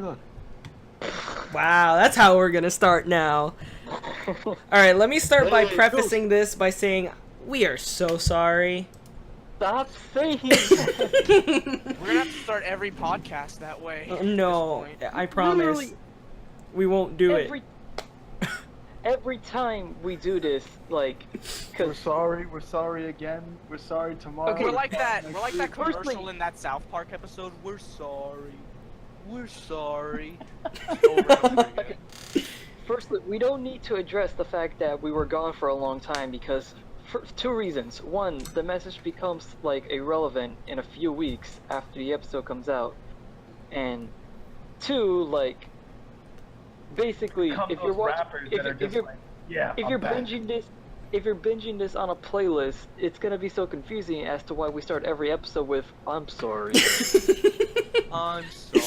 look. Wow, that's how we're gonna start now. Alright, let me start by prefacing this by saying we are so sorry. Stop saying We're gonna have to start every podcast that way. No, I promise. Literally We won't do it. every time we do this, like, We're sorry again. We're sorry tomorrow. Okay, We're like that Firstly- commercial in that South Park episode. We're sorry. We're sorry. Over and over again. Firstly, we don't need to address the fact that we were gone for a long time because for two reasons. One, the message becomes like irrelevant in a few weeks after the episode comes out, and two, like, basically, if you're watching, if you're binging this on a playlist, it's gonna be so confusing as to why we start every episode with "I'm sorry." I'm sorry.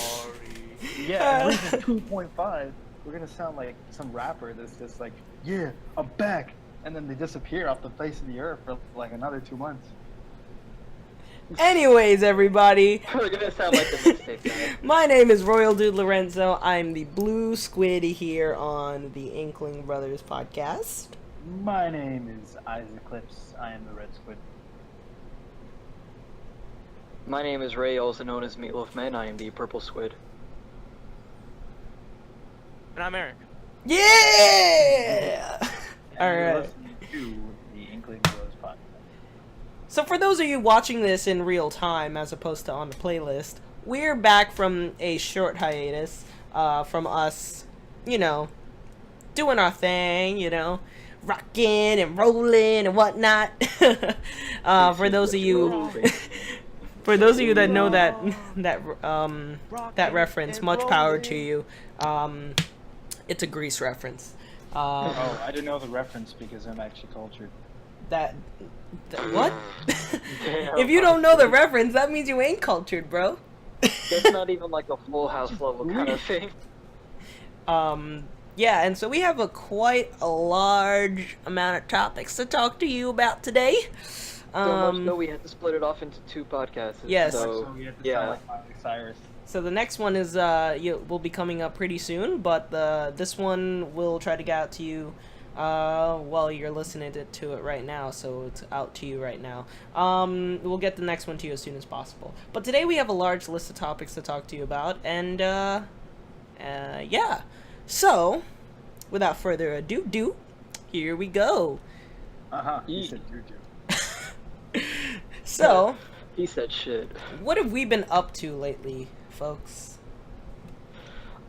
Yeah, and reason 2.5, we're gonna sound like some rapper that's just like, yeah, I'm back, and then they disappear off the face of the earth for like another 2 months. Anyways, everybody, We're gonna sound like the mixtape guy. my name is Royal Dude Lorenzo. I'm the blue squid here on the Inkling Brothers podcast. My name is Isaac Clips. I am the red squid. My name is Ray, also known as Meatloaf Man. I am the purple squid. And I'm Eric. Yeah! And you're Alright. listening to the Inkling Bros podcast. So for those of you watching this in real time as opposed to on the playlist, we're back from a short hiatus from us, doing our thing, rocking and rolling and whatnot. For those of you that know that reference, much power to you. It's a Grease reference. Oh, I didn't know the reference because I'm actually cultured. What? If you don't know the reference, that means you ain't cultured, bro. That's not even like a Full House level kind of thing. Yeah, and so we have quite a large amount of topics to talk to you about today. So much so we had to split it off into two podcasts. Yes. So, we have to yeah. sound like Miley Cyrus. So the next one is will be coming up pretty soon, but this one will try to get out to you while you're listening to it right now, so it's out to you right now. We'll get the next one to you as soon as possible. But today we have a large list of topics to talk to you about, and yeah. So, without further ado, here we go. He said juju. So, He said shit. what have we been up to lately, folks?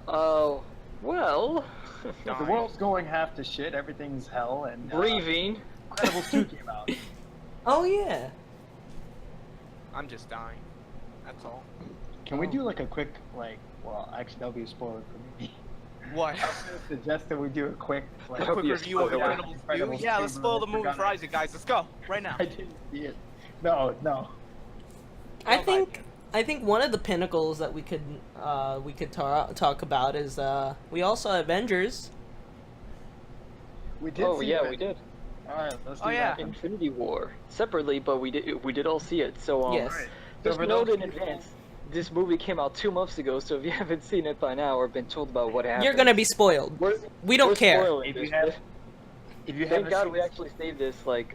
Oh, well, The world's going half to shit. Everything's hell, and breathing. Incredibles 2 came out. Oh yeah. I'm just dying. That's all. Can we do like a quick, well, actually that'll be a spoiler for me. What? I was gonna suggest that we do a quick, A That'll quick be a review of spoiler. Incredibles 2? Yeah, let's spoil the movie for Isaac, guys. Let's go. Right now. I didn't see it. No. I think one of the pinnacles that we could talk about is we all saw Avengers. We did. Oh see yeah, it. we did. All right, let's do Oh, yeah. that. Infinity War separately, but we did all see it. So Yes. Alright. just So for note those in people- advance. This movie came out 2 months ago, so if you haven't seen it by now or been told about what happened, You're gonna be spoiled. We don't we're care. spoiling If you this. have- If you Thank haven't God seen we this- actually saved this like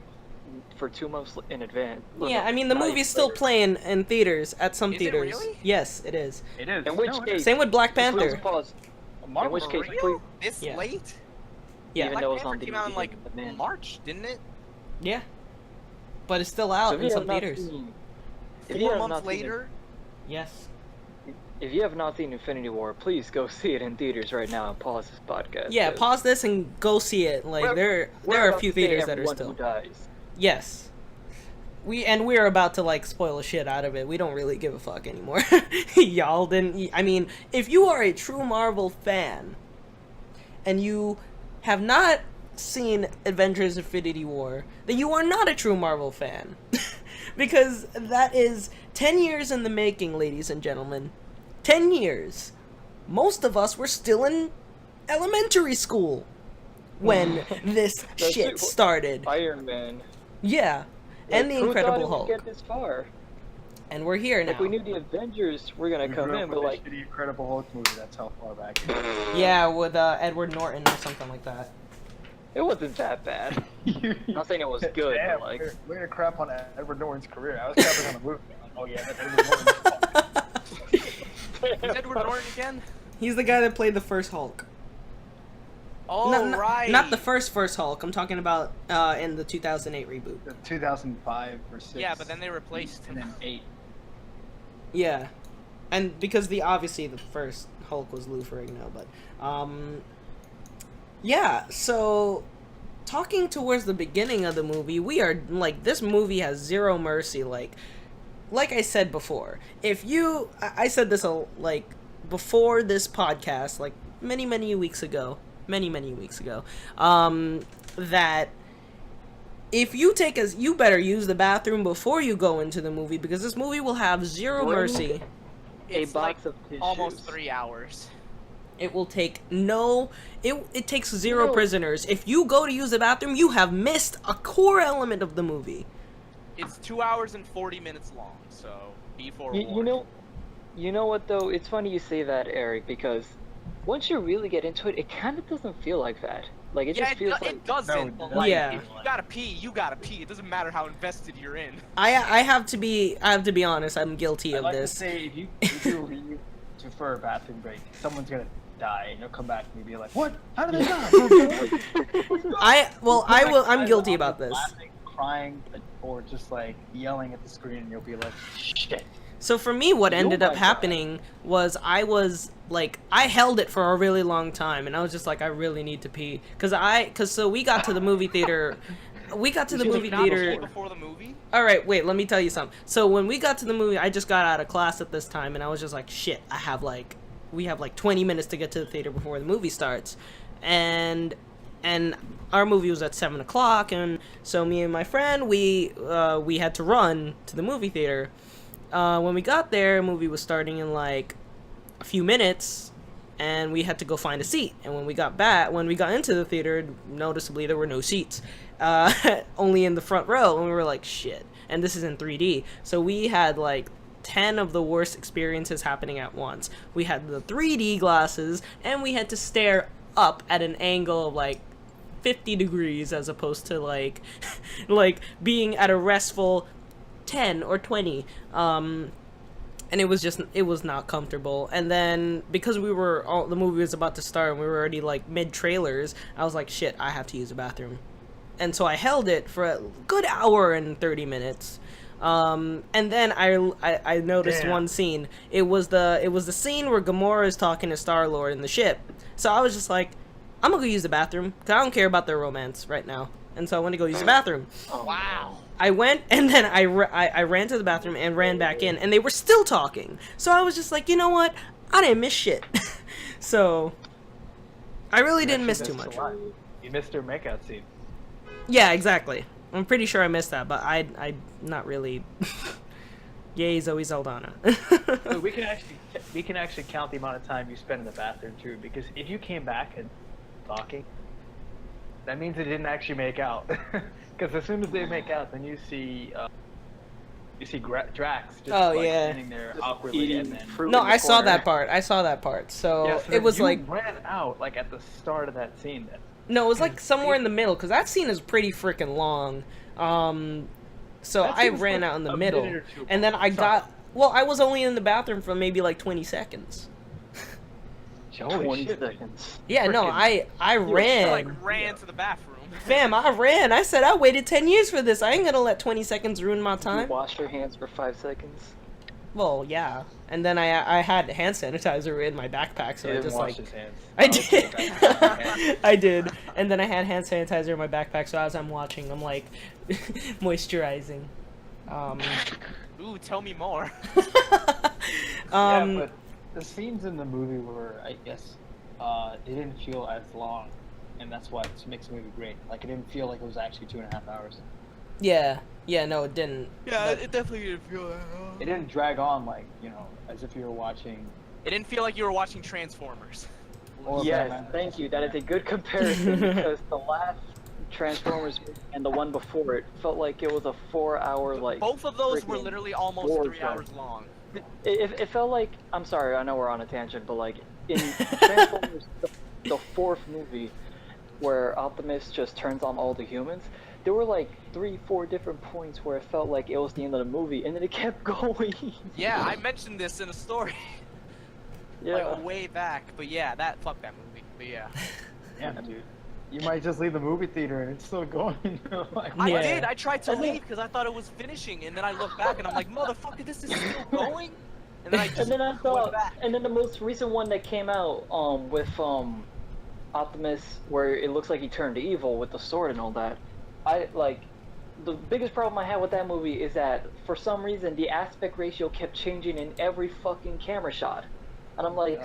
for 2 months in advance. Yeah, I mean the Not movie's even still later. playing in theaters at some Is it theaters. really? Yes, it is. It is. In which No, it case- is. Same with Black Please Panther. pause. Marvel in which For case, real? please- This Yeah. late? Yeah, Even Black though it's Panther on came out in DVD, like but man. March, didn't it? yeah. But it's still So out if in you some have not theaters. seen- if you 4 have months not seen later? Yes. If you have not seen Infinity War, please go see it in theaters right now and pause this podcast. Yeah, 'cause pause this and go see it. Like we're there are a about few to say theaters that are everyone still. who dies. Yes. We're about to like spoil the shit out of it. We don't really give a fuck anymore. Y'all didn't. I mean, if you are a true Marvel fan, and you have not seen Avengers: Infinity War, then you are not a true Marvel fan, because that is 10 years in the making, ladies and gentlemen. 10 years. Most of us were still in elementary school when this That's shit it. started. Iron Man. Yeah. And Like, the who thought Incredible it would Hulk. Get this far? And we're here now. Like we knew the Avengers were gonna come in, but like the Incredible Hulk movie. That's how far back. Yeah, with Edward Norton or something like that. it wasn't that bad. I'm not saying it was good, Damn, but like way to crap on Edward Norton's career. I was crapping on the movie. Like, oh yeah, that's Edward Norton. Who's Edward Norton again? He's the guy that played the first Hulk. Oh, right. Not the first Hulk. I'm talking about in the 2008 reboot. The 2005 or 6. Yeah, but then they replaced and him. then 8. Yeah, and because obviously the first Hulk was Lou Ferrigno, but yeah. So talking towards the beginning of the movie, we are like, this movie has zero mercy. Like I said before, I said this like before this podcast, like many weeks ago, that if you you better use the bathroom before you go into the movie, because this movie will have zero mercy. It's box like of tissues. almost 3 hours. It will take it takes zero prisoners. If you go to use the bathroom, you have missed a core element of the movie. It's 2 hours and 40 minutes long, so be forewarned. You know what though? It's funny you say that, Eric, because once you really get into it, it kind of doesn't feel like that. Like it just feels like it doesn't. No, But like, yeah. if you gotta pee, you gotta pee. It doesn't matter how invested you're in. I have to be honest. I'm guilty I'd of like this. to say if you leave for a bathroom break, someone's gonna die, and you'll come back and you'll be like, "What? How did they die?" I'm guilty about this. Laughing, crying, or just like yelling at the screen, and you'll be like, "Shit." So for me, what ended up happening was I held it for a really long time, and I was just like, I really need to pee, so we got to the movie theater. Before the movie? All right, wait, let me tell you something. So when we got to the movie, I just got out of class at this time, and I was just like, shit, we have like 20 minutes to get to the theater before the movie starts, and our movie was at 7 o'clock, and so me and my friend, we had to run to the movie theater. When we got there, the movie was starting in like a few minutes, and we had to go find a seat. And when we got into the theater, noticeably there were no seats, only in the front row, and we were like, shit. And this is in 3D, so we had like 10 of the worst experiences happening at once. We had the 3D glasses, and we had to stare up at an angle of like 50 degrees as opposed to like being at a restful 10 or 20, and it was not comfortable. And then because the movie was about to start and we were already like mid trailers, I was like, shit, I have to use the bathroom. And so I held it for a good hour and 30 minutes, and then I noticed one scene. It was the scene where Gamora is talking to Star-Lord in the ship. So I was just like, I'm gonna go use the bathroom because I don't care about their romance right now. And so I went to go use the bathroom. Oh, wow. I went, and then I ran to the bathroom and ran back in, and they were still talking. So I was just like, you know what? I didn't miss shit. So I really didn't miss too much. You missed her makeout scene. Yeah, exactly. I'm pretty sure I missed that, but I not really. Yay, Zoe Saldana. So we can actually count the amount of time you spent in the bathroom too, because if you came back and talking, that means it didn't actually make out. Because as soon as they make out, then you see Drax just standing there awkwardly, and then No, I saw that part. So yeah, it was like ran out like at the start of that scene. Then no, it was like somewhere in the middle, because that scene is pretty freaking long. So I ran out in the middle, and then I was only in the bathroom for maybe like 20 seconds. Holy 20 shit. seconds. Yeah, no, I ran. Ran to the bathroom. Fam, I ran. I said I waited 10 years for this. I ain't gonna let 20 seconds ruin my You time. wash your hands for 5 seconds. Well, yeah. And then I had hand sanitizer in my backpack, so He I didn't just wash like his hands. I Okay. did. I did. And then I had hand sanitizer in my backpack, so as I'm watching, I'm like moisturizing. Ooh, tell me more. Yeah, but the scenes in the movie were, I guess, they didn't feel as long, and that's what makes the movie great. Like, it didn't feel like it was actually 2.5 hours. Yeah, no, it didn't. Yeah, it definitely didn't feel that. It didn't drag on like, as if you were watching. It didn't feel like you were watching Transformers. Or Yes, Batman. thank you. That is a good comparison because Transformers and the one before it felt like it was a 4-hour like. Both of those were freaking literally almost war 3 zone. hours long. It felt like, I'm sorry, I know we're on a tangent, but like in Transformers, the fourth movie, where Optimus just turns on all the humans, there were like 3-4 different points where it felt like it was the end of the movie, and then it kept going. Yeah, I mentioned this in a story. Yeah. Like way back, but yeah, fuck that movie. But yeah. Yeah, dude. You might just leave the movie theater and it's still going. Like, I Yeah. did. I tried to And then- leave because I thought it was finishing, and then I looked back and I'm like, motherfucker, this is still going. And then I just And then I went thought, back. and then the most recent one that came out, with Optimus, where it looks like he turned evil with the sword and all that. I like, the biggest problem I had with that movie is that for some reason the aspect ratio kept changing in every fucking camera shot, and I'm like,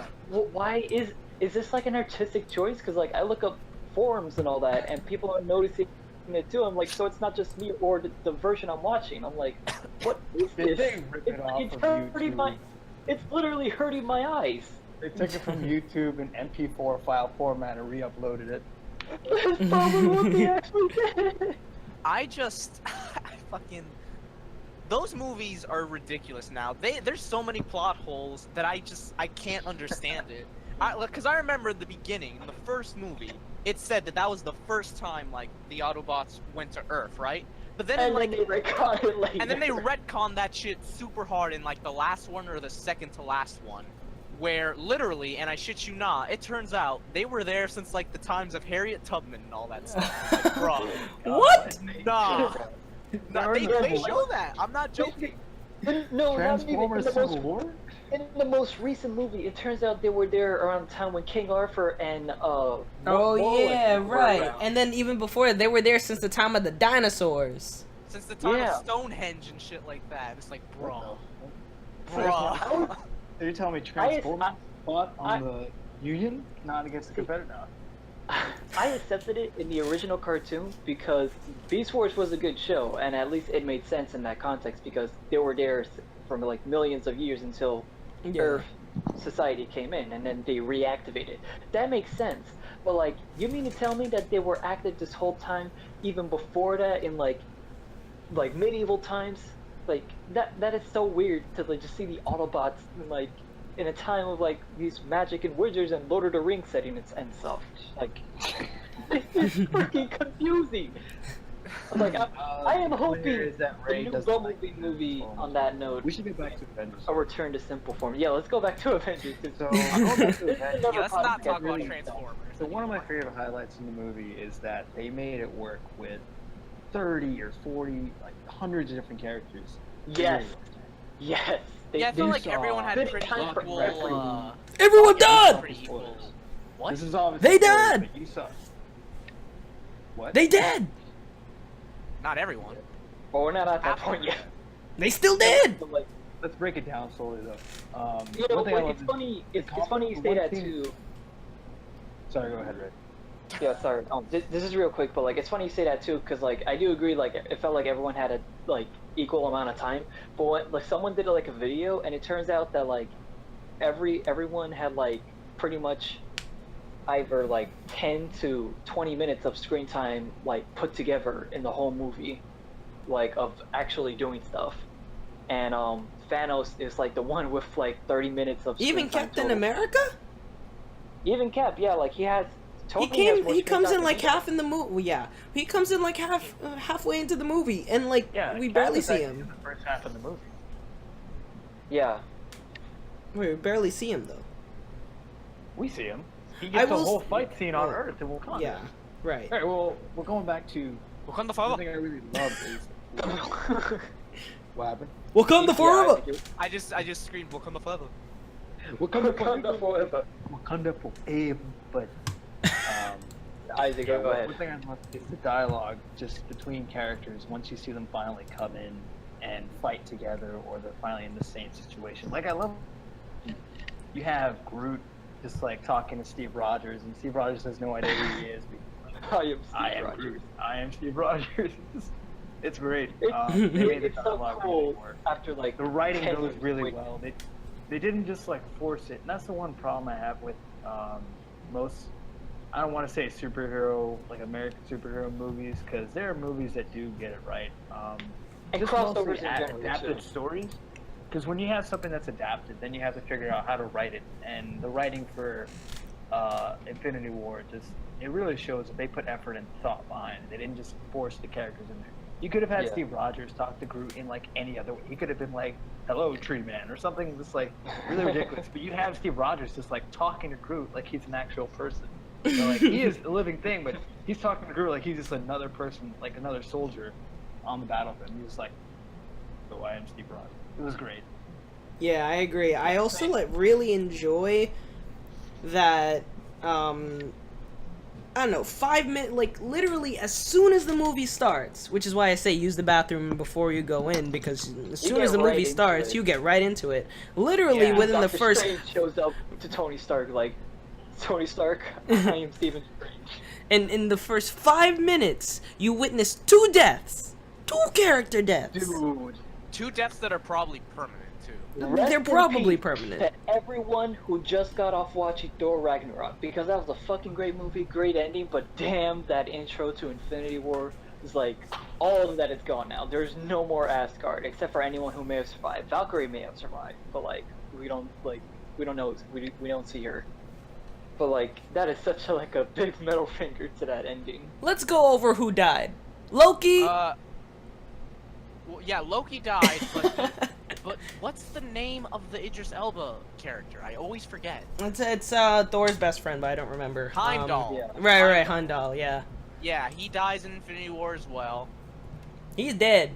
why is this like an artistic choice? Because like I look up forums and all that, and people are noticing it too. I'm like, so it's not just me or the version I'm watching. I'm like, what is Did this? they rip it off It's of hurting YouTube? it's literally hurting my eyes. They took it from YouTube in MP4 file format and re-uploaded it. That's probably what they actually did. I fucking. Those movies are ridiculous now. There's so many plot holes that I can't understand it. Because I remember in the beginning, in the first movie, it said that was the first time like the Autobots went to Earth, right? But then And like then they retconned it later. and then they retconned that shit super hard in like the last one or the second to last one, where literally, and I shit you not, it turns out they were there since like the times of Harriet Tubman and all that stuff. Like, bro, What? nah, nah, they Remember- show that. I'm not joking. No, not even Transformers in the most Civil War? in the most recent movie. It turns out they were there around the time when King Arthur and Oh Wallace yeah, were right. around. And then even before, they were there since the time of the dinosaurs. Since the time Yeah. of Stonehenge and shit like that. It's like, bro, Bro. bro. Did you tell me Transformers fought on the Union, not against the Confederate? No. I accepted it in the original cartoon because Beast Wars was a good show, and at least it made sense in that context because they were there from like millions of years until Yeah. Earth society came in, and then they reactivated. That makes sense. But like, you mean to tell me that they were active this whole time, even before that, in like medieval times? Like that is so weird to like just see the Autobots like in a time of like these magic and wizards and Lord of the Rings settings and stuff. Like, it's freaking confusing. Like, I am hoping Is that the Ray new doesn't Bumblebee like movie Transformers. on that note, We should get back to Avengers. a return to simple form. Yeah, let's go back to Avengers. So, I'm going back to This is Avengers. another Yeah, let's not podcast talk about really. Transformers. So one of my favorite highlights in the movie is that they made it work with 30 or 40, like hundreds of different characters. Yes. Yes. Yeah, I feel they like saw everyone had big pretty time for equal. wrestling. Everyone yeah, died! pretty equal. What? This is obviously They spoilers, died! but you saw. What? They dead. Not everyone. But we're not at that Half point of yet. them. They still dead. But, like, Let's break it down slowly though. you know, one thing I like, love it's is- funny. It's the funny you comic- say one that thing- too. Sorry, go ahead, Ray. Yeah, sorry. This is real quick, but like it's funny you say that too, because like I do agree. Like it felt like everyone had a like equal amount of time, but when, like someone did like a video, and it turns out that like everyone had like pretty much either like 10 to 20 minutes of screen time like put together in the whole movie, like of actually doing stuff, and Thanos is like the one with like 30 minutes of screen Even time Captain total. America? Even Cap, yeah, like he has. He Tony has more He screen comes time in than like he half in the movie. Well, yeah, he comes in like halfway into the movie, and like Yeah, we Cap barely is see actually him. in the first half of the movie. Yeah. We barely see him though. We see him. He I gets the will whole s- fight scene on yeah. Earth in Wakanda. Yeah, right. All right. Well, we're going back to Wakanda one forever. thing I really love is what happened. Wakanda forever. I just screamed Wakanda forever. Wakanda Wakanda forever. Wakanda forever. But Isaac, yeah, go ahead. one thing I love is the dialogue just between characters. Once you see them finally come in and fight together, or they're finally in the same situation. Like I love. You have Groot just like talking to Steve Rogers, and Steve Rogers has no idea who he is. I am Steve I am Rogers. Groot. I am Steve Rogers. It's great. It's, They made the it's so dialogue cool really work. after like The writing 10 goes years really waiting. well. They didn't just like force it, and that's the one problem I have with most I don't want to say superhero, like American superhero movies, because there are movies that do get it right. And Just crossovers mostly in general, adapted too. stories. Because when you have something that's adapted, then you have to figure out how to write it. And the writing for Infinity War it really shows that they put effort and thought behind it. They didn't just force the characters in there. You could have had Yeah. Steve Rogers talk to Groot in like any other way. He could have been like, "Hello, Tree Man," or something just like really ridiculous. But you have Steve Rogers just like talking to Groot like he's an actual person. So, like, he is a living thing, but he's talking to Groot like he's just another person, like another soldier on the battlefield. He's like, "So I am Steve Rogers." It was great. Yeah, I agree. I also like really enjoy that I don't know, 5 minutes, like literally as soon as the movie starts, which is why I say use the bathroom before you go in, because as soon get as the right movie into starts, it. you get right into it. Literally Yeah. within the Doctor first Strange shows up to Tony Stark like, Tony Stark, I am Stephen Strange. in the first 5 minutes, you witness 2 deaths. 2 character deaths. Dude. 2 deaths that are probably permanent too. Rest They're in probably peace permanent. to everyone who just got off watching Thor Ragnarok, because that was a fucking great movie, great ending, but damn, that intro to Infinity War is like, all of that is gone now. There's no more Asgard, except for anyone who may have survived. Valkyrie may have survived, but like, we don't know, we don't see her. But like, that is such a, like a big middle finger to that ending. Let's go over who died. Loki. Well, yeah, Loki died, but what's the name of the Idris Elba character? I always forget. It's Thor's best friend, but I don't remember. Heimdall. yeah. Right, Heimdall, yeah. Yeah, he dies in Infinity War as well. He's dead.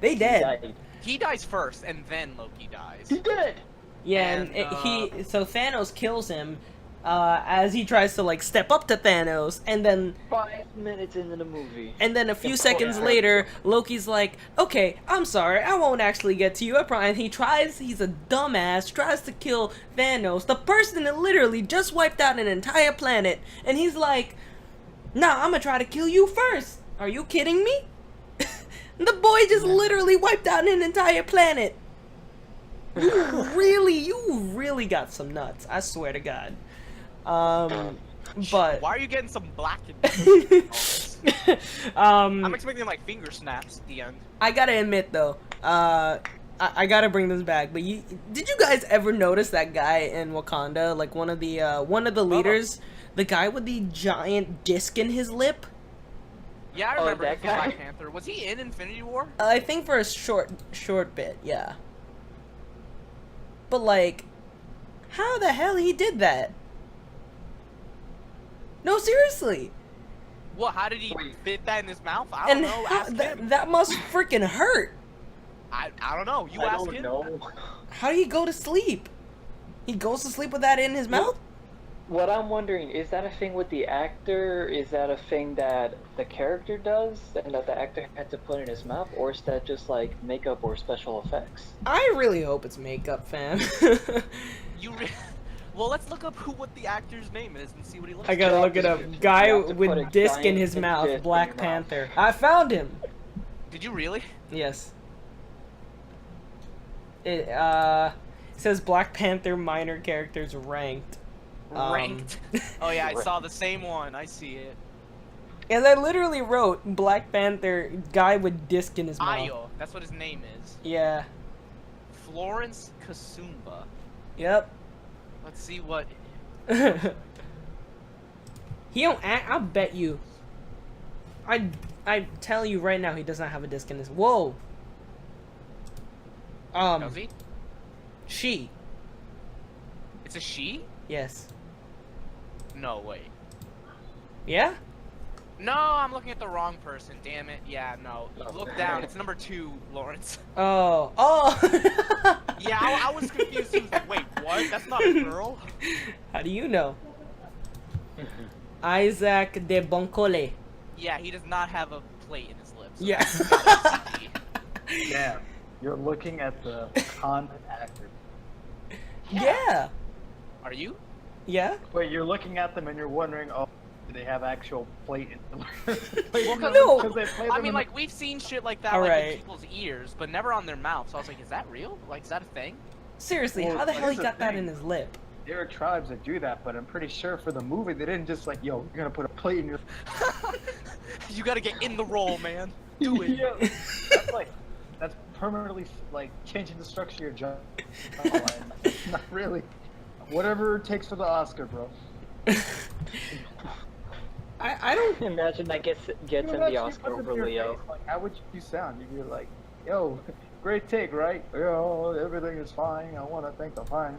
They dead. Died. He dies first, and then Loki dies. He did! Yeah, And, so Thanos kills him as he tries to like step up to Thanos, and then 5 minutes into the movie. a few Yeah. seconds later, Loki's like, "Okay, I'm sorry, I won't actually get to you." And he's a dumbass, tries to kill Thanos, the person that literally just wiped out an entire planet, and he's like, "Nah, I'm gonna try to kill you first. Are you kidding me?" The boy just literally wiped out an entire planet. You really got some nuts. I swear to God. But Why are you getting some black and I'm I'm expecting like finger snaps at the end. I gotta admit though, I gotta bring this back. But did you guys ever notice that guy in Wakanda, like one of the leaders, the guy with the giant disc in his lip? Yeah, I Oh, remember that him from guy? Black Panther. Was he in Infinity War? I think for a short bit, yeah. But like, how the hell he did that? No, seriously. What? How did he Wait. fit that in his mouth? I don't And know. Ask him. that must freaking hurt. I don't know. You I ask don't him. know. How do you go to sleep? He goes to sleep with that in his mouth? What I'm wondering, is that a thing with the actor? Is that a thing that the character does and that the actor had to put in his mouth? Or is that just like makeup or special effects? I really hope it's makeup, fam. Well, let's look up what the actor's name is and see what he looks I like. gotta look it up. Guy You have to put a with disc in giant his disc mouth, in Black your mouth. Panther. I found him. Did you really? Yes. It says Black Panther minor characters ranked. Ranked. Oh yeah, I saw the same one. I see it. And I literally wrote Black Panther guy with disc in his mouth. Ayo, that's what his name is. Yeah. Florence Kasumba. Yep. Let's see what. He don't act. I'll bet you. I tell you right now, he does not have a disc in his. Whoa. Does he? She. It's a she? Yes. No, wait. Yeah. No, I'm looking at the wrong person. Damn it. Yeah, no. Look down. It's number 2, Lawrence. Oh. Yeah, I was confused. He was like, wait, what? That's not a girl? How do you know? Isaac de Boncole. Yeah, he does not have a plate in his lips. Yeah. Damn, you're looking at the content actor. Yeah. Are you? Yeah. Wait, you're looking at them and you're wondering, oh, do they have actual plate in them? Well, No. Because they play them I in mean, the- like, we've seen shit like that All like, right. in people's ears, but never on their mouth. So I was like, is that real? Like, is that a thing? Seriously, Well, how the hell he here's the got that thing. in his lip? there are tribes that do that, but I'm pretty sure for the movie they didn't just like, yo, you're gonna put a plate in your. You gotta get in the role, man. Do it. Yeah, that's permanently like changing the structure of your job. Not really. Whatever it takes for the Oscar, bro. I don't. Imagine that gets in the Oscar over Leo. Like, how would you sound? You'd be like, yo, great take, right? Yo, everything is fine. I want to thank the fine.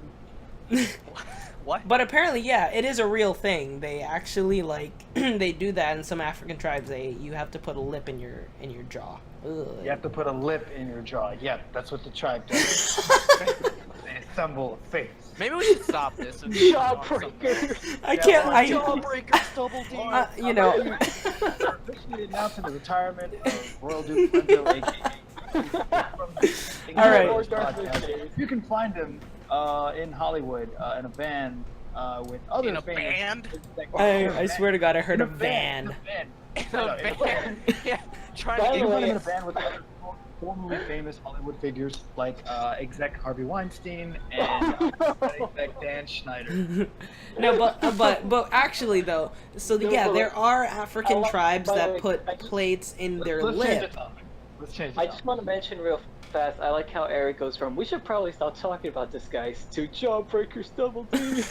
What? But apparently, yeah, it is a real thing. They actually like they do that in some African tribes. You have to put a lip in your jaw. Ugh. You have to put a lip in your jaw. Yeah, that's what the tribe does. They assemble a face. Maybe we should stop this. And Jawbreaker. I can't. Jawbreakers, double D. You know. We're officially announcing the retirement of Royal Duke Wendell, aka. All right. You can find him in Hollywood in a band with other In a famous. band? I swear to God, I heard a van. In a band. Yeah. Trying By to the You can way, find him in a band with other formerly famous Hollywood figures like exec Harvey Weinstein and exec Dan Schneider. No, but actually though, so yeah, there are African tribes that put plates in their Let's change lip. the topic. Let's change the I just want to mention real fast. I like how Eric goes from "we should probably stop talking about this, guys" to "Jawbreakers double D."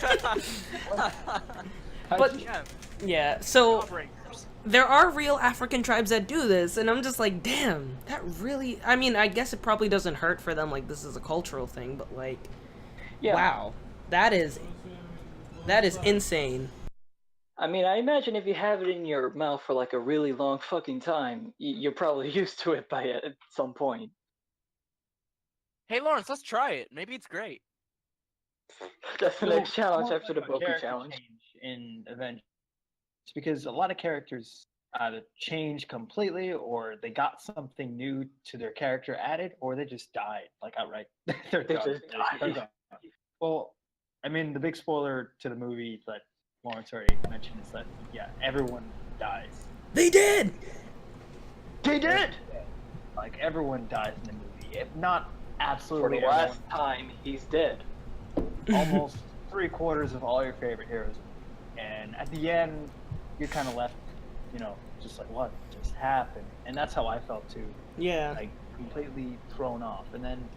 But Yeah. yeah, so Jawbreakers. there are real African tribes that do this, and I'm just like, damn, that really. I mean, I guess it probably doesn't hurt for them, like this is a cultural thing, but like, Yeah. wow, that is insane. I mean, I imagine if you have it in your mouth for like a really long fucking time, you're probably used to it by at some point. Hey Lawrence, let's try it. Maybe it's great. That's the next challenge More after the of a Boku character challenge. change in Avengers, because a lot of characters either change completely, or they got something new to their character added, or they just died, like outright. They're They done. just They're died. gone. Well, I mean, the big spoiler to the movie that Lawrence already mentioned is that everyone dies. They did. They did! Like everyone dies in the movie, if not For absolutely the last time, he's dead. almost 3/4 of all your favorite heroes, and at the end, you're kind of left, just like what just happened, and that's how I felt too, Yeah. like completely thrown off. And then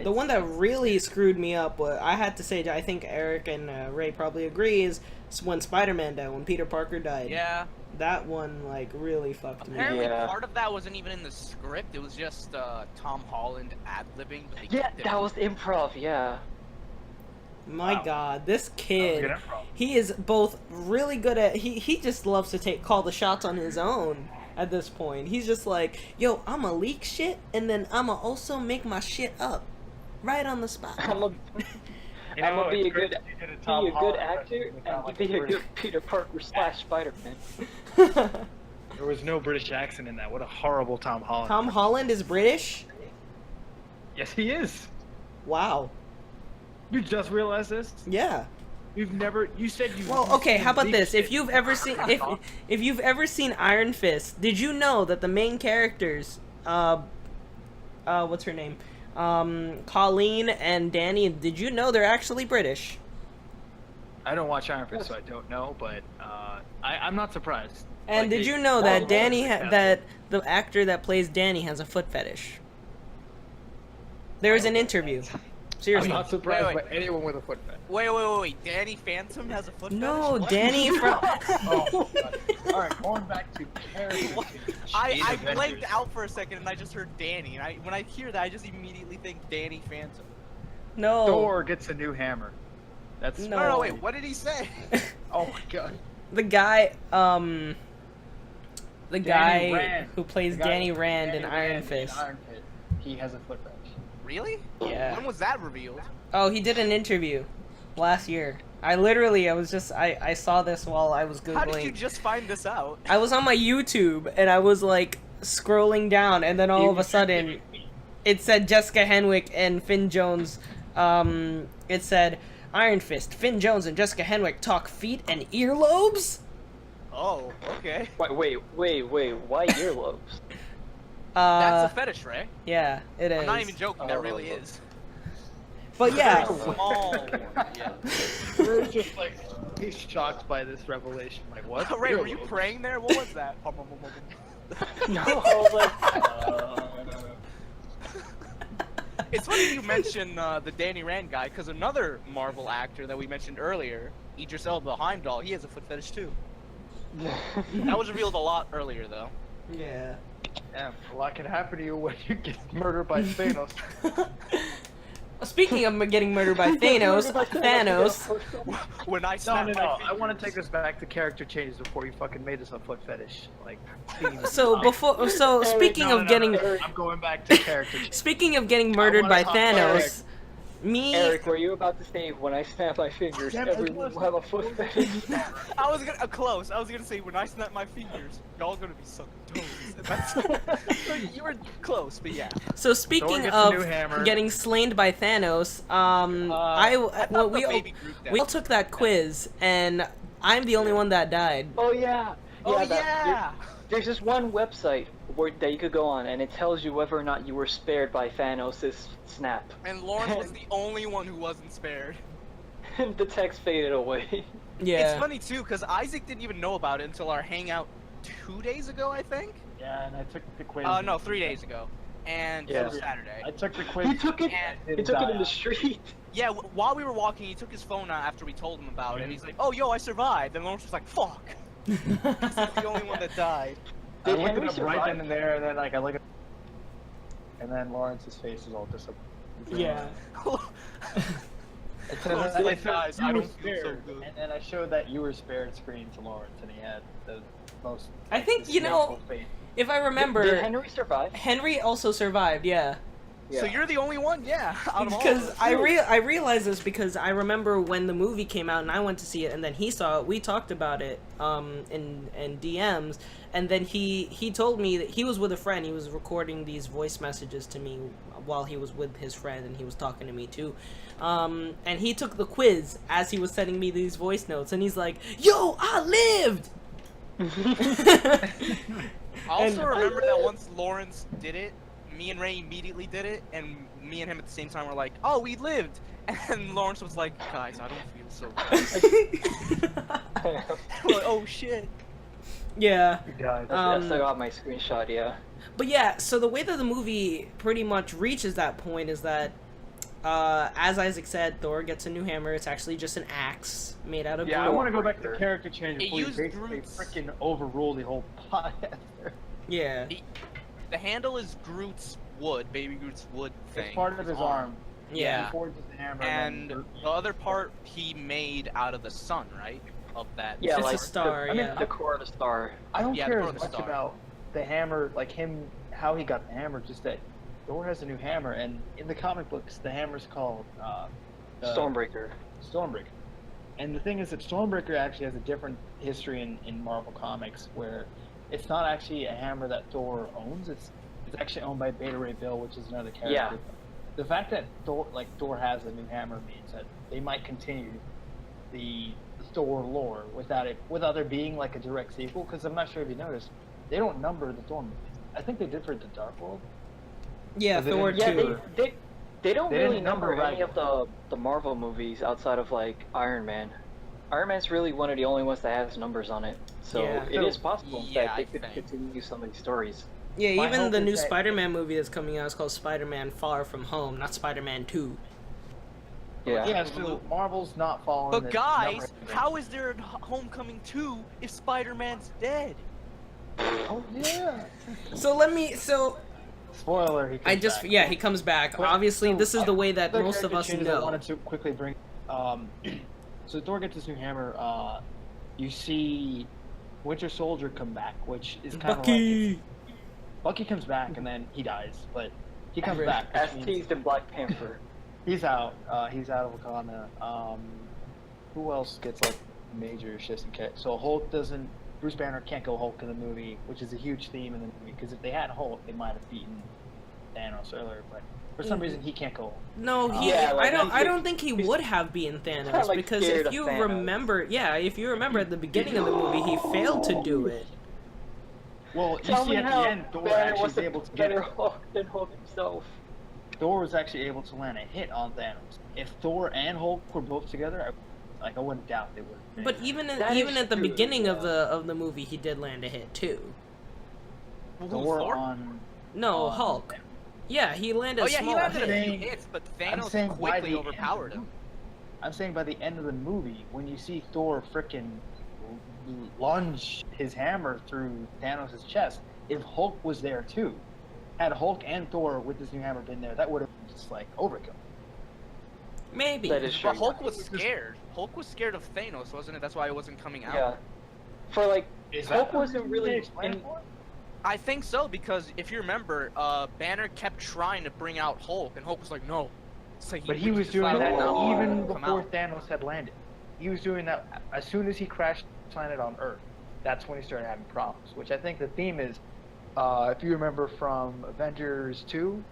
The one that really screwed me up, I had to say, I think Eric and Ray probably agree, is when Spider-Man died, when Peter Parker died. Yeah. That one, like, really fucked me. Apparently, Yeah. part of that wasn't even in the script. It was just Tom Holland ad-libbing. But they Yeah, kept it that in. was improv, yeah. My Wow. God, this That kid, was good improv. he is both really good at, he just loves to call the shots on his own at this point. He's just like, yo, I'ma leak shit, and then I'ma also make my shit up. Right on the spot. I'm a be a good actor and be a good Peter Parker / Spider-Man. There was no British accent in that. What a horrible Tom Holland. Tom Holland is British? Yes, he is. Wow. You just realized this? Yeah. You've never. You said you. Well, okay, how about this? If you've ever seen if you've ever seen Iron Fist, did you know that the main characters what's her name? Colleen and Danny, did you know they're actually British? I don't watch Iron Fist, so I don't know, but I'm not surprised. And Like, did you know that that Danny that the actor that plays Danny has a foot fetish? There's an interview. I'm Seriously. not surprised Wait. by anyone with a foot fetish. Wait. Danny Phantom has a foot No, fetish? What? Danny from Oh, God. All right, going back to character What? change I in blanked Avengers. out for a second and I just heard Danny. And when I hear that, I just immediately think Danny Phantom. No. Thor gets a new hammer. That's No. No, wait, what did he say? Oh my God. The guy Danny guy Rand. who plays The guy- Danny Rand in Danny Iron Rand Fist. Iron Fist. He has a foot fetish. Really? Yeah. When was that revealed? Oh, he did an interview last year. I saw this while I was Googling. How did you just find this out? I was on my YouTube and I was like scrolling down, and then all of a sudden it said Jessica Henwick and Finn Jones. It said Iron Fist, Finn Jones and Jessica Henwick talk feet and earlobes. Oh, okay. Wait, why earlobes? That's a fetish, right? Yeah, it is. I'm not even joking, that Oh. really is. But yeah, Small one, yeah. We're just like, he's shocked by this revelation. Like, what? Ray, were you praying there? What was that? No, I was like, It's funny you mention the Danny Rand guy, because another Marvel actor that we mentioned earlier, Idris Elba Heimdall, he has a foot fetish too. That was revealed a lot earlier, though. yeah. Yeah, a lot can happen to you when you get murdered by Thanos. Speaking of getting murdered by Thanos, When I No, snapped no, my no. I fingers. want to take this back to character changes before you fucking made this a foot fetish. Like, So speaking of getting I'm going back to character changes. speaking of getting murdered wanna by talk Thanos, me Eric, were you about to say when I snap my fingers, Damn it, everyone will have a foot fetish? I was gonna close. I was gonna say when I snap my fingers, y'all gonna be sucking toes. That's, so you were close, but yeah. So speaking gets a new of hammer. getting slain by Thanos, thought we the all, baby Groot died. we all took that quiz, and I'm the only one that died. Oh yeah. Oh that- yeah. There's this one website that you could go on, and it tells you whether or not you were spared by Thanos' snap. And Lawrence was the only one who wasn't spared. And the text faded away. Yeah. It's funny too, because Isaac didn't even know about it until our hangout 2 days ago, I think. Yeah, and I took the quiz. No, 3 days ago. And Yeah. it was Saturday. I took the quiz. He took it. And He took it in the street. yeah, while we were walking, he took his phone out after we told him about it, and he's like, "Oh, yo, I survived." And Lawrence was like, "Fuck." He's the only one that died. I Did looked Henry it up right survive? then and there, and then like I look at, and then Lawrence's face is all disappointed. Yeah. It Lawrence says, like, it says "Guys, I you were don't feel so spared," good. and then I showed that you were spared screen to Lawrence, and he had the most. I think, you know, disgraceful face. if I Did remember, Henry survive? Henry also survived. Yeah. Yeah. So you're the only one, yeah. Out of all of Because us. I realized this because I remember when the movie came out and I went to see it, and then he saw it. We talked about it in DMs, and then he told me that he was with a friend. He was recording these voice messages to me while he was with his friend, and he was talking to me too. And he took the quiz as he was sending me these voice notes, and he's like, "Yo, I lived." I also and- remember that once Lawrence did it, me and Ray immediately did it, and me and him at the same time were like, "Oh, we lived," and Lawrence was like, "Guys, I don't feel so good." We're like, "Oh shit." Yeah. You died. I still got my screenshot, yeah. But yeah, so the way that the movie pretty much reaches that point is that, as Isaac said, Thor gets a new hammer. It's actually just an axe made out of Yeah, I wood. want to go back to character change It before you used basically Groot's- freaking overrule the whole podcast. Yeah. The handle is Groot's wood, baby Groot's wood thing. It's part of his arm. Yeah. He forges the hammer. And then the other part he made out of the sun, right? Of that. Yeah, It's like a star, I mean, yeah. the core of the star. I don't Yeah, care the as much star. about the hammer, like him, how he got the hammer. Just that Thor has a new hammer, and in the comic books, the hammer's called Stormbreaker. Stormbreaker. And the thing is that Stormbreaker actually has a different history in Marvel Comics, where it's not actually a hammer that Thor owns. It's actually owned by Beta Ray Bill, which is another character. Yeah. The fact that Thor has a new hammer means that they might continue the Thor lore without there being like a direct sequel. Because I'm not sure if you noticed, they don't number the Thor movies. I think they did for the Dark World. Yeah, They Thor didn't- Yeah, 2. they don't They really didn't number number any right. of the Marvel movies outside of like Iron Man. Iron Man's really one of the only ones that has numbers on it, so Yeah. it is possible in Yeah, fact they I could think. continue some of these stories. Yeah, My even hope the is new that- Spider-Man movie that's coming out is called Spider-Man Far From Home, not Spider-Man 2. Yeah. Yeah, so Marvel's not following. But the guys, numbering. how is there a Homecoming 2 if Spider-Man's dead? Oh yeah. So Spoiler. He I comes just, back. yeah, he comes back. But- Obviously, so this is the way that other most of character us changes I know. wanted to quickly bring. So Thor gets his new hammer. You see Winter Soldier come back, which is kind of like Bucky! Bucky comes back and then he dies, but he comes Right. back. As Which means teased in Black Panther. he's out. He's out of Wakanda. Who else gets like major shifts in cat? So Hulk doesn't. Bruce Banner can't go Hulk in the movie, which is a huge theme in the movie. Because if they had Hulk, they might have beaten Thanos earlier. But for some reason, he can't go Hulk. No, Yeah, like, I don't think he he's- would have beaten Thanos kinda, like, because scared if of you Thanos. remember, if you remember at the beginning of the movie, he failed to do it. Well, you Tell see me at how the end, Thor Banner actually was is a able to get better it. Hulk than Hulk himself. Thor was actually able to land a hit on Thanos. If Thor and Hulk were both together, I wouldn't doubt they would. But even That even is at the true, beginning of yeah. the movie, he did land a hit too. Thor Thor? on No, Hulk. Yeah, he landed Oh a yeah, he small landed a hit. few saying- hits, but I'm Thanos saying by quickly the end of overpowered the him. movie. I'm saying by the end of the movie, when you see Thor frickin' lunge his hammer through Thanos' chest, if Hulk was there too, had Hulk and Thor with this new hammer been there, that would have been just like overkill. Maybe. That is true. But Hulk was scared. Hulk was scared of Thanos, wasn't it? That's why it wasn't coming out. Yeah. For like, Is Hulk that wasn't really explained in. for? I think so, because if you remember, Banner kept trying to bring out Hulk, and Hulk was like, no. It's like But he was just doing decided that not to even come before out. Thanos had landed. He was doing that as soon as he crashed landed on Earth. That's when he started having problems. Which I think the theme is, if you remember from Avengers 2,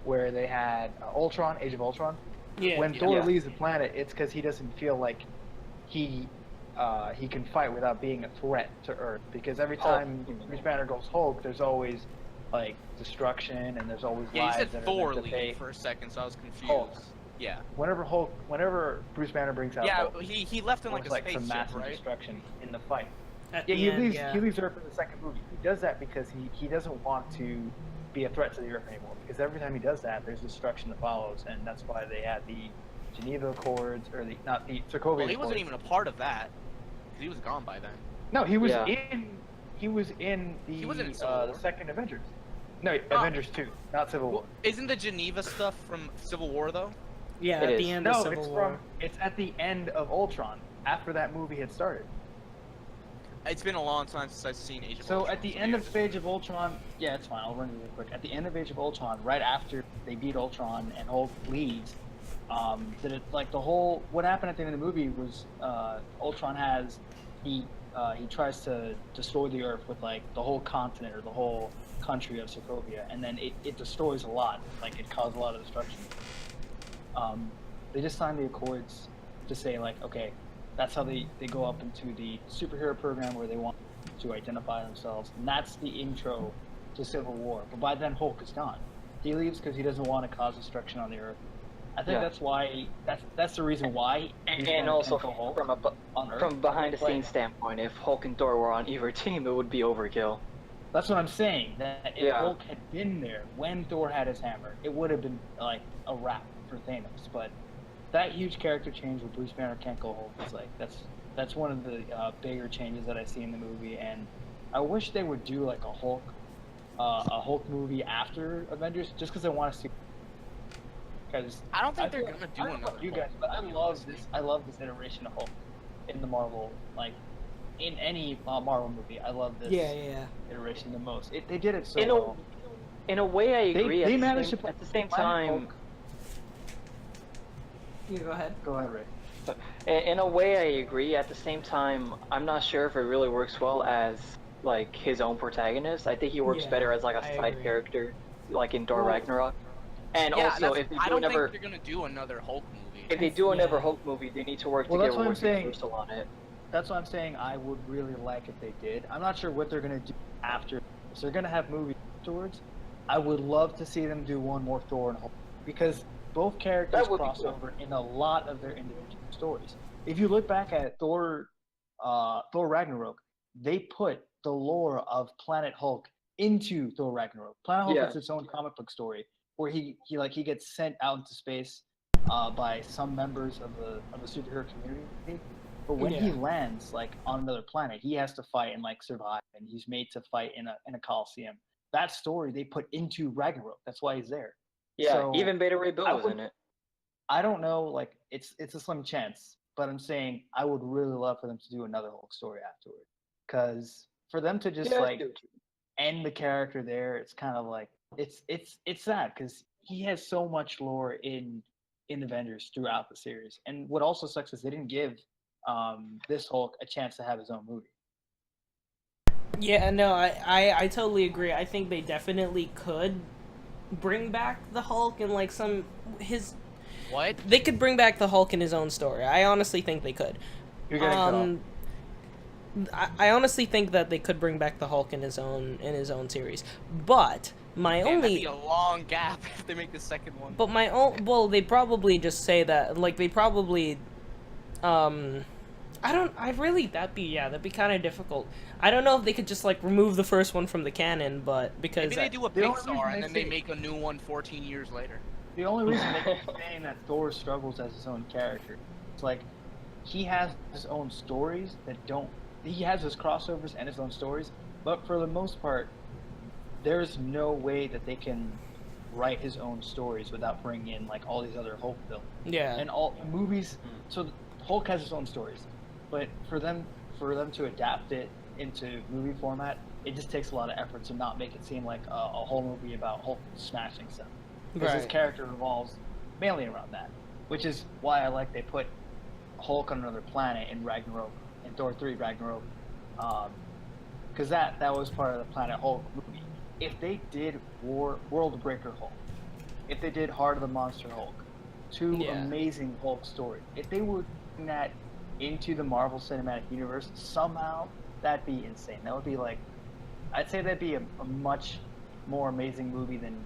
where they had Ultron, Age of Ultron. Yeah. When Yeah. Thor Yeah. leaves the planet, it's because he doesn't feel like he can fight without being a threat to Earth. Because every Hulk. time Bruce Banner goes Hulk, there's always like destruction and there's always Yeah, you lives said that Thor are meant to pay. leave for a second, so I was confused. Hulk. Yeah. Whenever Bruce Banner brings out Yeah, Hulk, he left in like there's a like some spaceship, massive right? destruction in the fight. At Yeah, the he end, leaves yeah. he leaves Earth in the second movie. He does that because he doesn't want to be a threat to the Earth anymore. Because every time he does that, there's destruction that follows, and that's why they had the Geneva Accords or the not the Sokovia Well, he wasn't Accords. even a part of that. 'Cause he was gone by then. No, he was Yeah. he was in the He wasn't in Civil the War. second Avengers. No, Oh. Avengers 2, not Civil War. Well, isn't the Geneva stuff from Civil War though? Yeah, It at is. the end No, of Civil it's War. it's at the end of Ultron after that movie had started. It's been a long time since I've seen Age of So Ultron. at the end of Age of Ultron, yeah, it's fine. I'll run it real quick. At the end of Age of Ultron, right after they beat Ultron and Hulk leaves, like the whole what happened at the end of the movie was Ultron has he tries to destroy the Earth with like the whole continent or the whole country of Sokovia, and then it destroys a lot. Like it caused a lot of destruction. They just signed the Accords to say like, okay, that's how they go up into the superhero program where they want to identify themselves, and that's the intro to Civil War. But by then Hulk is gone. He leaves because he doesn't want to cause destruction on the Earth. I think Yeah. that's why that's the reason why. Bruce And Banner also can't go Hulk from a on Earth. from behind the Like, scenes standpoint, if Hulk and Thor were on either team, it would be overkill. That's what I'm saying. That if Yeah. Hulk had been there when Thor had his hammer, it would have been like a wrap for Thanos. But that huge character change where Bruce Banner can't go Hulk is like that's one of the bigger changes that I see in the movie, and I wish they would do like a Hulk movie after Avengers, just because I want to see. Because I don't think they're feel- gonna I do don't know another about you Hulk guys, but I movie, love honestly. this. I love this iteration of Hulk in the Marvel, like in any Marvel movie. I love this Yeah. iteration the most. They did it so In a well. in a way, I agree. They managed to At the same Planet time, Hulk- You go ahead. Go ahead, Ray. in a way, I agree. At the same time, I'm not sure if it really works well as like his own protagonist. I think he works Yeah, better as like a I side agree. character, like in Thor Well, Ragnarok. And Yeah, also, that's- if they I do don't another, think they're gonna do another Hulk movie. if they do another Yeah. Hulk movie, they need to work Well, that's together what I'm with saying. Universal on it. That's what I'm saying. I would really like if they did. I'm not sure what they're gonna do after. So they're gonna have movies afterwards. I would love to see them do one more Thor and Hulk because both characters That would be cross cool. over in a lot of their individual stories. If you look back at Thor Ragnarok, they put the lore of Planet Hulk into Thor Ragnarok. Planet Hulk Yeah. is its own comic book story where he gets sent out into space by some members of the superhero community. But when he Yeah. lands like on another planet, he has to fight and like survive, and he's made to fight in a coliseum. That story they put into Ragnarok. That's why he's there. Yeah, So, even Beta Ray Bill I was would- in it. I don't know, like it's a slim chance, but I'm saying I would really love for them to do another Hulk story afterward, because for them to just Yeah, like dude. end the character there, it's kind of like it's sad because he has so much lore in Avengers throughout the series, and what also sucks is they didn't give this Hulk a chance to have his own movie. Yeah, no, I totally agree. I think they definitely could bring back the Hulk and like What? they could bring back the Hulk in his own story. I honestly think they could. You're getting cut off. I honestly think that they could bring back the Hulk in his own series, but my Man, that'd only be a long gap if they make the second one. but my own well they probably just say that like they probably that'd be kind of difficult. I don't know if they could just like remove the first one from the canon, but because Maybe they do a the only reason Pixar they and then they say- make a new one 14 years later. The only reason they keep saying that Thor struggles as his own character, it's like he has his own stories that don't. He has his crossovers and his own stories, but for the most part, there's no way that they can write his own stories without bringing in like all these other Hulk villains yeah. and all movies. So Hulk has his own stories, but for them to adapt it into movie format, it just takes a lot of effort to not make it seem like a whole movie about Hulk smashing stuff. Because his Right. character revolves mainly around that, which is why I like they put Hulk on another planet in Ragnarok, in Thor 3 Ragnarok, because that was part of the Planet Hulk movie. If they did World Breaker Hulk, if they did Heart of the Monster Hulk, two Yeah. amazing Hulk stories, if they would bring that into the Marvel Cinematic Universe somehow, that'd be insane. That would be like, I'd say that'd be a much more amazing movie than,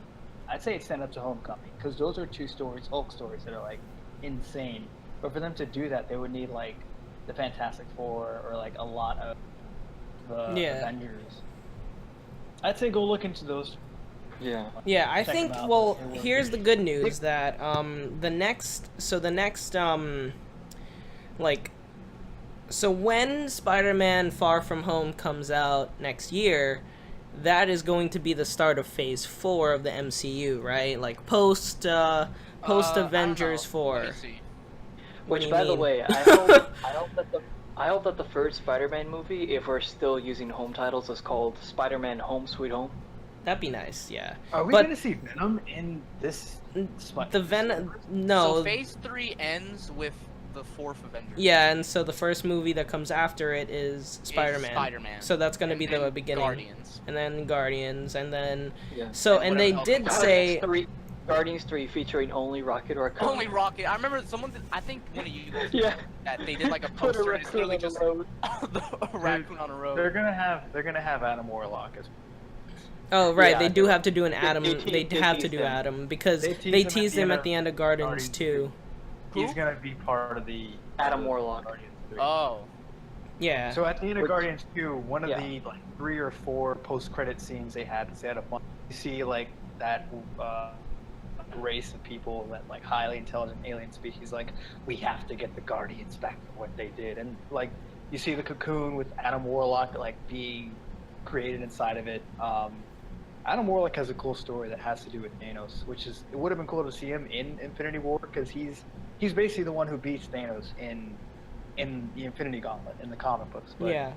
I'd say it's Stand Up to Homecoming, because those are two stories, Hulk stories, that are like insane. But for them to do that, they would need like the Fantastic Four or like a lot of the Yeah. Avengers. I'd say go look into those. Yeah. Yeah, I Check think. them out. Well, They're worth here's it. the good news that the next like so when Spider-Man Far From Home comes out next year, that is going to be the start of Phase 4 of the MCU, right? Like post Avengers 4. Let me see. What do Which, you by the mean? way, I hope that the first Spider-Man movie, if we're still using home titles, is called Spider-Man Home Sweet Home. That'd be nice, yeah. Are we But- gonna see Venom in this? The Venom, no. So Phase 3 ends with the fourth Avengers. Yeah, and so the first movie that comes after it is Spider-Man. Spider-Man. So that's going to And be the then beginning. Guardians. And then Guardians, and then Yeah. so And and they whatever did else. say Guardians 3 featuring only Rocket Raccoon. Only Rocket. I remember someone. I think one of you guys. Yeah. That they did like a Put a poster. And it's raccoon literally on the just road. the raccoon on a road. They're gonna have Adam Warlock as. oh right, Yeah, they do have to do an they Adam. They teased have to do him. Adam because They they teased teased him at the end of Guardians Guardians too. He's Who? gonna be part of the Adam Warlock. Guardians 3. Oh. Yeah. So at the end of Which- Guardians 2, one of yeah. the like 3 or 4 post-credit scenes they had a bunch. You see like that race of people, that like highly intelligent alien species. Like, we have to get the Guardians back to what they did, and like you see the cocoon with Adam Warlock like being created inside of it. Adam Warlock has a cool story that has to do with Thanos, which is, it would have been cool to see him in Infinity War, because he's basically the one who beats Thanos in the Infinity Gauntlet in the comic books. But, Yeah.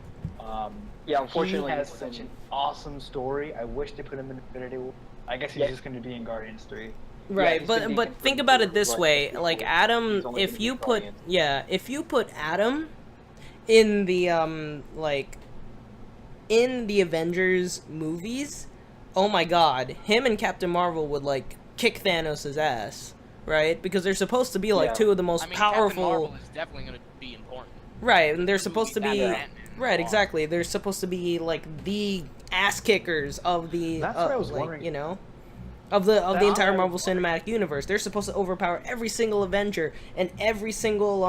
Yeah, unfortunately, he has he's such in- an awesome story. I wish they put him in Infinity War. I guess he's Yeah. just going to be in Guardians 3. Right, he's gonna be but different think about it for, this like, way, people. like He's Adam, only if gonna be you put Guardian. if you put Adam in the in the Avengers movies, oh my god, him and Captain Marvel would like kick Thanos' ass, right? Because they're supposed to be like Yeah. two of the most I mean, Captain powerful, Marvel is definitely going to be important. right? And they're supposed to be Ant-Man. right, exactly. They're supposed to be like the ass kickers of the That's what I was like, wondering. you know. Of the That's entire what I Marvel was wondering. Cinematic Universe, they're supposed to overpower every single Avenger and every single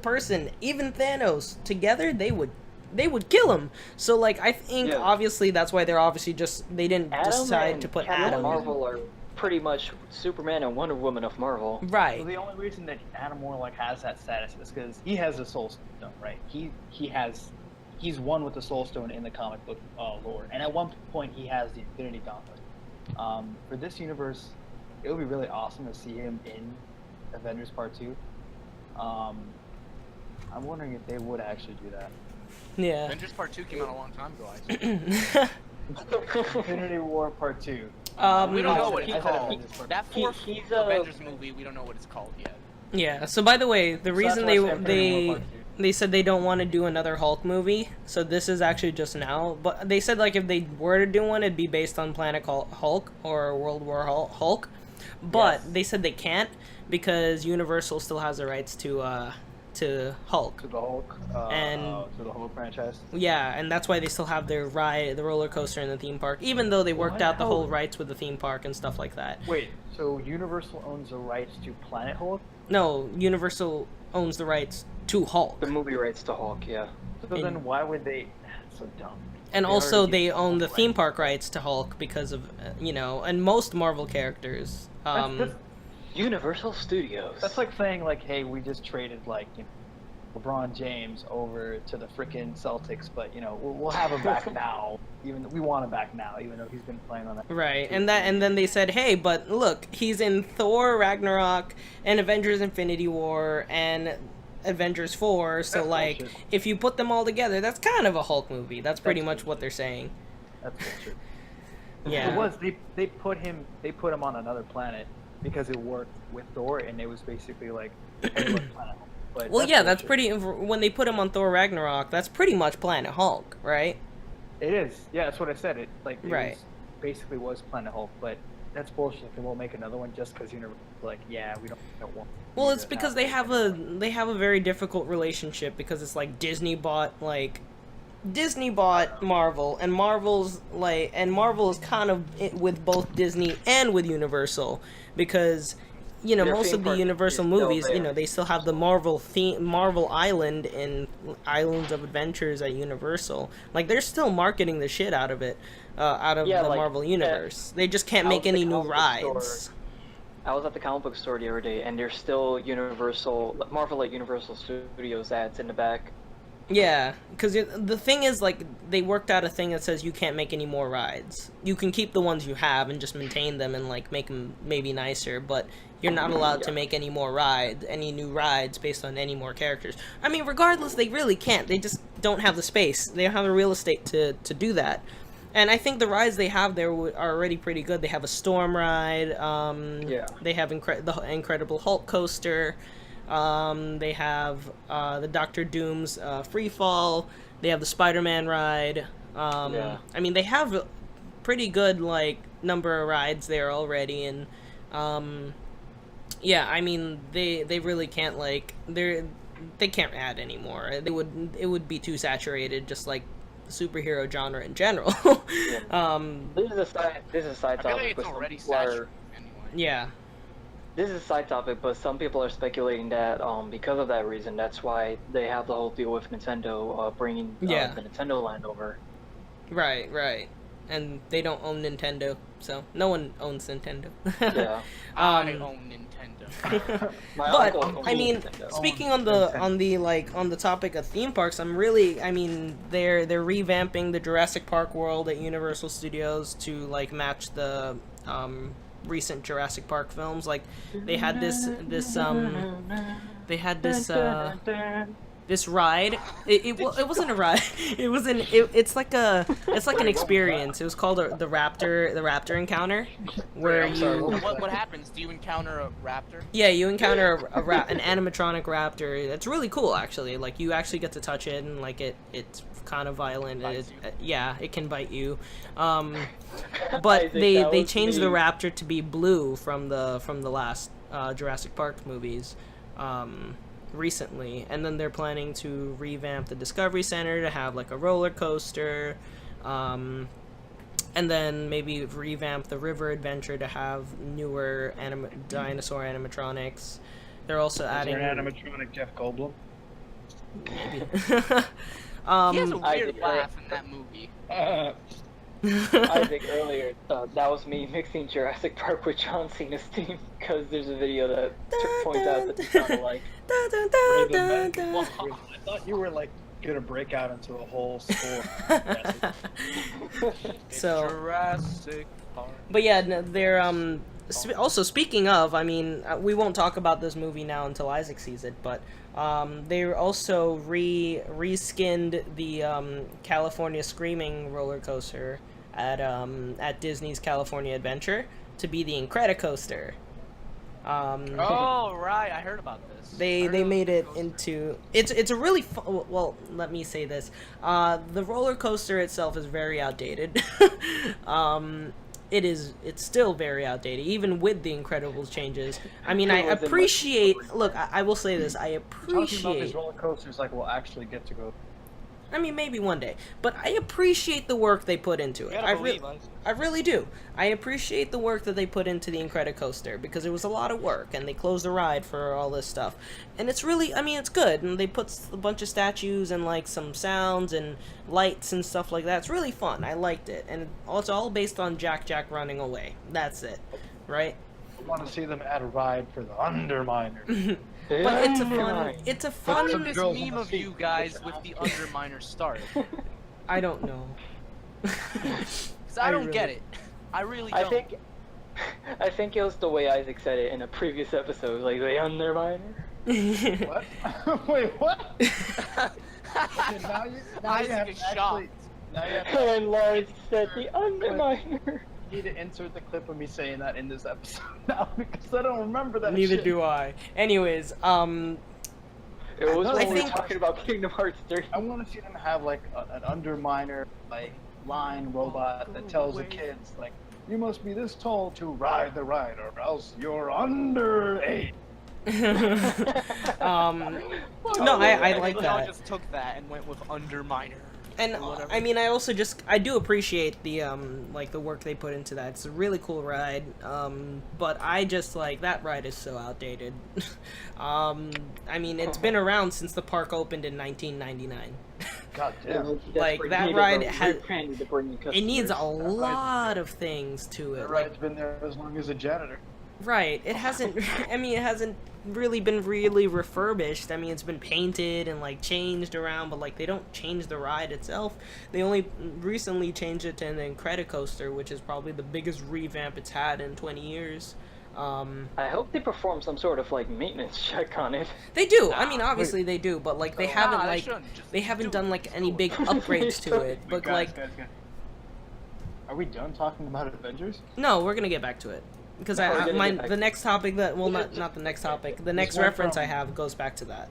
person, even Thanos. Together, they would kill him. So like, I think Yeah. obviously that's why they're obviously they didn't Adam decide and to put Captain Adam. Marvel are pretty much Superman and Wonder Woman of Marvel. Right. Well, the only reason that Adam Warlock has that status is because he has a Soul Stone, right? He's one with the Soul Stone in the comic book lore, and at one point he has the Infinity Gauntlet. For this universe, it would be really awesome to see him in Avengers Part 2. I'm wondering if they would actually do that. Yeah. Avengers Part 2 came out a long time ago, I Infinity War Part 2. We don't know I what said it's called. Avengers Part That He- fourth he's, Avengers movie, we don't know what it's called yet. Yeah. So by the way, the 2. reason So that's why I said Infinity War they Part 2. they said they don't want to do another Hulk movie, so this is actually just now. But they said like if they were to do one, it'd be based on Planet Hulk or World War Hulk. But Yes. they said they can't because Universal still has the rights to to Hulk. To the Hulk. And- to the Hulk franchise. Yeah, and that's why they still have their ride, the roller coaster in the theme park, even though they worked out the Wow. whole rights with the theme park and stuff like that. Wait, so Universal owns the rights to Planet Hulk? No, Universal owns the rights to Hulk. The movie rights to Hulk, yeah. So then why would they? That's so dumb. And They also, already they gave own the Hulk theme rights. park rights to Hulk because of, and most Marvel characters. That's Universal Studios. like saying like, hey, we just traded like LeBron James over to the frickin' Celtics, but we'll have him back now. Even we want him back now, even though he's been playing on that. Right, and then they said, hey, but look, he's in Thor Ragnarok and Avengers Infinity War and Avengers 4, so That's like, bullshit. if you put them all together, that's kind of a Hulk movie. That's pretty That's much what they're saying. That's bullshit. Yeah. It was they put him on another planet because it worked with Thor, and it was basically like, hey, look, Planet Hulk. But Well, yeah, that's bullshit. pretty. When they put him on Thor Ragnarok, that's pretty much Planet Hulk, right? It is. Yeah, that's what I said. It Right. basically was Planet Hulk, but that's bullshit. They won't make another one just because like, yeah, we don't want. Well, you it's to because have they it have anymore. a very difficult relationship because it's like Disney bought Marvel, and Marvel is kind of with both Disney and with Universal because Their most theme of the park Universal is still movies, there. they still have the Marvel Island and Islands of Adventures at Universal. Like they're still marketing the shit out of it, out of Yeah, the like, Marvel universe. They just can't out make the any new comic book rides. store. I was at the comic book store the other day, and there's still Marvel at Universal Studios ads in the back. Yeah, because the thing is, like, they worked out a thing that says you can't make any more rides. You can keep the ones you have and just maintain them and, like, make them maybe nicer, but you're not allowed to make any new rides based on any more characters. I mean, regardless, they really can't. They just don't have the space. They don't have the real estate to do that. And I think the rides they have there are already pretty good. They have a Storm ride. Yeah. They have the Incredible Hulk coaster. They have the Doctor Doom's Free Fall. They have the Spider-Man ride. Yeah. I mean, they have a pretty good like number of rides there already, and yeah, I mean they really can't they can't add anymore. It would be too saturated, just like the superhero genre in general. This is a side I feel like topic, it's but some already people are- saturated anyway. Yeah. This is a side topic, but some people are speculating that because of that reason, that's why they have the whole deal with Nintendo bringing the Nintendo Land over. Right. And they don't own Nintendo, so no one owns Nintendo. Yeah. I own Nintendo. My But uncle owns I mean, Nintendo. speaking on the topic of theme parks, they're revamping the Jurassic Park world at Universal Studios to like match the recent Jurassic Park films. Like they had this ride. It wasn't a ride. It's like an experience. It was called the Raptor Encounter, where What happens? Do you encounter a raptor? Yeah, you encounter an animatronic raptor. It's really cool, actually. Like you actually get to touch it, and like it's kind of violent. Bites Yeah, it can bite you. I But think they that was changed the me. raptor to be blue from the last Jurassic Park movies. Recently, and then they're planning to revamp the Discovery Center to have like a roller coaster, and then maybe revamp the River Adventure to have newer dinosaur animatronics. They're also adding Is there an animatronic Jeff Goldblum? maybe. He has a I weird think laugh in that movie. I think earlier that was me mixing Jurassic Park with John Cena's theme because there's a video that points out that they sound alike. I thought you were like gonna break out into a whole score. So, Jurassic Park. but yeah, they're also speaking of, I mean, we won't talk about this movie now until Isaac sees it, but they also reskinned the California Screaming roller coaster at Disney's California Adventure to be the Incredicoaster. Oh right, I heard about this. They made it into it's a really well, let me say this, the roller coaster itself is very outdated. it's still very outdated, even with the Incredibles changes. I mean, I It wasn't much appreciate. different. Look, I will say this: I Talking about these appreciate. roller coasters, like we'll actually get to go. I mean, maybe one day, but I appreciate the work they put into You it. gotta believe us. I really do. I appreciate the work that they put into the Incredicoaster because it was a lot of work, and they closed the ride for all this stuff. And it's really, I mean, it's good, and they put a bunch of statues and like some sounds and lights and stuff like that. It's really fun. I liked it, and it's all based on Jack running away. That's it, right? I want to see them add a ride for the Underminer. But it's a Yeah. fun. It's a How fun. did some this girls meme wanna of see you guys this with the after. Underminer start? I don't know. Because I I don't get really- it. I really I don't. I think it was the way Isaac said it in a previous episode, like the Underminer. What? Wait, what? Okay, now you Isaac have is actually. shocked. Now you have to And Lawrence said the Underminer. need to insert the clip of me saying that in this episode now because I don't remember that. Neither shit. do I. Anyways, It was I when we were think- talking about Kingdom Hearts 3. I want to see them have like an Underminer like line robot that tells the kids like, you must be this tall to ride the ride or else you're under 8. No, I like They all that. just took that and went with Underminer. And or whatever. I mean, I do appreciate the like the work they put into that. It's a really cool ride. But I just like that ride is so outdated. I mean, it's been around since the park opened in 1999. God damn. Like, Desperate that need ride of a has- rebranding to bring in It needs a customers. lot of things to it. That Like, ride's been there as long as a janitor. right. It hasn't. I mean, it hasn't really been really refurbished. I mean, it's been painted and like changed around, but like they don't change the ride itself. They only recently changed it to an Incredicoaster, which is probably the biggest revamp it's had in 20 years. I hope they perform some sort of like maintenance check on it. They do. I mean, obviously they do, but like they Nah, haven't they like shouldn't. Just they haven't do done it. like Just any do big it. upgrades to it. But guys, like, guys. Are we done talking about Avengers? no, we're gonna get back to it because No, we're gonna my get back the to next topic that not the next topic, the next one reference from- I have goes back to that.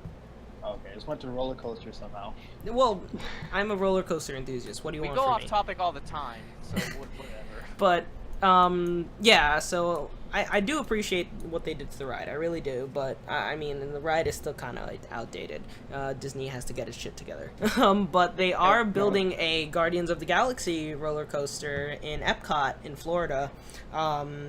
Okay, I just went to roller coaster somehow. Well, I'm a roller coaster enthusiast. What do you We want go from off me? topic all the time, so whatever. But yeah, so I do appreciate what they did to the ride. I really do. But I mean, and the ride is still kind of like outdated. Disney has to get its shit together. But they are building a Guardians of the Galaxy roller coaster in Epcot in Florida,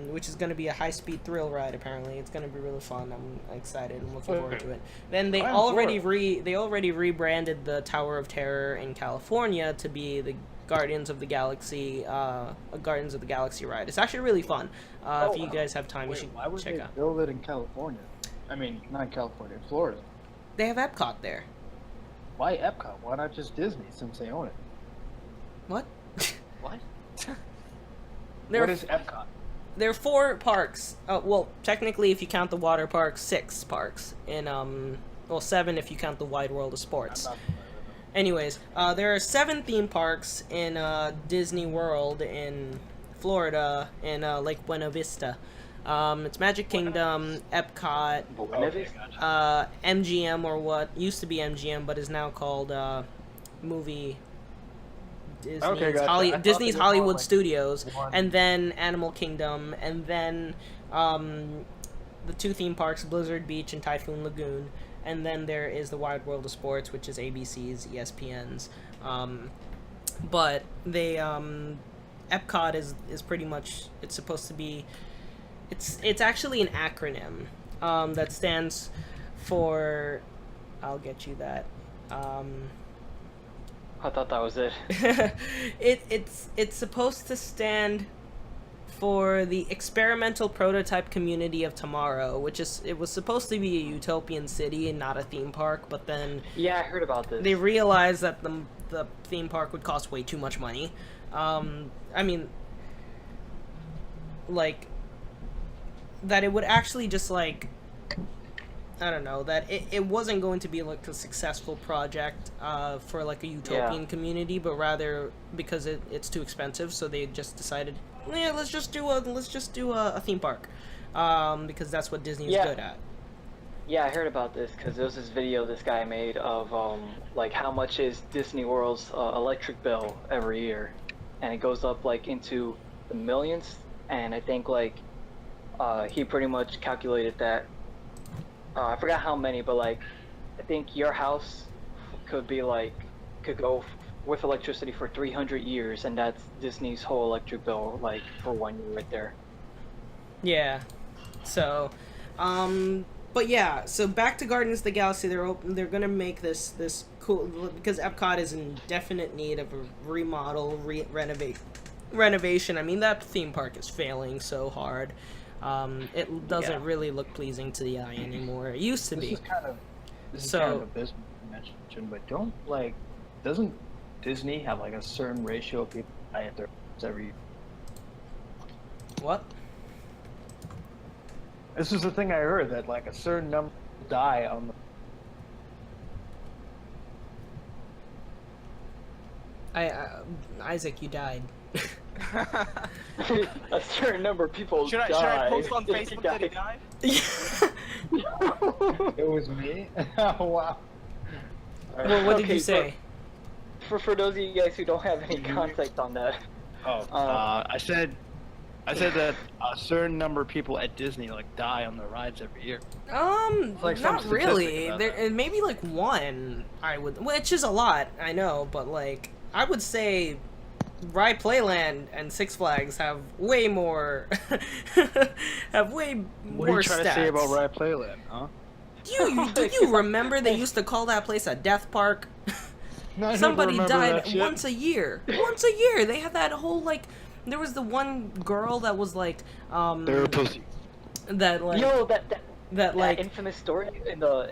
which is going to be a high-speed thrill ride. Apparently, it's going to be really fun. I'm excited. I'm looking forward to it. Then they I'm already Florida. rebranded the Tower of Terror in California to be the Guardians of the Galaxy ride. It's actually really fun. If you guys have time, you Wait, should why would check they out. build it in California? I mean, not in California, Florida. They have Epcot there. Why Epcot? Why not just Disney since they own it? What? What? There What are, is Epcot? there are 4 parks. Well, technically, if you count the water parks, 6 parks. In 7 if you count the Wide World of Sports. I'm not familiar with them. Anyways, there are 7 theme parks in Disney World in Florida in Lake Buena Vista. It's Magic Kingdom, Epcot, Okay, gotcha. MGM, or what used to be MGM but is now called movie Disney's, Okay, gotcha. I thought Disney's they were Hollywood called, like, Studios, one- and then Animal Kingdom, and then the 2 theme parks, Blizzard Beach and Typhoon Lagoon, and then there is the Wide World of Sports, which is ABC's, ESPN's. But they Epcot is pretty much, it's supposed to be, it's actually an acronym that stands for, I'll get you that. I thought that was it. It's supposed to stand for the experimental prototype community of tomorrow, which is, it was supposed to be a utopian city and not a theme park, but then Yeah, I heard about this. they realized that the theme park would cost way too much money. I mean, like, that it would actually just, like, I don't know, that it wasn't going to be like a successful project for like a utopian community, but rather because it's too expensive, so they just decided, yeah, let's just do a theme park, because that's what Disney is good at. Yeah, I heard about this because there was this video this guy made of like how much is Disney World's electric bill every year, and it goes up like into the millions and I think like he pretty much calculated that I forgot how many, but like I think your house could go with electricity for 300 years, and that's Disney's whole electric bill like for 1 year right there. Yeah. So, but yeah. So back to Guardians of the Galaxy. They're gonna make this cool, because Epcot is in definite need of a remodel, renovation. I mean, that theme park is failing so hard. It doesn't really look pleasing to the eye anymore. It used to be. This is kind of abysmal to mention, but doesn't Disney have like a certain ratio of people die at their every year? What? This is the thing I heard, that like a certain number die on the. Isaac, you died. A certain number of people Should I post on Facebook that he died? It was me? Oh, wow. Well, what did you say? For those of you guys who don't have any context on that. I said that a certain number of people at Disney like die on the rides every year. Like not really. There maybe like one. Which is a lot, I know, but like I would say Ride Playland and Six Flags have way more What are you trying stats. to say about Ride Playland, huh? Do you remember they used to call that place a death park? No, I Somebody never remember died that shit. once a year. Once a year, they had that whole like. There was the one girl that was like. They're a pussy. That like. Yo, that like infamous story in the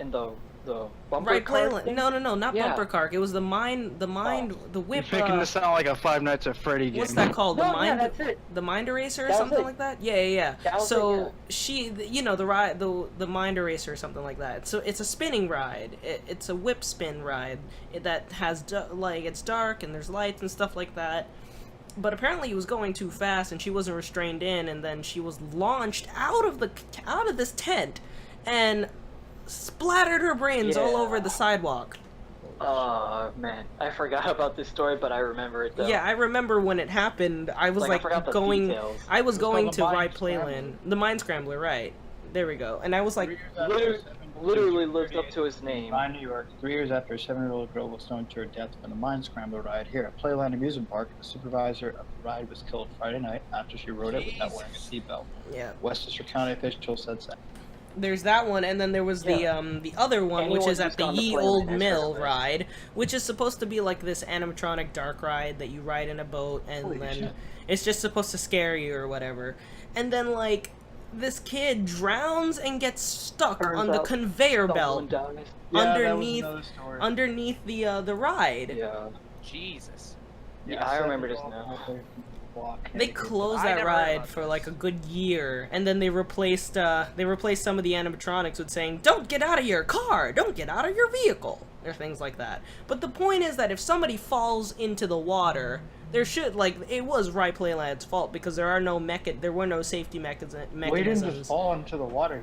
bumper Right, car Playland. thing? No, not Yeah. bumper car. It was the whip. You're making this sound like a Five Nights at Freddy game. What's that called? That's it. The mind eraser or That was something it. like that. Yeah. That was So it, yeah. she, the mind eraser or something like that. So it's a spinning ride. It's a whip spin ride that has it's dark and there's lights and stuff like that. But apparently he was going too fast and she wasn't restrained in, and then she was launched out of this tent and splattered her brains all over the sidewalk. Oh man, I forgot about this story, but I remember it though. Yeah, I remember when it happened. I was I forgot the details. I was going called to the Ride Mind Playland, Scrambler. the Mind Scrambler, right? There we go. And I was like, Literally lived up to his name. By New York, 3 years after a 7-year-old girl was thrown to her death from the Mind Scrambler ride here at Playland Amusement Park, the supervisor of the ride was killed Friday night after she rode it without wearing a seatbelt. yeah. Westchester County officials said so. There's that one, and then there was the other one, which Anyone is at who's the gone to Ye Playland Old has Mill heard of it. ride, which is supposed to be like this animatronic dark ride that you ride in a boat, and Holy then shit. it's just supposed to scare you or whatever. And then like this kid drowns and gets stuck Turns on the out conveyor Someone belt died. underneath the ride. Yeah. Jesus. Yeah, I remember this now. They closed I that never heard ride about for this. like a good year, and then they replaced some of the animatronics with saying, "Don't get out of your car, don't get out of your vehicle," or things like that. But the point is that if somebody falls into the water, there should it was Ride Playland's fault because there were no safety mechanisms. Well, he didn't just fall into the water.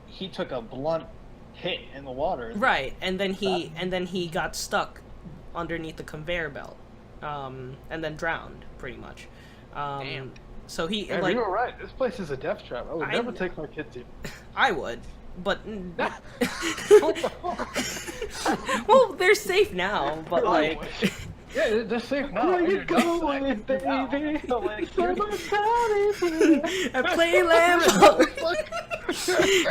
He took a blunt hit in the water. Right, and then he got stuck underneath the conveyor belt, and then drowned pretty much. Damn. So he Man, you were right. This place is a death trap. I would I never kn- take my kids here. I would, but What the fuck? well, they're safe now. But like, Yeah, they're safe now. Where you You're done. going, baby? Like, Summertime is here. I play Lambo.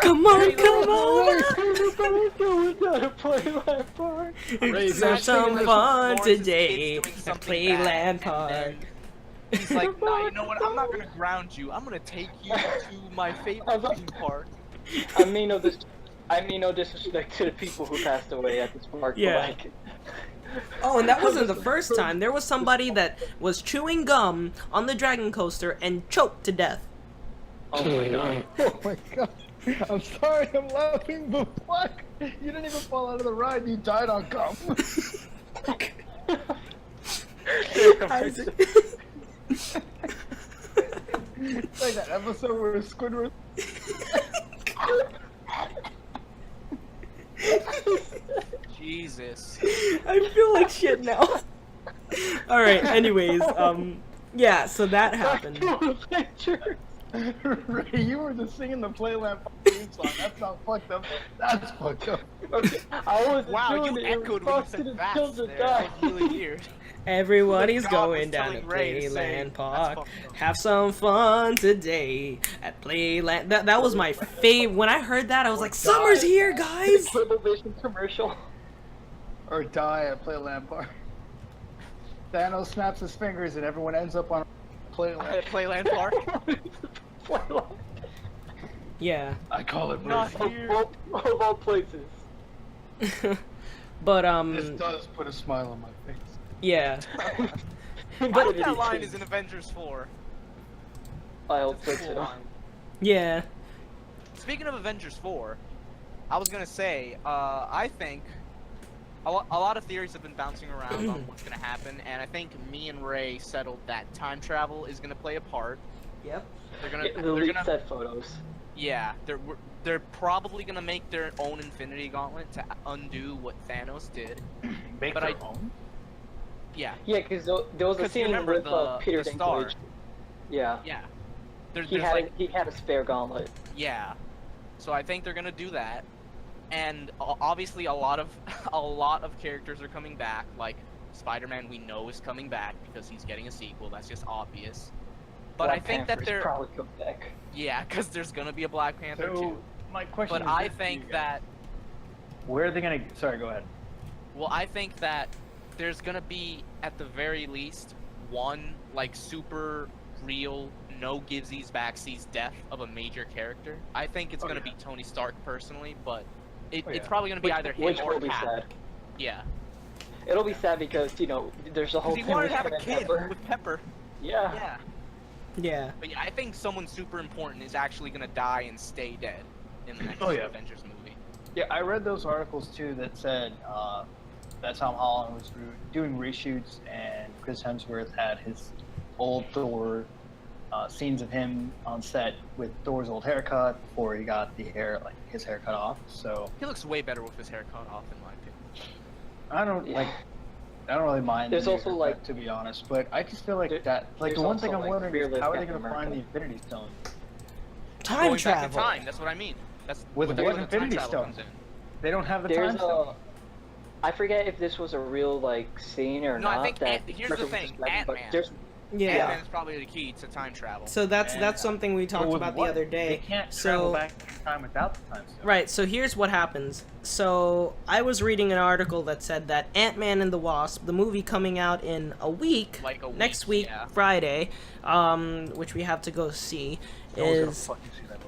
Come on, come on. Everybody's going down to Playland Park. Let's have some fun today at Playland Park. He's like, nah, you know what? I'm not gonna ground you. I'm gonna take you to my favorite theme park. I mean no disrespect to the people who passed away at this park. Yeah. But like, Oh, and that wasn't the first time. There was somebody that was chewing gum on the dragon coaster and choked to death. oh my god. Oh my god. I'm sorry, I'm laughing, but fuck! You didn't even fall out of the ride, you died on gum. Isaac. It's like that episode where Squidward. Jesus. I feel like shit now. Alright, anyways, Yeah, so that happened. Avengers. Ray, you were just singing the Playland theme song. That's not fucked up. That's fucked up. Okay, I was Wow, doing you it. echoed It when you was said fucking fast children there. die. That was really weird. Everybody's God was going down to telling Ray to say, Playland "That's Park. fucked up." Have some fun today at Playland. That was my favorite. When I heard that, I was like, "Summer's here, guys!" Television commercial. Or die at Playland Park. Thanos snaps his fingers and everyone ends up on Playland. At Playland Park. Yeah, I call it Not mercy. here. Of all places. but This does put a smile on my face. yeah. I think that line is in Avengers 4. I hope so It's a cool too. line. Yeah. Speaking of Avengers 4, I was gonna say, I think a lot of theories have been bouncing around on what's gonna happen, and I think me and Ray settled that time travel is gonna play a part. Yep. The leak set photos. Yeah, they're probably gonna make their own Infinity Gauntlet to undo what Thanos did. Make But their I- own? Yeah, Yeah, because there was a 'Cause you scene remember with Peter the star. Dinklage. Yeah. yeah. He had a spare gauntlet. Yeah, so I think they're gonna do that, and obviously a lot of characters are coming back. Like Spider-Man, we know is coming back because he's getting a sequel. That's just obvious. But Black I think Panther's that they're probably come back. because there's gonna be a Black Panther So, too. my question But is I this to think you guys. that Where are they gonna... Sorry, go ahead. well, I think that there's gonna be at the very least one like super real no givesies backsies death of a major character. I think it's Oh, gonna yeah. be Tony Stark personally, but Oh, it's yeah. probably gonna be either him Which or will be Cap. sad. Yeah, It'll be sad because, there's a whole because he thing wanted with to have him a and kid Pepper. with Pepper. Yeah. Yeah, Yeah. but yeah, I think someone super important is actually gonna die and stay dead in the next Oh, yeah. Avengers movie. Yeah, I read those articles too that said that Tom Holland was doing reshoots and Chris Hemsworth had his old Thor scenes of him on set with Thor's old haircut before he got his hair cut off. So He looks way better with his hair cut off, in my opinion. I don't Yeah. I don't really mind. There's the new also, haircut, like- to be honest, but I just feel like There- that. Like the there's one thing also, I'm like, wondering is fearless how are they Captain going to find the America. Infinity Stone? Time Going back in travel. time, that's what I mean. That's With that's what where the time Infinity travel Stone? comes in. They don't have the There's time stone. I forget if this was a real scene or No, I not. think that here's the person was thing, describing, but Ant-Man. there's Yeah. Ant-Man's probably the key to time travel. So that's And, something we talked But with about what? the other They day. can't So travel back in time without the time stone. right, so here's what happens. So I was reading an article that said that Ant-Man and the Wasp, the movie coming out in a week, Like a week, next week, yeah. Friday, which we have to go see, No one's gonna is fucking see that movie.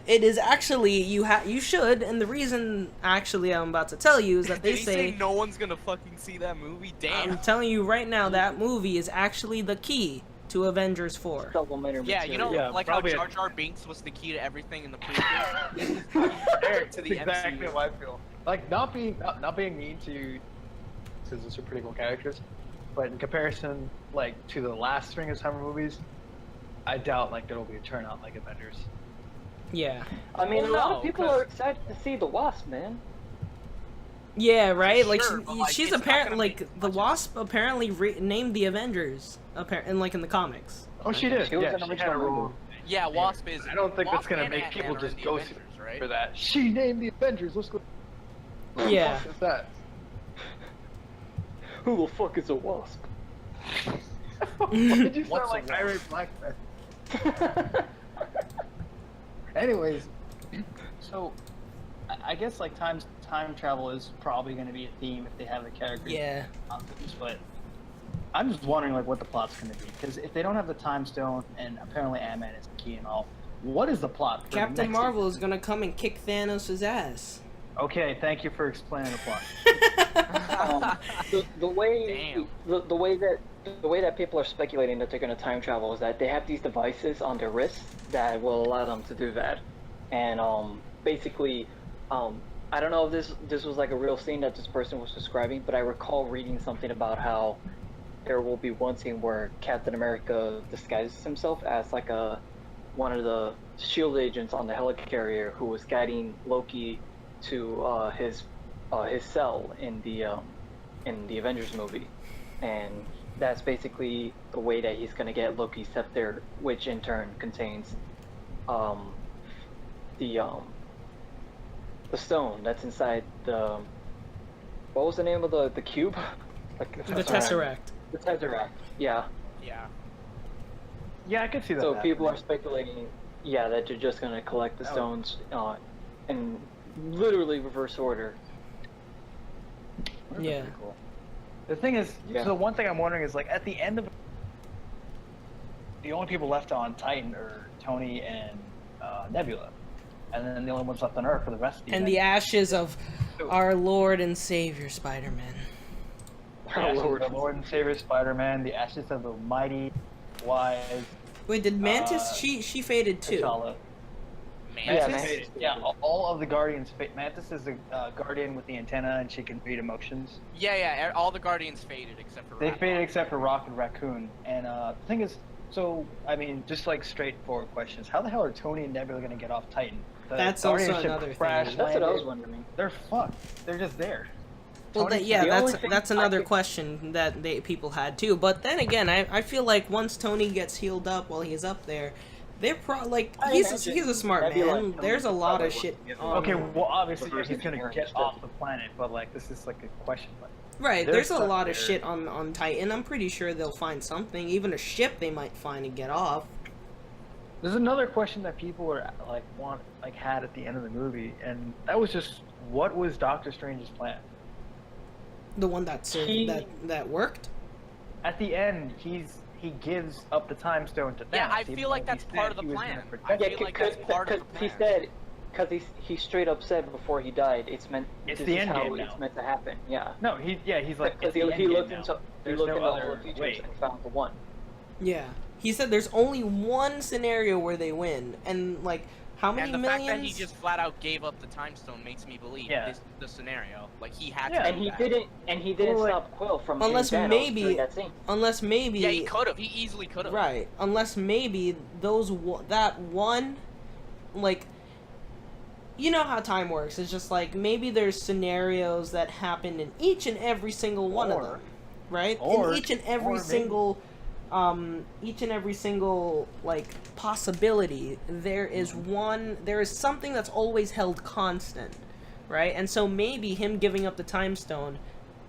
it is actually you should, and the reason actually I'm about to tell you is that they Did he say no one's gonna fucking see that movie? Damn. I'm telling you right now that movie is actually the key to Avengers 4. supplementary Yeah, you know, material. Yeah, like how probably Jar Jar Binks was the key to everything in the prequel. Eric to the That's exactly MCU. how I feel. Like not being mean to, because those are pretty cool characters, but in comparison, like to the last string of summer movies, I doubt like there'll be a turnout like Avengers. Yeah. I mean, Well, a lot no, of people 'cause- are excited to see the Wasp, man. Yeah, right. Like Sure, but, like, she's it's not apparently gonna make like as the much Wasp apparently named the Avengers in in the comics. Oh, she did. She was Yeah, an she had original a role. movie. Yeah, Wasp is. I don't think that's Wasp gonna and make Ant-Man people are just in the go Avengers, right? for that. She named the Avengers. Let's go. Yeah. What is that? Who the fuck is a Wasp? Why did you What's sound like a Irish black man? Anyways, so I guess like time travel is probably going to be a theme if they have the characters. Yeah. But I'm just wondering like what the plot's going to be because if they don't have the time stone and apparently Ant-Man is the key and all, what is the plot? For the Captain next Marvel is gonna come and kick Thanos' ass. Okay, thank you for explaining the plot. the way Damn. the way that people are speculating that they're going to time travel is that they have these devices on their wrists that will allow them to do that, and basically, I don't know if this was like a real scene that this person was describing, but I recall reading something about how there will be one scene where Captain America disguises himself as like one of the SHIELD agents on the helicarrier who was guiding Loki to his cell in the Avengers movie, and that's basically the way that he's gonna get Loki's scepter, which in turn contains um, the stone that's inside the, what was the name of the cube? Like The Tesseract. The Tesseract. Yeah. Yeah. Yeah, I can see that. So people happening. are speculating, yeah, that they're just gonna collect the stones in literally reverse order. That'd be Yeah. pretty cool. The thing is, Yeah. so one thing I'm wondering is, like, at the end of the only people left on Titan are Tony and Nebula, and then the only ones left on Earth for the rest of the And the ashes of our Lord and Savior Spider-Man. The ashes of the Lord and Savior Spider-Man, the ashes of the mighty, wise Wait, did Mantis? She faded too. T'Challa. Yeah, Mantis, Mantis. yeah, all of the Guardians. Mantis is the guardian with the antenna, and she can read emotions. Yeah, all the Guardians faded except for They Rocket. faded except for Rock and Raccoon. And the thing is, so I mean, just like straightforward questions. How the hell are Tony and Nebula gonna get off Titan? The That's Guardian also ship another thing. crash That's what I was landed. wondering. They're fucked. They're just there. Well, Tony- yeah, the only that's thing that's I another could- question that people had too. But then again, I feel like once Tony gets healed up while he's up there, they're I he's imagine a smart that'd be man. like Tony There's a lot of probably shit. would. Okay, well, obviously reverse he's gonna engineering get stuff. off the planet, but like this is like a question. Like, Right, They're there's a stuck lot of there. shit on Titan. I'm pretty sure they'll find something. Even a ship they might find and get off. there's another question that people were had at the end of the movie, and that was just what was Doctor Strange's plan? The one that served, He- that worked. At the end, he gives up the time stone to Thanos. Yeah, I even feel like though that's he part said of the he was gonna plan. protect I him. feel like that's part of the he plan. said, because he straight up said before he died, it's meant. It's this the is end how game it's now. meant to happen. Yeah. No, he's like Because it's the end he game looked now. into There's all no the other features way. and found the one. Yeah, he said there's only one scenario where they win, and like how many And the fact millions? that he just flat out gave up the time stone makes me believe Yeah. this is the scenario. Like he had Yeah. to. And do he that. didn't. And he didn't Well, like- stop Quill from Unless hitting Thanos maybe- during that scene. Unless maybe. Yeah, he could have. He easily could have. Right, unless maybe that one, like, you know how time works. It's just like maybe there's scenarios that happen in each and every single one of Or- them, right? or- in each and every or maybe- single like possibility, there is something that's always held constant, right? And so maybe him giving up the time stone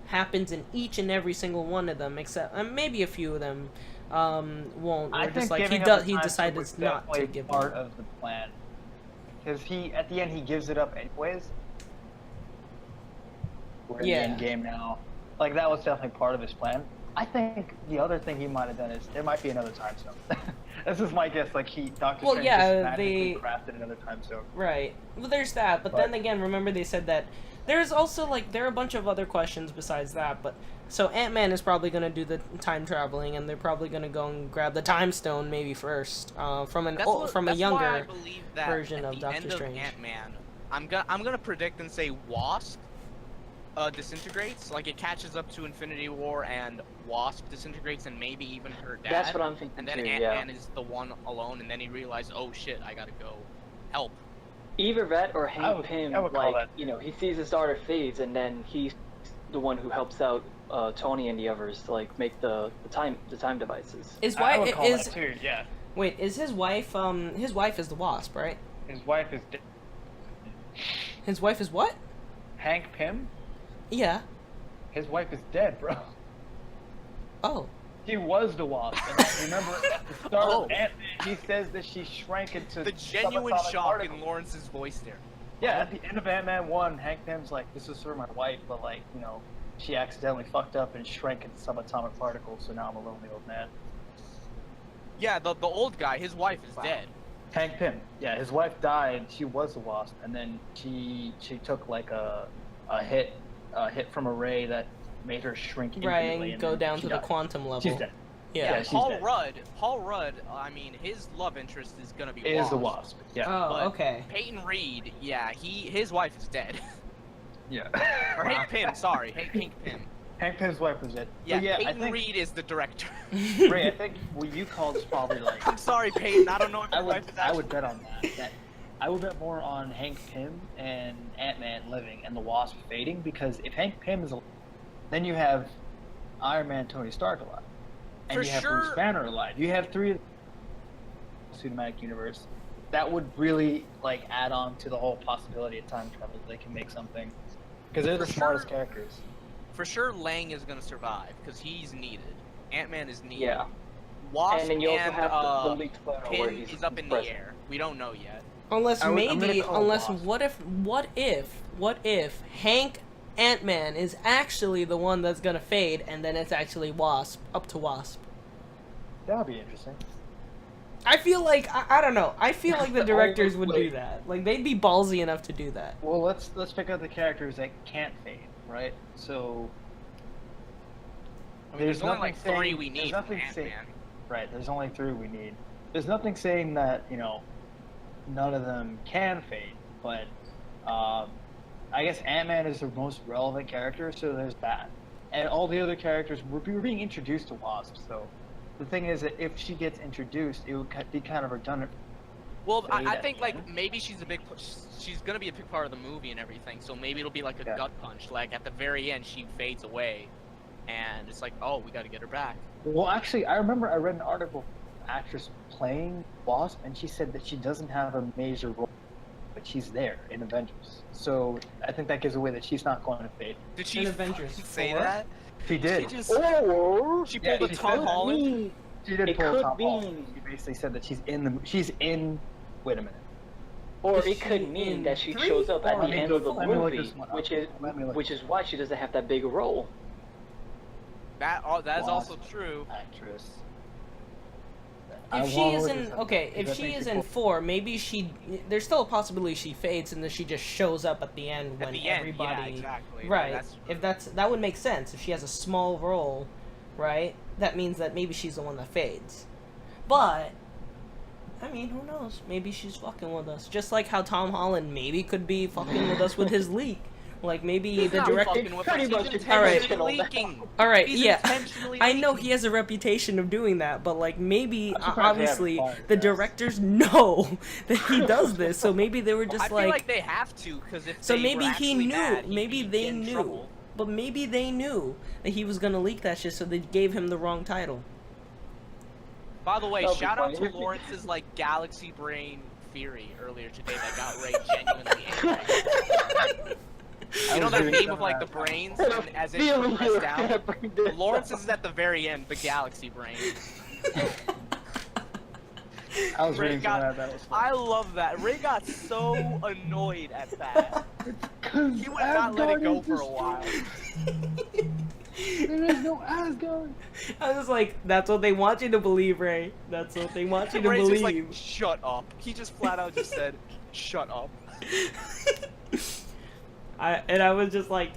happens in each and every single one of them, except maybe a few of them won't. I Or think just like giving he up the he time decided was not to definitely give part up. of the plan. Because at the end he gives it up anyways. We're in Yeah. the end game now. Like that was definitely part of his plan. I think the other thing he might have done is there might be another time stone. This is my guess. Like Doctor Well, Strange yeah, just magically they- crafted another time stone. Right. Well, there's that, but then again, remember they said that there's also like there are a bunch of other questions besides that. But so Ant-Man is probably gonna do the time traveling, and they're probably gonna go and grab the time stone maybe first from a That's why I younger. believe that version at of the Doctor end Strange. Of Ant-Man, I'm gonna predict and say Wasp disintegrates, like it catches up to Infinity War, and Wasp disintegrates, and maybe even her dad. That's what I'm thinking And then too. Ant-Man Yeah. is the one alone, and then he realized, oh shit, I gotta go help. Either that or Hank Pym, I would call like that. he sees his daughter fades, and then he's the one who helps out Tony and the others to like make the time devices. His I would wife call is that too. Yeah. wait, is his wife is the Wasp, right? His wife is His wife is what? Hank Pym. Yeah. His wife is dead, bro. Oh. She was the Wasp. And remember, at the start Oh. of Ant-Man, he says that she shrank into The genuine subatomic shock particles. in Lawrence's voice there. Yeah, at the end of Ant-Man 1, Hank Pym's like, this was for my wife, but like, she accidentally fucked up and shrank into subatomic particles, so now I'm a lonely old man. Yeah, the old guy, his wife is Wow. dead. Hank Pym. Yeah, his wife died, she was the Wasp, and then she took like a hit from a ray that made her shrink Right, infinitely, and go then down she to the died. quantum level. She's dead. Yeah. Yeah, she's Paul dead. Rudd, I mean, his love interest is gonna be Is Wasp. the Wasp. Yeah. Oh, But okay. Peyton Reed, yeah, his wife is dead. Yeah. Or Hank Pym, sorry, Hank Pym. Hank Pym's wife was dead. Yeah, But yeah, I Peyton think, Reed is the director. Ray, I think what you called is probably like I'm sorry, Peyton, I don't know if I your would wife is I actually... would bet on that. I would bet more on Hank Pym and Ant-Man living and the Wasp fading, because if Hank Pym is alive, then you have Iron Man Tony Stark alive. and For you have sure- Bruce Banner alive. You have 3 of the cinematic universe. That would really like add on to the whole possibility of time travel. They can make something because they're the For smartest sure- characters. For sure, Lang is gonna survive because he's needed. Ant-Man is needed. Yeah. Wasp And then you also have the leaked photo where Pym he's is up in present. the air. We don't know yet. Unless I'm gonna maybe, call unless Wasp. what if Hank Ant-Man is actually the one that's gonna fade, and then it's actually Wasp, up to Wasp. That would be interesting. I feel like I don't know. I feel like the The directors only would do way- that. Like they'd be ballsy enough to do that. Well, let's pick out the characters that can't fade, right? So I mean, there's only nothing like saying- 3 we there's need from nothing saying- Ant-Man. Right, there's only 3 we need. There's nothing saying that, you know, none of them can fade, but I guess Ant-Man is the most relevant character, so there's that. And all the other characters, we're being introduced to Wasp, so the thing is that if she gets introduced, it would be kind of redundant. Well, Fade I at think the like end. maybe she's gonna be a big part of the movie and everything. So maybe it'll be like a Yeah. gut punch. Like at the very end, she fades away, and it's like, oh, we got to get her back. Well, actually, I remember I read an article actress playing Wasp, and she said that she doesn't have a major role, but she's there in Avengers. So I think that gives away that she's not going to fade. Did she In Avengers fucking say 4? that? She did. She just Or she Yeah, pulled a she Tom said that. Holland. She did It pull could Tom be- Holland. She basically said that she's in. Wait a minute. Or Is it she could mean in that she 3? shows up at Let the me end go- of the let me look movie, this one up. which is Let me look which is why she doesn't have that big a role. That's Wasp. also true. Actress. If she is in if she is in 4, maybe there's still a possibility she fades and then she just shows up at the end At when the end, everybody yeah, exactly. right. That's That would make sense if she has a small role, right? That means that maybe she's the one that fades. But I mean, who knows? Maybe she's fucking with us. Just like how Tom Holland maybe could be fucking with us with his leak. Like maybe He's the not director. fucking with pretty us. much He's All right. intentionally leaking. All right, He's yeah. intentionally I know leaking. he has a reputation of doing that, but like maybe I'm surprised they haven't obviously fired the his ass. directors know that he does this, so maybe they were just I feel like they have to because if so they maybe were he actually knew, mad, he'd maybe be they in knew, trouble. but maybe they knew that he was gonna leak that shit, so they gave him the wrong title. By the way, That'll be shout out to funny. Lawrence's like galaxy brain theory earlier today that got Ray genuinely angry. You know that meme of like the brains and as it Feeling you pressed were down? gonna bring this Lawrence's up. is at the very end, the galaxy brain. I was Ray reading got- some of that. That was I fun. love that. Ray got so annoyed at that. He would not let it Asgard go is for a while. There is no Asgard. I was like, that's what they want you to believe, Ray. That's what they want you to Ray's just like, believe. shut up. He just flat out just said, shut up. I was just like,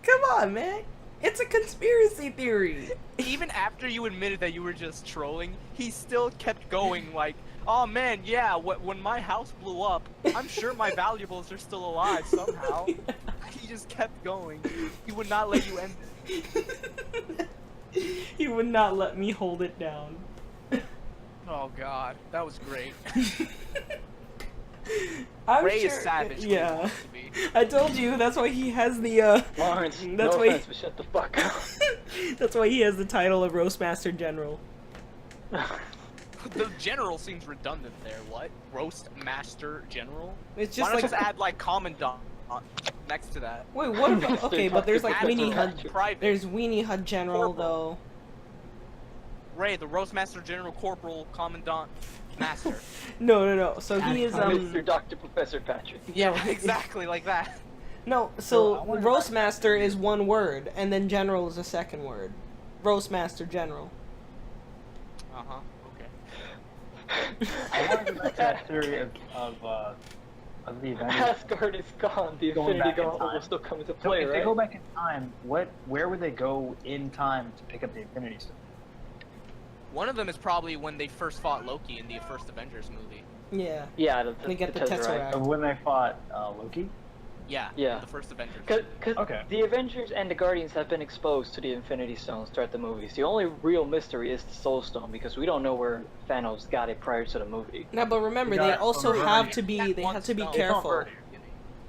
come on, man. It's a conspiracy theory. Even after you admitted that you were just trolling, he still kept going like, oh man, yeah, when my house blew up, I'm sure my valuables are still alive somehow. He just kept going. He would not let you end it. He would not let me hold it down. Oh god, that was great. I'm Ray sure, is savage. when he Yeah. wants to be. I told you, that's why he has the, Lawrence, That's no why- offense, but shut the fuck up. that's why he has the title of Roastmaster General. The general seems redundant there. What? Roast Master General? It's Why just not like, just add like Commandant next to that? wait, what about, okay, but there's like Add Weenie Private. Hud, Private. there's Weenie Hud General, Corporal. though. Ray, the Roastmaster General Corporal Commandant Master. No, so he is, Mr. Dr. Professor Patrick. yeah, Exactly like that. No, So, so I wonder- Roastmaster is one word, and then General is a second word. Roastmaster General. Uh huh. Okay. I want to go back to that theory of the Avengers. Asgard is gone. The Going Infinity back in Gauntlet will time. still come into So play, if right? they go back in time, where would they go in time to pick up the Infinity Stone? One of them is probably when they first fought Loki in the first Avengers movie. Yeah. Yeah, They get the Tesseract. Of when they fought Loki? Yeah. Yeah. The first Avengers. Because Okay. the Avengers and the Guardians have been exposed to the Infinity Stones throughout the movies. The only real mystery is the Soul Stone because we don't know where Thanos got it prior to the movie. No, but remember, We they got also Avengers. have to be, That they one have to be stone. careful.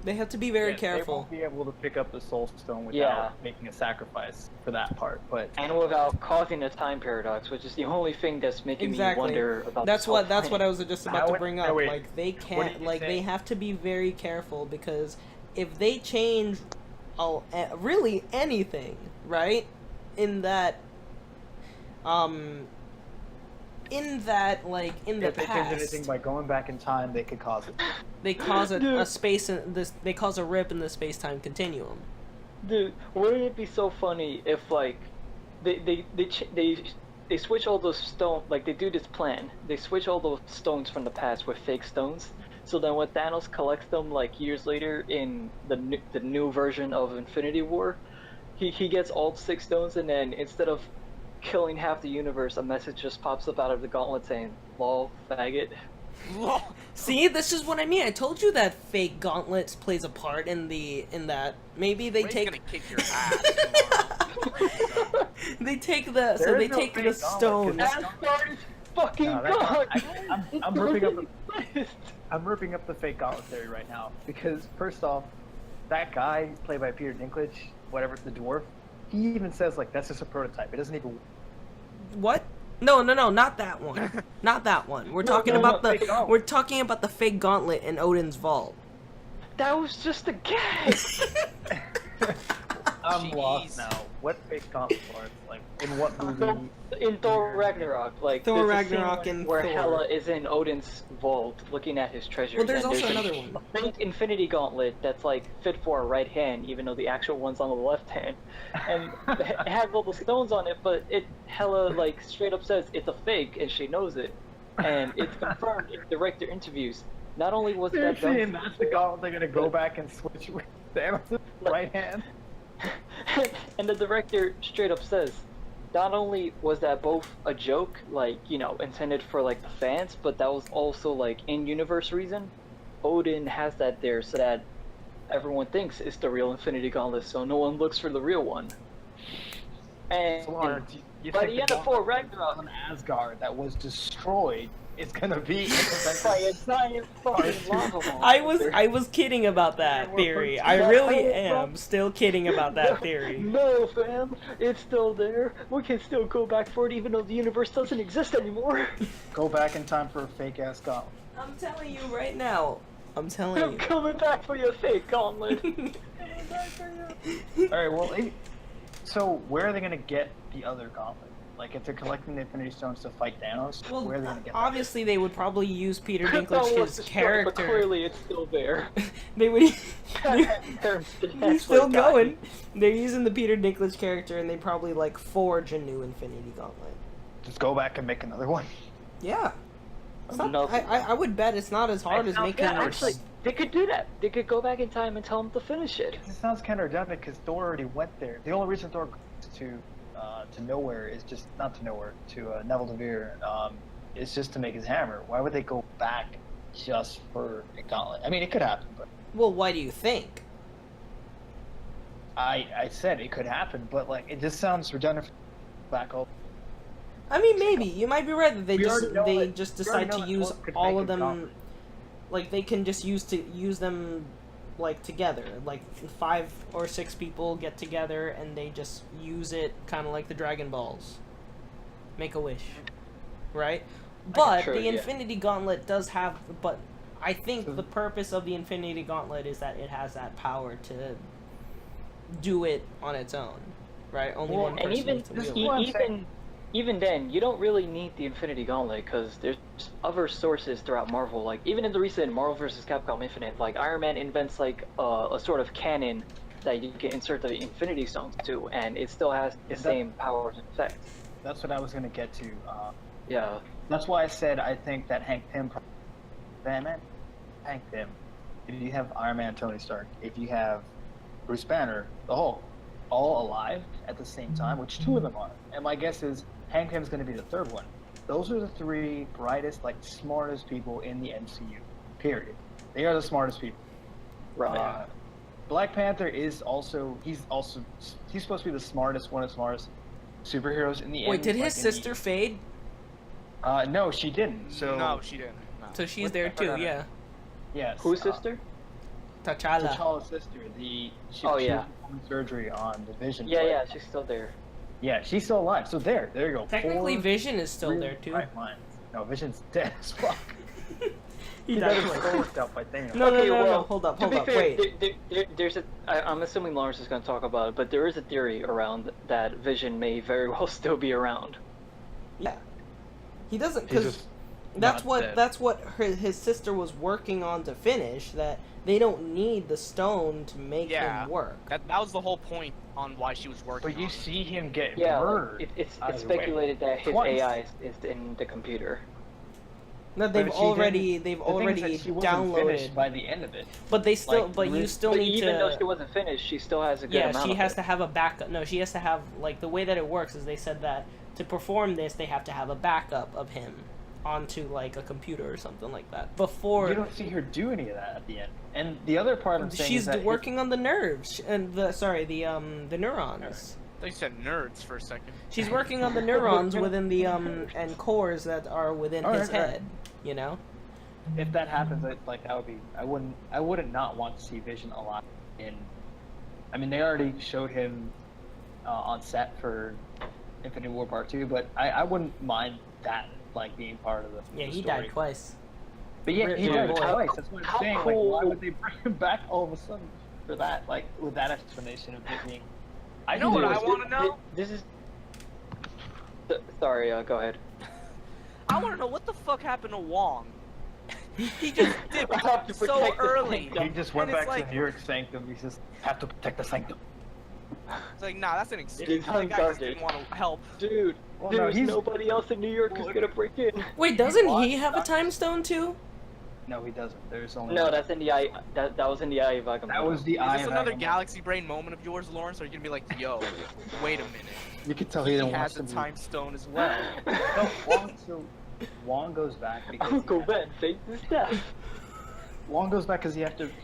They have to be very They careful. won't be able to pick up the Soul Stone without Yeah. making a sacrifice for that part. But And without causing a time paradox, which is the only thing that's making Exactly. me wonder about That's the what I planet. was just about How to would- bring no, up. wait. Like they What can't. did you Like they say? have to be very careful because if they change, really anything, right? In that, like in the if they change anything past, by going back in time, they could cause it. they cause a Dude. space in this. They cause a rip in the space-time continuum. Dude, wouldn't it be so funny if like they switch all those stone, like they do this plan. They switch all those stones from the past with fake stones. So then when Thanos collects them like years later in the new version of Infinity War, he gets all 6 stones, and then instead of killing half the universe, a message just pops up out of the gauntlet saying, "Lol, faggot." See, this is what I mean. I told you that fake gauntlets plays a part in that. Maybe they Ray's take. gonna kick your ass tomorrow. They take the There so is they no take the fake stone. gauntlet, Asgard is fucking No, that gone. I'm ripping up I'm ripping up the fake gauntlet theory right now because first off, that guy played by Peter Dinklage, whatever the dwarf, he even says like that's just a prototype. It doesn't even. What? No, not that one. Not that one. We're talking no, about fake the gauntlet. we're talking about the fake gauntlet in Odin's vault. That was just a gag. I'm Jeez. lost now. What fake gauntlet are like in what movie? In Thor Ragnarok, like Thor there's a scene Ragnarok and where Thor. Hela is in Odin's vault looking at his treasures. Well, there's and also a another one. fake Infinity Gauntlet that's like fit for a right hand, even though the actual one's on the left hand, and it has all the stones on it. But Hela like straight up says it's a fake, and she knows it, and it's confirmed in director interviews. Not only was They're that done, saying that's the gauntlet they're gonna go back and switch with Thanos' right hand. and the director straight up says, not only was that both a joke, like, you know, intended for like the fans, but that was also like in-universe reason. Odin has that there so that everyone thinks it's the real Infinity Gauntlet, so no one looks for the real one. And So, Lauren, you by think the the end of Thor gauntlet Ragnarok, on Asgard that was destroyed is gonna be by a giant fucking lava ball. I was kidding about that theory. I really am still kidding about that theory. No, fam, it's still there. We can still go back for it even though the universe doesn't exist anymore. Go back in time for a fake ass gauntlet. I'm telling you right now. I'm telling I'm you. coming back for your fake gauntlet. Alright, well, so where are they gonna get the other gauntlet? Like, if they're collecting the Infinity Stones to fight Thanos, Well, where are they gonna get obviously they would probably use Peter Krypton was Dinklage's destroyed, character. but clearly it's still there. They would. They're He's still going. They're using the Peter Dinklage character, and they probably like forge a new Infinity Gauntlet. that? Just go back and make another one. Yeah. It's not- No. I would bet it's not as hard as making. Yeah, actually, they could do that. They could go back in time and tell him to finish it. It sounds kind of redundant because Thor already went there. The only reason Thor goes to nowhere is just not to nowhere to Neville DeVere. Is just to make his hammer. Why would they go back just for a gauntlet? I mean, it could happen, but Well, why do you think? I said it could happen, but like it just sounds redundant. Back all. I mean, maybe you might be right that they We just already know they that- just we already decide know to that use Thor could all make of a them. gauntlet. Like they can just use them like together. Like 5 or 6 people get together and they just use it, kind of like the Dragon Balls. Make a wish, right? But true, the yeah. Infinity Gauntlet does have. But I think So- the purpose of the Infinity Gauntlet is that it has that power to do it on its own, right? Only Well, one And person even needs to this wield is it. what I'm saying. even then, you don't really need the Infinity Gauntlet because there's other sources throughout Marvel. Like even in the recent Marvel vs. Capcom Infinite, like Iron Man invents like a sort of cannon that you can insert the Infinity Stones to, and it still has the Is that- same powers and effects. That's what I was gonna get to. Yeah. That's why I said I think that Hank Pym, Batman, Hank Pym. If you have Iron Man, Tony Stark, if you have Bruce Banner, the Hulk, all alive at the same time, which 2 of them are, and my guess is Hank Pym's going to be the 3rd one. Those are the 3 brightest, like smartest people in the MCU. Period. They are the smartest people. Right. Black Panther is also he's supposed to be the smartest, one of the smartest superheroes in the Wait, end. did like, his in the- sister fade? No, she didn't. So no, she didn't. No. So she's What- there I too, forgot her. yeah. Yes. Whose sister? T'Challa. T'Challa's sister. She Oh, she yeah. was performing surgery on the Vision. Yeah, fight. yeah, she's still there. Yeah, she's still alive. So there you go. Technically, 4 Vision is still really there too. bright minds. No, Vision's dead as fuck. He He died got his twice. soul ripped out by Thanos. No, Okay, no, well, hold up, to be fair, wait. there's a. I'm assuming Lawrence is going to talk about it, but there is a theory around that Vision may very well still be around. Yeah. He doesn't, He's because just that's not dead. that's what his sister was working on to finish. That they don't need the stone to make Yeah. him work. That was the whole point on why she was working. But you on it. see him get Yeah, murdered. it's out of the way. speculated that his Twice. AI is in the computer. That But they've she already didn't- they've the thing is that already she wasn't finished downloaded. by the end of it. But they still, like, but you really- still But need even though to. she wasn't finished, she still has a good Yeah, amount she of has it. to have a backup. No, she has to have, like, the way that it works is they said that to perform this, they have to have a backup of him onto, like, a computer or something like that before. You don't see her do any of that at the end. And the other part I'm saying She's is that working on the nerves and the neurons. I thought you said nerds for a second. She's working on the neurons within the and cores that are within his Alright, head. You know. if that happens, like that would be. I wouldn't not want to see Vision alive. I mean, they already showed him on set for Infinity War Part 2, but I wouldn't mind that like being part of the. Yeah, the he story. died twice. But yeah, he Dude, died boy. twice. That's what I'm How saying. cool- Like, why would they bring him back all of a sudden for that? Like, with that explanation of it being. I know what I This- want to know. This is. Sorry, go ahead. I want to know what the fuck happened to Wong. He just dipped I have to so protect the early. sanctum. He just went And it's back to like- New York Sanctum. He just have to protect the Sanctum. It's like, nah, that's an excuse. Dude, That guy just uncharted. didn't want to help. Dude, Well, no, there's he's- nobody else in New York who's gonna break in. Wait, doesn't What? he have a time stone too? No, he doesn't. There's only. No, that's in the eye. That was in the eye of Agamotto. That was the Is eye this of another Agamotto. galaxy brain moment of yours, Lawrence? Or are you gonna be like, yo, wait a minute? You could tell he He didn't has want a to. time stone as well. No, Wong goes back because Uncle Ben faked his death. Wong goes back because he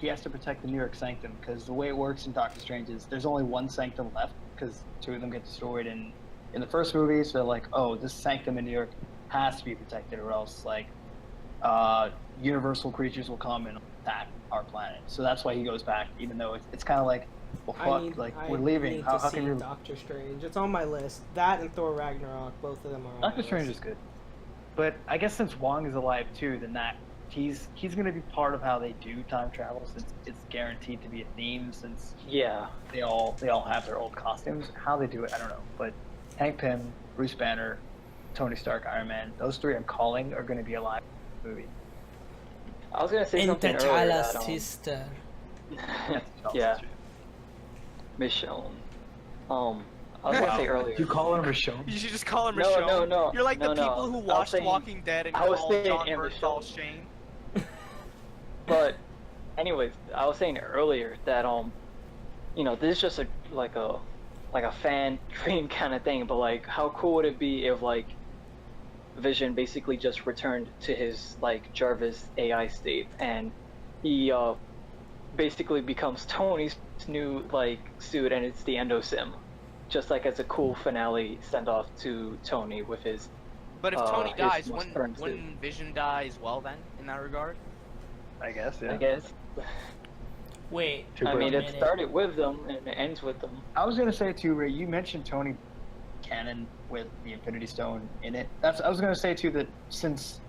has to protect the New York Sanctum, because the way it works in Doctor Strange is there's only one Sanctum left because 2 of them get destroyed in the first movie. So they're like, oh, this Sanctum in New York has to be protected, or else like universal creatures will come and attack our planet. So that's why he goes back, even though it's kind of like, well, fuck, we're leaving. Need How to can see you? Doctor Strange. It's on my list. That and Thor Ragnarok, both of them are on Doctor my Strange list. is good, but I guess since Wong is alive too, then that he's going to be part of how they do time travel, since it's guaranteed to be a theme, since Yeah. they all have their old costumes. How they do it, I don't know. But Hank Pym, Bruce Banner, Tony Stark, Iron Man, those 3 I'm calling are going to be alive in the movie. I was gonna say And something earlier T'Challa's that, sister. yeah, Michonne. I was gonna say earlier. You call her Michonne? You should just call him No, Michonne. no, no. You're like the No, no. people who I was watched saying- Walking Dead and I was call saying John Amber Bernthal Schultz. Shane. But, anyways, I was saying earlier that this is just like a fan dream kind of thing. But like, how cool would it be if like Vision basically just returned to his like Jarvis AI state, and he basically becomes Tony's new like suit, and it's the Endosim, just like as a cool finale send off to Tony with his. But if Tony his dies, most current suit. wouldn't Vision die as well then, in that regard? I guess, yeah. I guess. Wait. Two I mean, birds. it started with them and it ends with them. I was going to say too, Ray, you mentioned Tony canon with the Infinity Stone in it. I was going to say too that since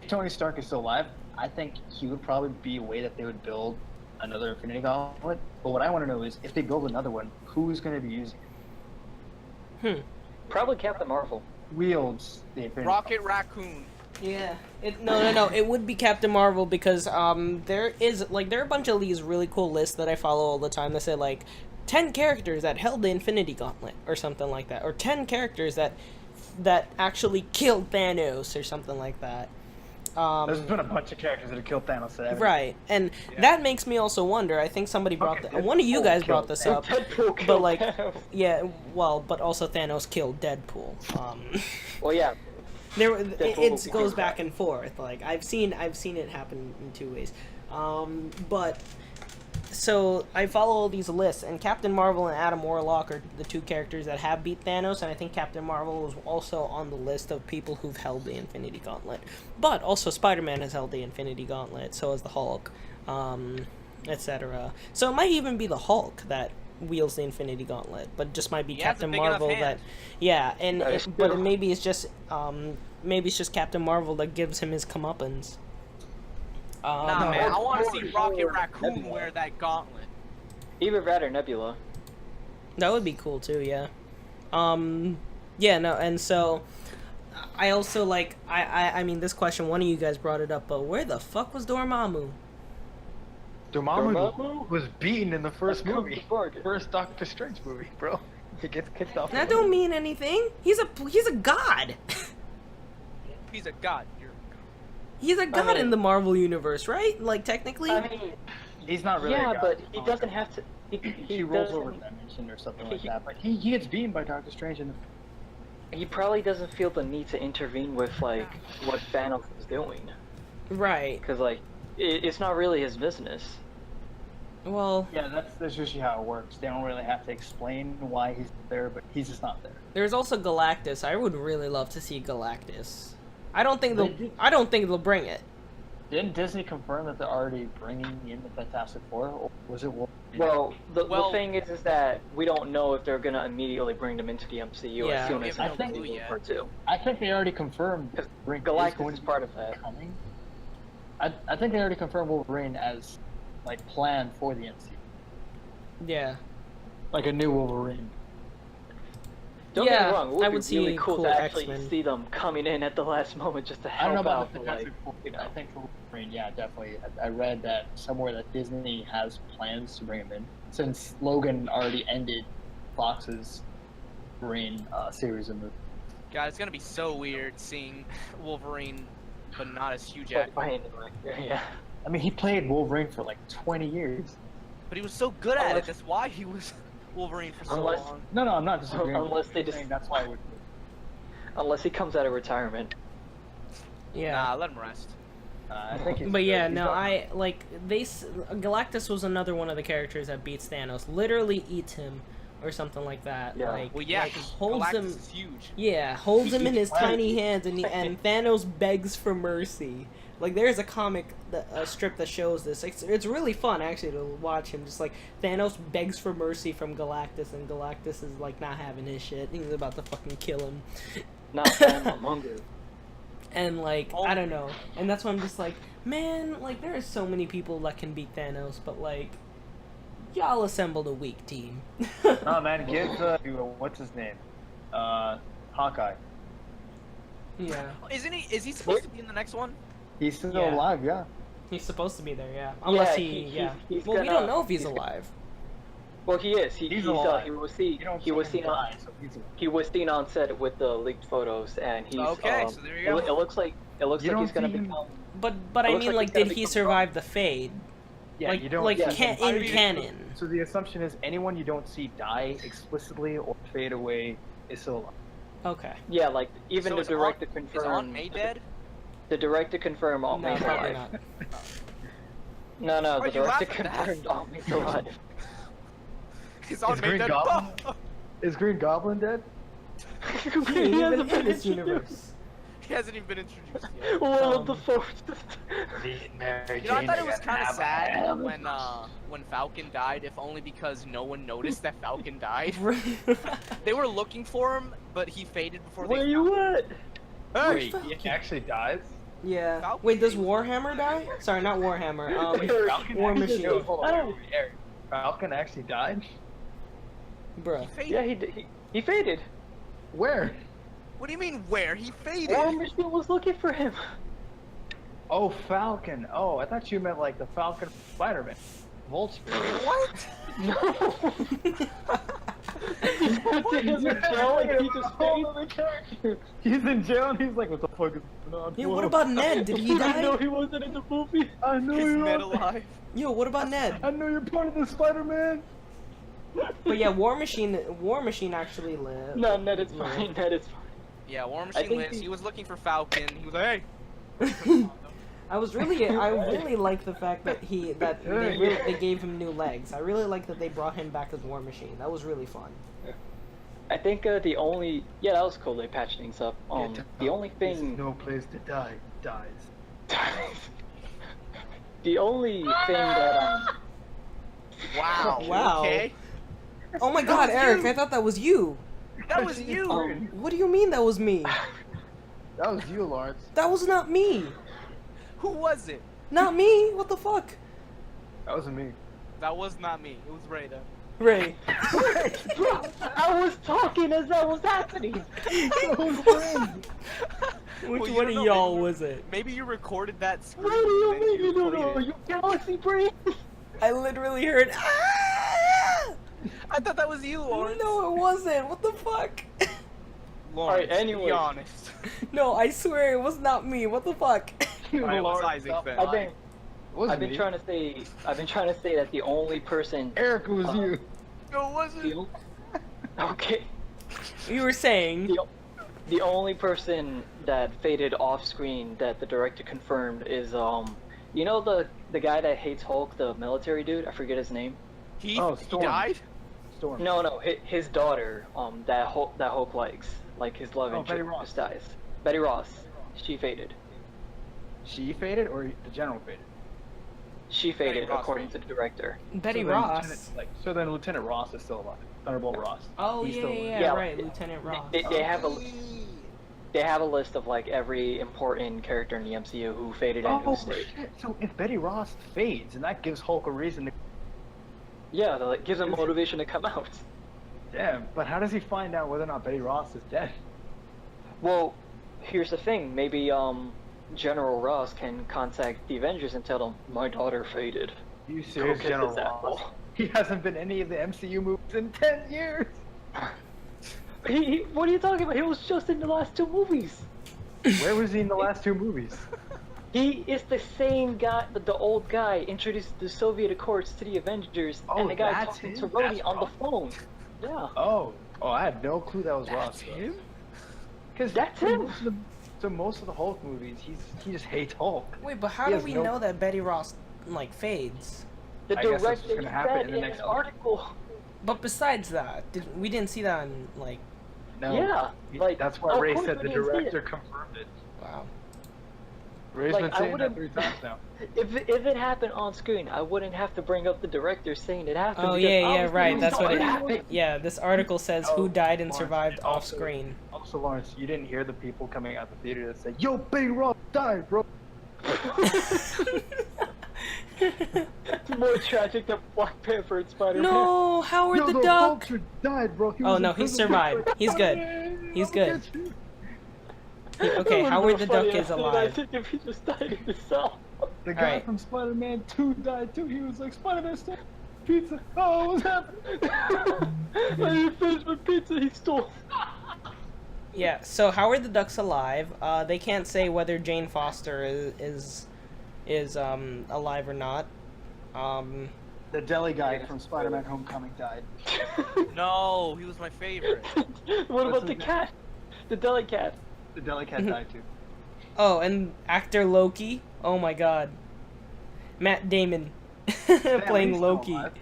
Tony Stark is still alive, I think he would probably be a way that they would build another Infinity Gauntlet. But what I want to know is, if they build another one, who's going to be using it? Probably Captain Marvel. Wields the Infinity Rocket Raccoon. Yeah. No. It would be Captain Marvel because there are a bunch of these really cool lists that I follow all the time that say like 10 characters that held the Infinity Gauntlet or something like that, or 10 characters that actually killed Thanos or something like that. There's been a bunch of characters that have killed Thanos. That haven't- Right, and that makes me also wonder. I think somebody brought Okay, one of you Deadpool guys brought killed this Thanos. up, Deadpool but killed like, Thanos. yeah, well, but also Thanos killed Deadpool. Well, yeah. It Deadpool goes became back that. and forth. Like I've seen it happen in 2 ways. But so I follow all these lists, and Captain Marvel and Adam Warlock are the 2 characters that have beat Thanos, and I think Captain Marvel was also on the list of people who've held the Infinity Gauntlet. But also Spider-Man has held the Infinity Gauntlet, so has the Hulk. etc. So it might even be the Hulk that wields the Infinity Gauntlet, but just might be He has a Captain big enough Marvel hand. that, yeah, and That is but true. maybe it's just Captain Marvel that gives him his comeuppance. Nah, no, man, I want to or- see Rocket or Raccoon Nebula. wear that gauntlet. Even rather Nebula. That would be cool too, yeah. Yeah, no, and so I also like I mean this question, one of you guys brought it up, but where the fuck was Dormammu? Dormammu was beaten in the first That's movie. Bargain. First Doctor Strange movie, bro. He gets kicked off. That don't mean anything. He's a god. He's a god. He's a god mean- in the Marvel universe, right? Like technically. I mean, He's not really. yeah, a god. but he doesn't have to. He rolls doesn't- over dimension or something like that. But he gets beaten by Doctor Strange in the. He probably doesn't feel the need to intervene with like what Thanos is doing, Right. because like it's not really his business. Well, Yeah, that's usually how it works. They don't really have to explain why he's there, but he's just not there. there's also Galactus. I would really love to see Galactus. I don't think They they'll. did- I don't think they'll bring it. Didn't Disney confirm that they're already bringing in the Fantastic Four, or was it? Well, the Well- thing is that we don't know if they're gonna immediately bring them into the MCU Yeah. as soon We as have no Infinity clue War yet. Part 2. I think they already confirmed Because Wolverine Galactus going is to part be of that. coming. I think they already confirmed Wolverine as like planned for the MCU, Yeah. like a new Wolverine. Don't get Yeah, me wrong, it would I be would really see cool cool to actually X-Men. see them coming in at the last moment just to I don't know help about out. the But, Fantastic like, Four. you know. I think for Wolverine, yeah, definitely. I read that somewhere that Disney has plans to bring him in, since Logan already ended Fox's Wolverine series of movies. God, it's gonna be so weird seeing Wolverine, but not as Hugh But Jackman. behind it, like, yeah. I mean, he played Wolverine for like 20 years. But he was so good at it. Unless- That's why he was Wolverine for so Unless- long. No, I'm not disagreeing. Unless they I'm just- saying that's why it would. Unless he comes out of retirement. Yeah. Nah, let him rest. I think he's But yeah, he's no, not- I like Galactus was another one of the characters that beats Thanos. Literally eats him, or something like that. Yeah. Like, Well, yeah, like, 'cause holds Galactus him. is huge. Yeah, holds him in his Wow. tiny hands, and Thanos begs for mercy. Like, there's a comic, a strip that shows this. It's really fun actually to watch him. Just like Thanos begs for mercy from Galactus, and Galactus is like not having his shit. He's about to fucking kill him. Not Among And like, I don't know. And that's why I'm just like, man, like there are so many people that can beat Thanos, but like, y'all assembled a weak team. No, man, give what's his name? Hawkeye. Yeah. Isn't he? Is he supposed to be in the next one? He's still Yeah. alive, yeah. He's supposed to be there, yeah. Unless Yeah, he's well, we gonna- don't know if he's he's- alive. Well, he is. He's alive. he was seen. You don't He was see him seen on. die, so he's alive. He was seen on set with the leaked photos, and he's. Okay, so there you go. It looks like You he's don't gonna see him- become. But It I looks mean, like like, he's gotta did he become survive the fade? Yeah, like, you don't. like yeah, in you- canon. So the assumption is anyone you don't see die explicitly or fade away is still alive. Okay. Yeah, like even So the is direct to Is confirm. Aunt May dead? The direct to confirm Aunt No, May's probably alive. not. No, the Why'd you direct to laugh at that? confirm Aunt May's alive. Is Aunt May Green dead? Goblin? Is Green Goblin dead? He ain't even in this universe. He hasn't even been introduced yet. One Um, of the fourth. You know, I thought it was kind of sad when Falcon died, if only because no one noticed that Falcon died. They were looking for him, but he faded before Where they. you at? Wait, he actually dies? Yeah. Falcon Wait, does is- Warhammer die? Sorry, not Warhammer. Falcon War actually- Machine. Yo, hold on, wait, Eric. Falcon actually died? Bruh. He faded. Yeah, he faded. Where? What do you mean where? He faded. War Machine was looking for him. Oh, Falcon. Oh, I thought you meant like the Falcon Spider-Man. Volt What? No. He's in jail and he just faded. He's in jail and he's like, what the fuck is going on? Yeah, what about Ned? Did he I know die? he wasn't in the movie. I know Is you're Ned on- alive? Yo, what about Ned? I know you're part of the Spider-Man. But yeah, War Machine actually lived. No, Ned is fine. Ned is fine. Yeah, War I Machine think lives. he- He was looking for Falcon. He was like, hey. I really like the fact that they gave him new legs. I really like that they brought him back as War Machine. That was really fun. I think that was cool. They patched things up. The only thing, No place to die. Dies. the only thing that Wow. Wow. Okay. Oh my God, was Eric! you. I thought that was you. That was you. What do you mean that was me? That was you, Lawrence. That was not me. Who was it? Not me. What the fuck? That wasn't me. That was not me. It was Rada. Ray. I was talking as that was happening. Which Well, you one don't of know, y'all maybe- was it? Maybe you recorded that screen. What do you and mean you don't played know? it. You galaxy brain? I literally heard. "Ah!" I thought that was you, Lawrence. No, it wasn't. What the fuck? Lawrence, anyway. be honest. No, I swear it was not me. What the fuck? Alright, what's Isaac then? I've been trying to say that the only person. Eric, it was you. No, it wasn't. Okay. You were saying. The only person that faded off screen that the director confirmed is you know the guy that hates Hulk, the military dude. I forget his name. He Storm. died? Storm. No, his daughter. That Hulk likes, like his love Betty interest, Ross. just dies. Betty Ross. She faded. She faded, or the general faded? She faded Ross according to faded. the director. Betty So then Ross. So then Lieutenant Ross is still alive. Thunderbolt Ross. Oh He's yeah, still yeah, alive. yeah, Yeah, right, yeah. Lieutenant Ross. They have a list of like every important character in the MCU who faded and who Oh stayed. shit! So if Betty Ross fades, and that gives Hulk a reason to. Yeah, that gives him motivation to come out. Damn, but how does he find out whether or not Betty Ross is dead? Well, here's the thing. Maybe General Ross can contact the Avengers and tell them my daughter faded. You serious, kiss General his apple. Ross? He hasn't been in any of the MCU movies in 10 years. What are you talking about? He was just in the last two movies. Where was he in the last two movies? He is the same guy, the old guy, introduced the Soviet Accords to the Avengers, Oh, and the guy that's talking him? to Rhodey That's on the Ross. phone. Yeah, Oh, I had no clue that was Ross. Because That's him. So most of the Hulk movies, he just hates Hulk. Wait, but how He do has we no- know that Betty Ross like fades? the I guess that's what's director gonna happen said in the in next an one. article. But besides that, we didn't see that in like. No, Yeah, like, that's why of Ray course said we the didn't see director it. confirmed it. Wow. Ray's Like, been I saying that wouldn't- 3 times now. If it happened on screen, I wouldn't have to bring up the director saying it happened. Oh because yeah, obviously right. we That's saw what it. happened. Yeah, this article says who Oh, died and Lawrence, survived and off also- screen. Also, Lawrence, you didn't hear the people coming out the theater that said, "Yo, Betty Ross died, bro." It's more tragic than Black Panther and Spider-Man. No, Howard Yo, the Duck. Vulture died, bro. He Oh was no, in he prison survived. for He's good. Spider-Man. He's I'll good. get you. Okay, That would've Howard been the Duck funny is after that, I alive. think if he just died in the cell. The guy Alright. from Spider-Man 2 died too. He was like, Spider-Man stole pizza. Oh, what's happening? I didn't finish my pizza he stole. Yeah, so Howard the Duck's alive. They can't say whether Jane Foster is alive or not. The deli guy from Spider-Man Homecoming died. No, he was my favorite. What about his the name? cat? The deli cat. The deli cat died too. Oh, and actor Loki. Oh my God, Matt Damon Stan playing Lee's still Loki. alive.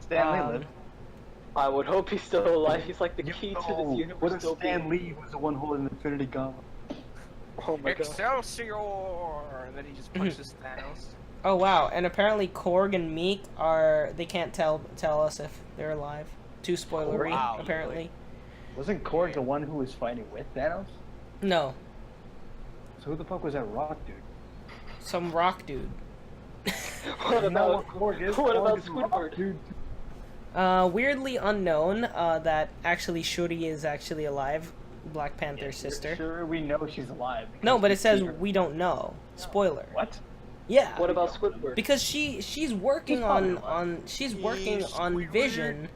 Stan Lee Um, lived. I would hope he's still alive. He's like the key to Oh, this universe what if still Stan being. Lee was the one holding the Infinity Gauntlet? Oh my god. Excelsior! And then he just punches Thanos. Oh wow, and apparently Korg and Meek are. They can't tell us if they're alive. Too spoilery, Wow. apparently. Wasn't Korg the one who was fighting with Thanos? No, So who the fuck was that rock dude? some rock dude. What Isn't that about what Korg is? what Korg about is a rock Squidward? dude. Weirdly unknown. That actually Shuri is actually alive. Black Panther's sister. Sure, we know she's alive. No, because but we it says see her. we don't know. Spoiler. What? Yeah. What about Squidward? Because she's working He's probably on she's working Yes, on Squidward. Vision.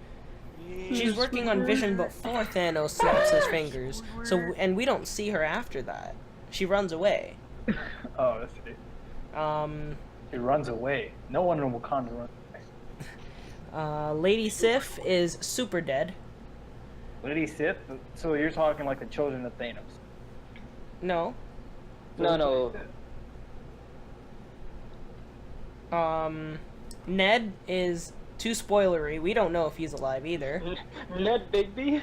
She's working on Vision before Thanos snaps his fingers. So and we don't see her after that. She runs away. Oh, that's it. He runs away. No one in Wakanda runs away. Lady Sif is super dead. Lady Sif? So you're talking like the children of Thanos. No. No. Ned is too spoilery. We don't know if he's alive either. Ned Bigby?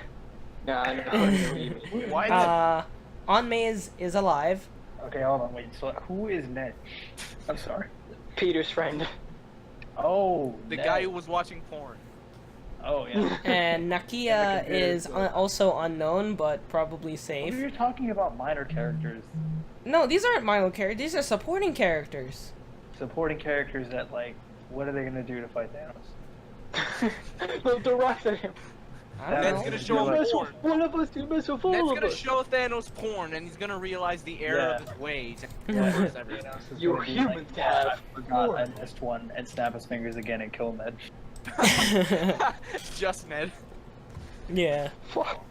Nah, I know what you mean. Why? Aunt May is alive. Okay, hold on, wait. So who is Ned? I'm sorry. Peter's friend. Oh, The Ned. guy who was watching porn. Oh yeah. And Nakia computer, is so- also unknown, but probably Oh, safe. you're talking about minor characters, No, these aren't minor characters. These are supporting characters. supporting characters that like, what are they gonna do to fight Thanos? They'll throw rocks at him. I don't Ned's know. gonna You show him mess porn. One of us, you mess with all Ned's of gonna us. show Thanos porn, and he's gonna realize the error Yeah. of his ways and Yeah. reverse everything. Thanos is You gonna be humans like, have I forgot I porn." missed one, and snap his fingers again and kill Ned. Just Ned. Yeah. Fuck.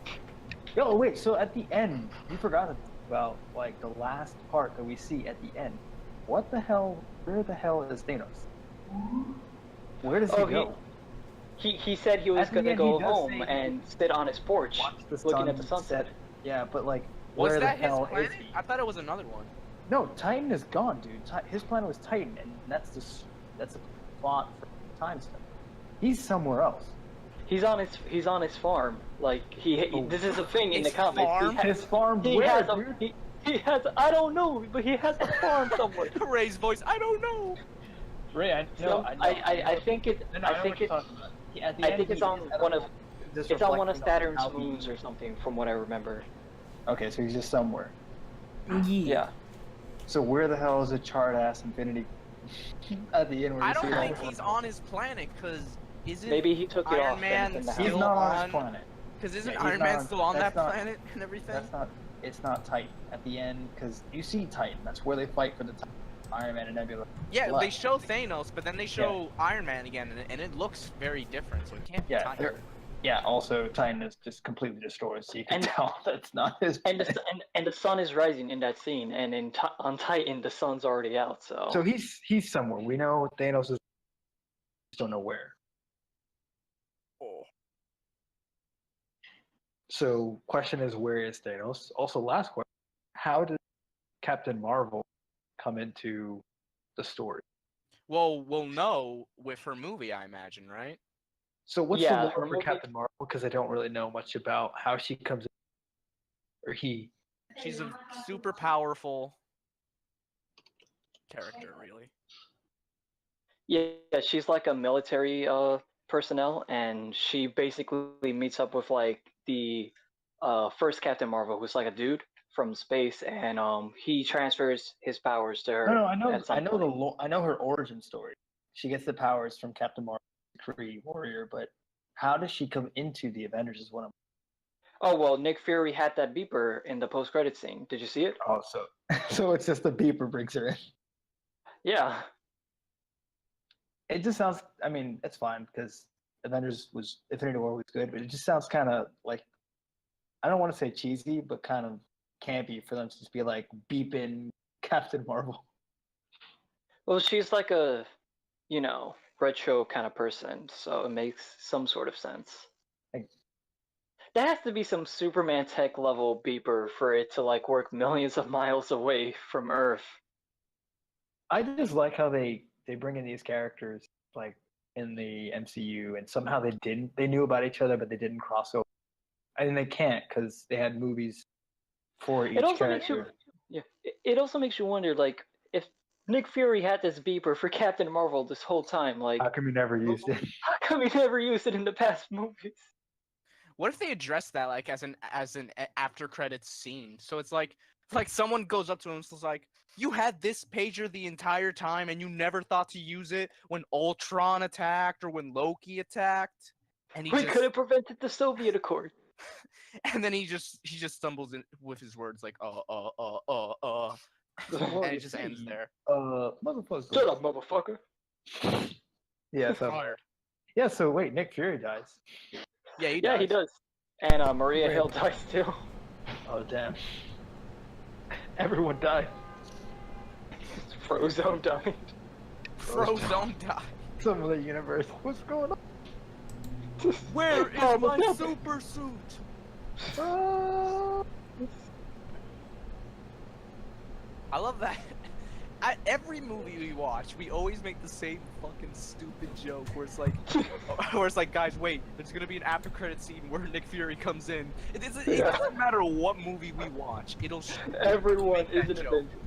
Yo, wait. So at the end, you forgot about like the last part that we see at the end. What the hell? Where the hell is Thanos? Where does he Oh, go? He said he was At the gonna end, go he does home say- and sit on his porch, Watch the looking sun at the sunset. Yeah, but like, Was where that the his hell planet? is he? I thought it was another one. No, Titan is gone, dude. His planet was Titan, and that's a plot for time stuff. He's somewhere else. He's on his farm. Like Oh. this is a thing in the His comics. farm? His farm, He where, has dude? he has I don't know, but he has a farm somewhere. Ray's voice. I don't know. Ray, I know. So, I think it No, no, I know think what you're it talking about. At the I end, think it's he on is one of just it's on one of reflecting Saturn's how he- moons or something, from what I remember. Okay, so he's just somewhere. Yeah. So where the hell is the charred ass Infinity? At the end, where I you don't see all think the- he's on his planet, cause isn't Maybe he took it Iron off Man in the He's still not on on- his planet. Cause isn't Yeah, he's Iron not Man on- still on that that's not- planet and everything? That's not. It's not Titan at the end because you see Titan. That's where they fight for the Titan. Iron Man and Nebula. Yeah, they What? show Thanos, but then they show Iron Man again, and it looks very different, so it can't be Yeah, Titan. they're- yeah. Also, Titan is just completely destroyed, so you can And- tell that's not his. And the sun is rising in that scene, and on Titan the sun's already out. So So he's somewhere. We know Thanos is. Just don't know where. Oh. So question is, where is Thanos? Also, last question: how did Captain Marvel come into the story? Well, we'll know with her movie, I imagine, right? So what's Yeah, the lore her for movie- Captain Marvel? Because I don't really know much about how she comes in, or he. She's a super powerful character, really. yeah, she's like a military personnel, and she basically meets up with like the first Captain Marvel, who's like a dude from space, and he transfers his powers to her. No, I know. at some I know the. point. I know her origin story. She gets the powers from Captain Marvel, Kree warrior, but how does she come into the Avengers? Is what I'm. Oh well, Nick Fury had that beeper in the post-credit scene. Did you see it? Oh, so so it's just the beeper brings her in. Yeah. It just sounds. I mean, it's fine because Infinity War was good, but it just sounds kind of like. I don't want to say cheesy, but kind of campy for them to just be like beeping Captain Marvel. Well, she's like a, retro kind of person, so it makes some sort of sense. Like- That has to be some Superman tech level beeper for it to like work millions of miles away from Earth. I just like how they bring in these characters like in the MCU, and somehow they knew about each other, but they didn't cross over. I mean, they can't because they had movies for each It also makes character. it also makes you wonder, like, if Nick Fury had this beeper for Captain Marvel this whole time, like, How come you never used it? how come he never used it in the past movies? What if they address that like as an after credits scene? So it's like someone goes up to him and is like, "You had this pager the entire time, and you never thought to use it when Ultron attacked or when Loki attacked." And he We just, could have prevented the Soviet Accord. and then he just stumbles in with his words like and it just ends there. Motherfucker. Shut up, motherfucker. Yeah. So Fired. yeah. So wait, Nick Fury dies. Yeah, he Yeah, does. he does. And Maria Right. Hill dies too. Oh damn. Everyone died. Frozone died. Frozone died. Some of the universe. What's going on? Where is Oh, my no. super suit? Ah. I love that. At every movie we watch, we always make the same fucking stupid joke where it's like, guys, wait, there's gonna be an after credit scene where Nick Fury comes in. It doesn't matter what movie we watch. It'll Everyone make that is an joke. Avenger.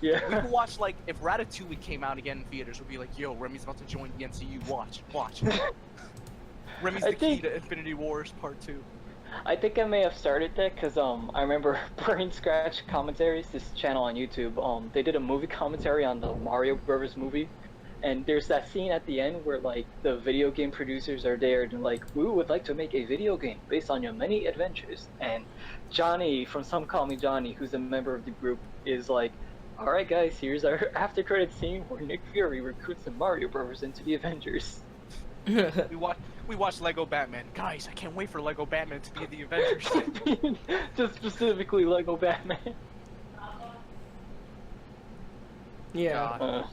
Yeah. We could watch, like, if Ratatouille came out again in theaters, we'd be like, yo, Remy's about to join the MCU. Watch. Remy's I the key think- to Infinity Wars Part 2. I think I may have started that because I remember Brain Scratch Commentaries, this channel on YouTube. They did a movie commentary on the Mario Brothers movie, and there's that scene at the end where like the video game producers are there and like, we would like to make a video game based on your many adventures. And Johnny from Some Call Me Johnny, who's a member of the group, is like, all right guys, here's our after credit scene where Nick Fury recruits the Mario Brothers into the Avengers. We watched Lego Batman. Guys, I can't wait for Lego Batman to be in the Avengers. Just specifically Lego Batman. Yeah. God.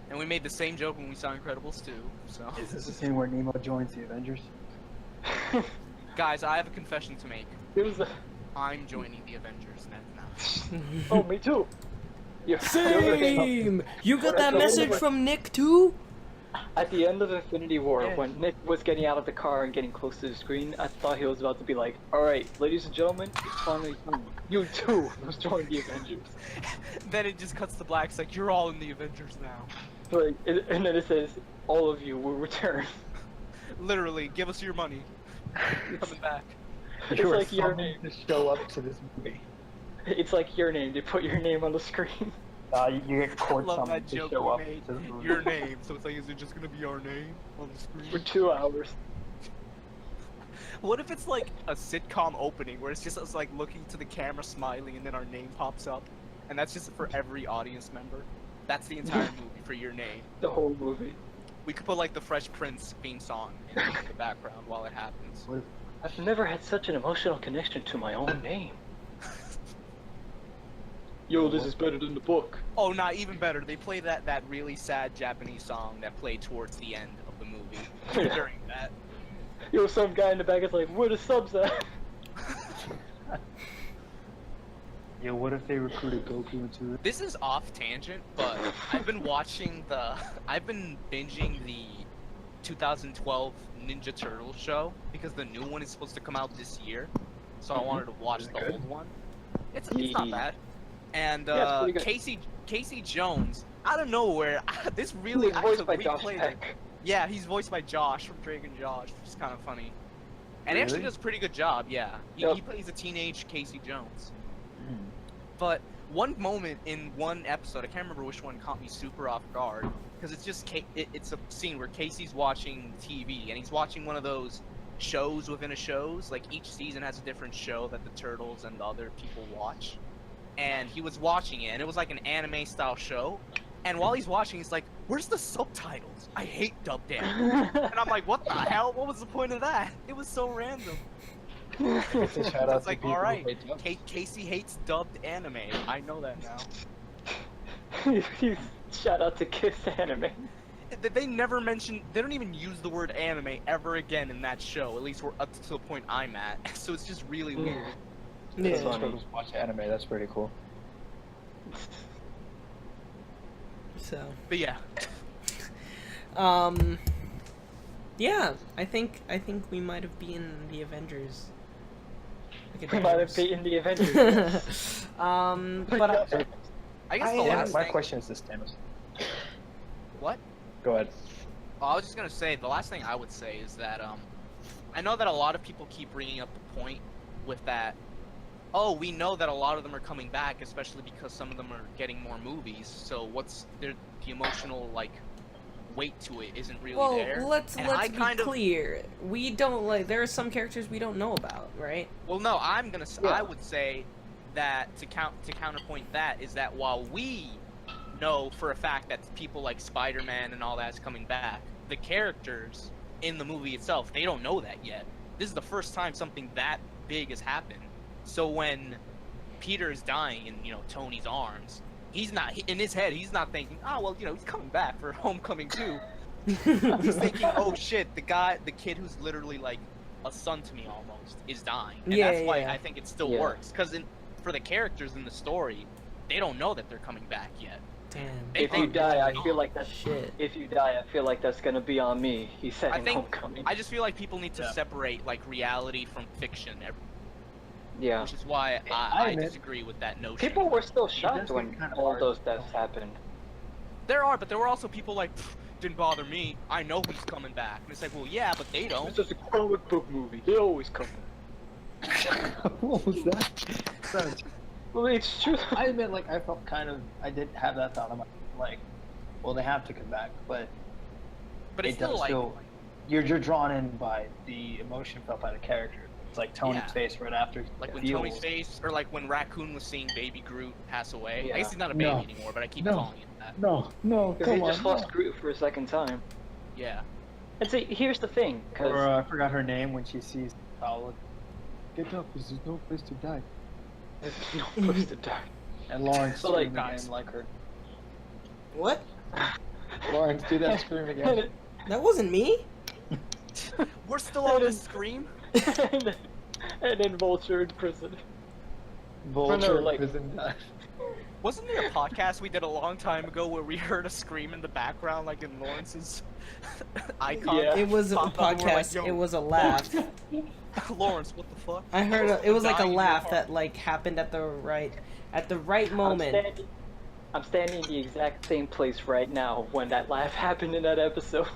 And we made the same joke when we saw Incredibles 2, so... Is this the scene where Nemo joins the Avengers? Guys, I have a confession to make. It was I'm joining the Avengers now. Oh, me too. Same! You got that message from Nick too? At the end of Infinity War, Yeah. when Nick was getting out of the car and getting close to the screen, I thought he was about to be like, alright, ladies and gentlemen, it's finally time. You too must join the Avengers. Then it just cuts to black, it's like, you're all in the Avengers now. Like, and then it says, all of you will return. Literally, give us your money. You're coming back. It's You are like your summoned name. to show up to this movie. It's like your name. They put your name on the screen. You get I court love summoned that to joke show we up made. to the movie. Your name. So it's like, is it just gonna be our name on the For screen? 2 hours. What if it's like a sitcom opening where it's just us like looking to the camera smiling and then our name pops up? And that's just for every audience member. That's the entire movie for your name. The whole movie. We could put like the Fresh Prince theme song in the background while it happens. I've never had such an emotional connection to my own name. Yo, this is better than the book. Oh, not even better. They play that really sad Japanese song that played towards the end of the movie during that. Yo, some guy in the back is like, where the subs at? Yo, what if they recruited Goku into it? This is off tangent, but I've been binging the 2012 Ninja Turtles show because the new one is supposed to come out this year. So I wanted to watch the Good. old one. It's not bad. And Yeah, it's pretty good. Casey Jones, out of nowhere, this really He was voiced by I Josh replayed it. Peck. Yeah, he's voiced by Josh from Drake and Josh, which is kind of funny. And he actually Really? does a pretty good job, yeah. He Yep. plays a teenage Casey Jones. But one moment in one episode, I can't remember which one, caught me super off guard. Because it's just, it's a scene where Casey's watching TV, and he's watching one of those shows within a shows. Like, each season has a different show that the Turtles and the other people watch. And he was watching it, and it was like an anime-style show. And while he's watching, he's like, where's the subtitles? I hate dubbed anime. And I'm like, what the hell? What was the point of that? It was so random. It's a shout out It's to like, people who alright, hate dubs. Casey hates dubbed anime. I know that now. Shout out to Kiss Anime. They never mention, they don't even use the word anime ever again in that show, at least we're up to the point I'm at. So it's just really weird. Yeah. Turtles watch anime, that's pretty cool. So, But yeah, yeah, I think we might have been the Avengers. Like We might have beaten the Avengers. but I guess the Yeah, last my thing, question is this, Thanos. what? Go ahead. Oh, I was just gonna say, the last thing I would say is that, I know that a lot of people keep bringing up the point with that, oh, we know that a lot of them are coming back, especially because some of them are getting more movies, so what's the emotional, like, weight to it isn't really well, there. let's And I be kind of- clear. We don't like. There are some characters we don't know about, right? Well, no, I'm gonna. Yeah. I would say that to counterpoint that is that while we know for a fact that people like Spider-Man and all that is coming back, the characters in the movie itself, they don't know that yet. This is the first time something that big has happened. So when Peter is dying in Tony's arms, he's not in his head. He's not thinking, oh well, he's coming back for Homecoming too. He's thinking, oh shit, the kid who's literally like a son to me almost is dying, and Yeah, that's why yeah. I think it still Yeah. works. Because for the characters in the story, they don't know that they're coming back yet. Damn. They If you think- die, I feel like that's Shit. If you die, I feel like that's gonna be on me. He said I in think- Homecoming. I just feel like people need to Yeah. separate like reality from fiction. Yeah. which is why I I admit- disagree with that notion. People were still does shocked get when kind of all hard. those deaths happened. There are, but there were also people like, didn't bother me. I know he's coming back. And it's like, well, yeah, but they don't. It's just a comic book movie. They always come back. What was that? So, Well, it's true. I admit, like, I felt kind of, I did have that thought. I'm like, well, they have to come back, but But it's it still does like, feel, you're drawn in by the emotion felt by the character. It's like Tony's Yeah. face right after. like when feels- Tony's face, or like when Raccoon was seeing Baby Groot pass away. Yeah. I guess he's not a baby No. anymore, but I keep No. calling him that. No, Because he just lost Groot for a second time. Yeah. And see, here's the thing, because Or I forgot her name when she sees Paolo. Get up, there's no place to die. there's no place to die. And Lawrence So, like, scream guys. again like her. What? Lawrence, do that scream again. That wasn't me. We're still on the Scream? and then Vulture in prison. Vulture, like- prison dive. Wasn't there a podcast we did a long time ago where we heard a scream in the background, like in Lawrence's icon? Yeah. It was a Popped up, and we're like, podcast. "Yo, it was a laugh. Lawrence, what the fuck? I heard it was like a Dying in your laugh heart. that like happened at the right moment. I'm standing in the exact same place right now when that laugh happened in that episode.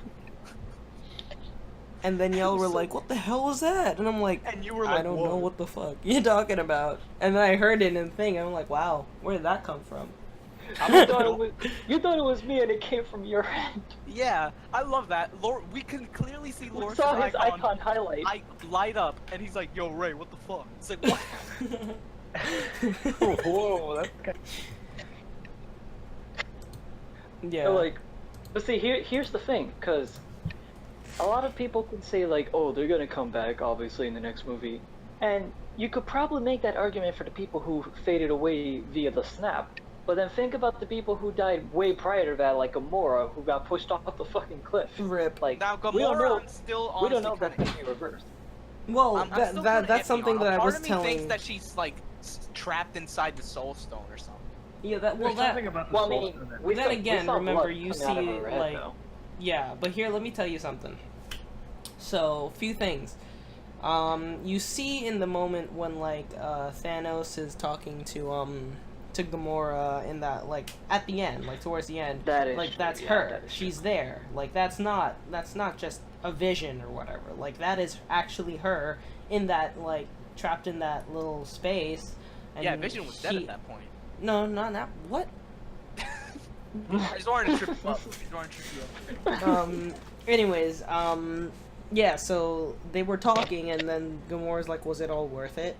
And then y'all were like, "What the hell was that?" And I'm like, And you were like, "I don't "Whoa." know what the fuck you're talking about." And then I heard it in the thing. And I'm like, "Wow, where did that come from?" You thought it was me, and it came from your end. Yeah, I love that. We can clearly see We Lawrence's saw his icon icon highlight. light up, and he's like, "Yo, Ray, what the fuck?" It's like, what? Whoa, that's kind Yeah. So, like, but see, here's the thing, because a lot of people could say, like, oh, they're gonna come back, obviously, in the next movie. And you could probably make that argument for the people who faded away via the snap. But then think about the people who died way prior to that, like Gamora, who got pushed off the fucking cliff. Rip. Like, Now, we don't know, Gamora, I'm still we don't honestly know if that's kinda gonna be reversed. Well, I'm still kinda that's iffy something on that it. I was Part of me telling. thinks that she's like trapped inside the Soul Stone or something. Yeah, that well There's that something about the Well, I soul mean, stone that- we Then saw- we again, saw remember, blood you coming out of see, her head, like- though. Yeah, but here, let me tell you something. So, few things. You see in the moment when like Thanos is talking to Gamora in that like at the end, like towards the end, That is like true, that's yeah, her. that is She's there. Like that's not just a vision or whatever. Like that is actually her in that like trapped in that little space. And Yeah, Vision was dead he- at that point. No, not what? He's already tripped up. He's already tripped up. Anyways, yeah, so they were talking, and then Gamora's like, was it all worth it?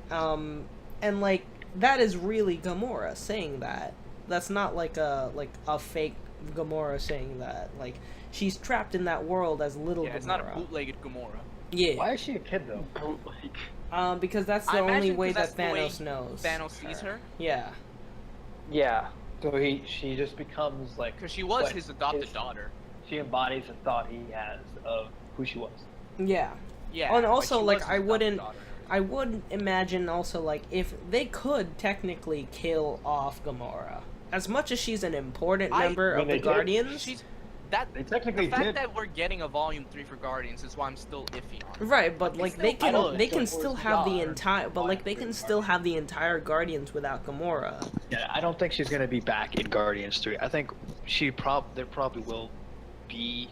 And like, that is really Gamora saying that. That's not like a fake Gamora saying that. Like, she's trapped in that world as little Yeah, Gamora. it's not a bootlegged Gamora. Yeah. Why is she a kid though? Bootleg. Because that's the I only imagine way 'cause that's that the way Thanos knows. Thanos sees her, Yeah. Yeah. So she just becomes like. because she was what, his adopted daughter. She embodies the thought he has of who she was. Yeah. Yeah. Oh, and also, she like, was his I adopted wouldn't- daughter. I would imagine also, like, if they could technically kill off Gamora, as much as she's an important member When of they the did, Guardians, She's that. They technically The fact did. that we're getting a volume 3 for Guardians is why I'm still iffy on it. right? But They like still they can could. they can Or still it's have the not. entire, but like they can still have the entire Guardians without Gamora. Yeah, I don't think she's gonna be back in Guardians 3. I think there probably will be.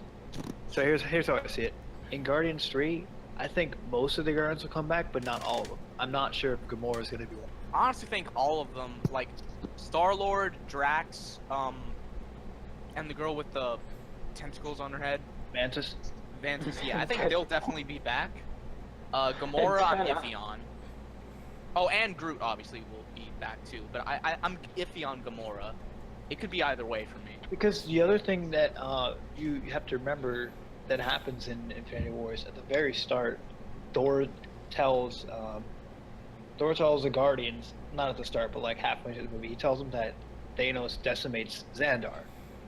So here's how I see it. In Guardians 3, I think most of the Guardians will come back, but not all of them. I'm not sure if Gamora is gonna be one. I honestly think all of them, like Star-Lord, Drax, and the girl with the tentacles on her head, Mantis. Vantis. Yeah, I think they'll definitely be back. Gamora, I'm Antenna. iffy on. Oh, and Groot obviously will be back too, but I'm iffy on Gamora. It could be either way for me. Because the other thing that you have to remember that happens in Infinity War is at the very start, Thor tells the Guardians, not at the start, but like halfway through the movie, he tells them that Thanos decimates Xandar.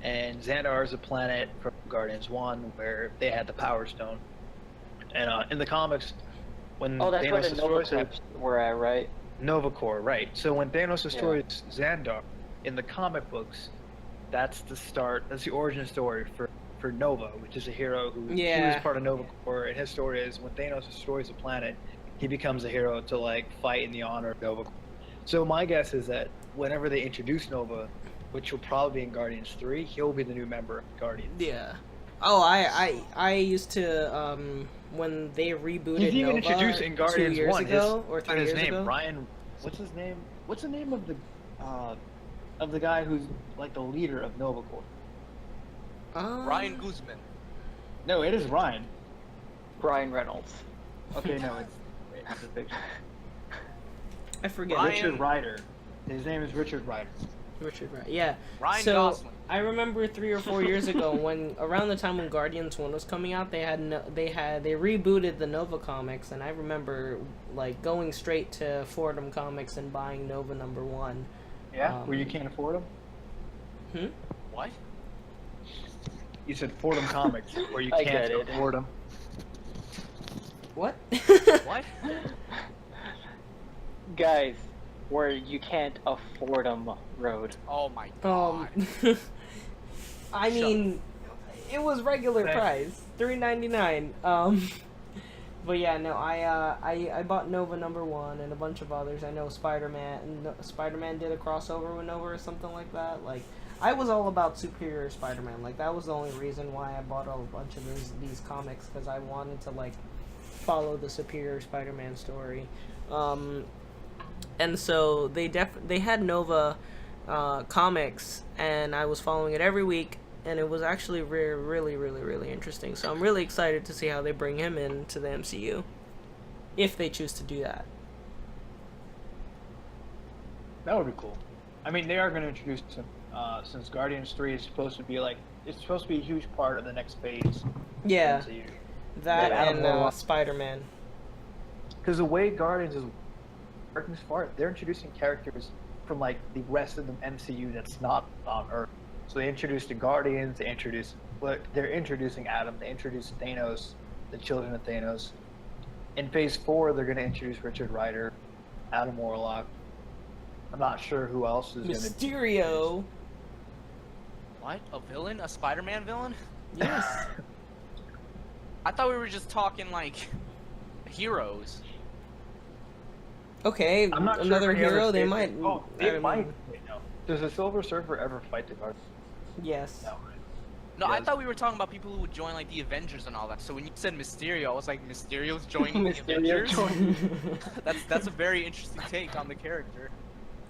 And Xandar is a planet from Guardians 1 where they had the Power Stone. And in the comics, when Oh, that's where Thanos the Nova destroys Corps were at, right? Nova Corps, right. So when Thanos destroys Xandar, in the comic books, that's the origin story for Nova, which is a hero who he was Yeah. part of Nova Corps, and his story is when Thanos destroys a planet, he becomes a hero to like fight in the honor of Nova. So my guess is that whenever they introduce Nova, which will probably be in Guardians 3, he'll be the new member of Guardians. Yeah. Oh, I used to when they rebooted He's even Nova introduced in Guardians 2 years 1. ago or 3 his years name, ago. Ryan. What's his name? What's the name of the guy who's like the leader of Nova Corps? Ryan Guzman. No, it is Ryan. Ryan Reynolds. Okay, no, it's wait, I have the picture. I forget. Ryan- Richard Ryder. His name is Richard Ryder. Richard, right? Yeah. Ryan So Gosling. I remember 3 or 4 years ago when around the time when Guardians 1 was coming out, they rebooted the Nova comics, and I remember like going straight to Fordham Comics and buying Nova #1. Yeah, where you can't afford them. What? You said Fordham Comics, where you I can't get it. afford them. What? What? Guys, where you can't afford them road. Oh my god. I mean, it was regular Thanks. price, $3.99. But yeah, no, I bought Nova #1 and a bunch of others. I know Spider-Man did a crossover with Nova or something like that. Like, I was all about Superior Spider-Man. Like, that was the only reason why I bought a bunch of these comics, because I wanted to like follow the Superior Spider-Man story. And so they had Nova comics, and I was following it every week, and it was actually really interesting. So I'm really excited to see how they bring him into the MCU, if they choose to do that. That would be cool. I mean, they are going to introduce him, since Guardians 3 is supposed to be like, it's supposed to be a huge part of the next phase. Yeah, of the MCU. that Yeah, and Warlock. Spider-Man. Because the way Guardians is working so far, they're introducing characters from like the rest of the MCU that's not on Earth. So they introduced the Guardians, they're introducing Adam, they introduced Thanos, the children of Thanos. In Phase 4, they're going to introduce Richard Ryder, Adam Warlock. I'm not sure who else is going to. Mysterio. What? A villain? A Spider-Man villain? Yes. I thought we were just talking like heroes. Okay, I'm not another sure if any hero. other They phase- might. Oh, I they don't might. know. Wait, no. Does the Silver Surfer ever fight the Guardians? Yes. No. No, I Yes. thought we were talking about people who would join like the Avengers and all that. So when you said Mysterio, I was like, Mysterio's joining the Mysterio Avengers? That's a very interesting take on the character.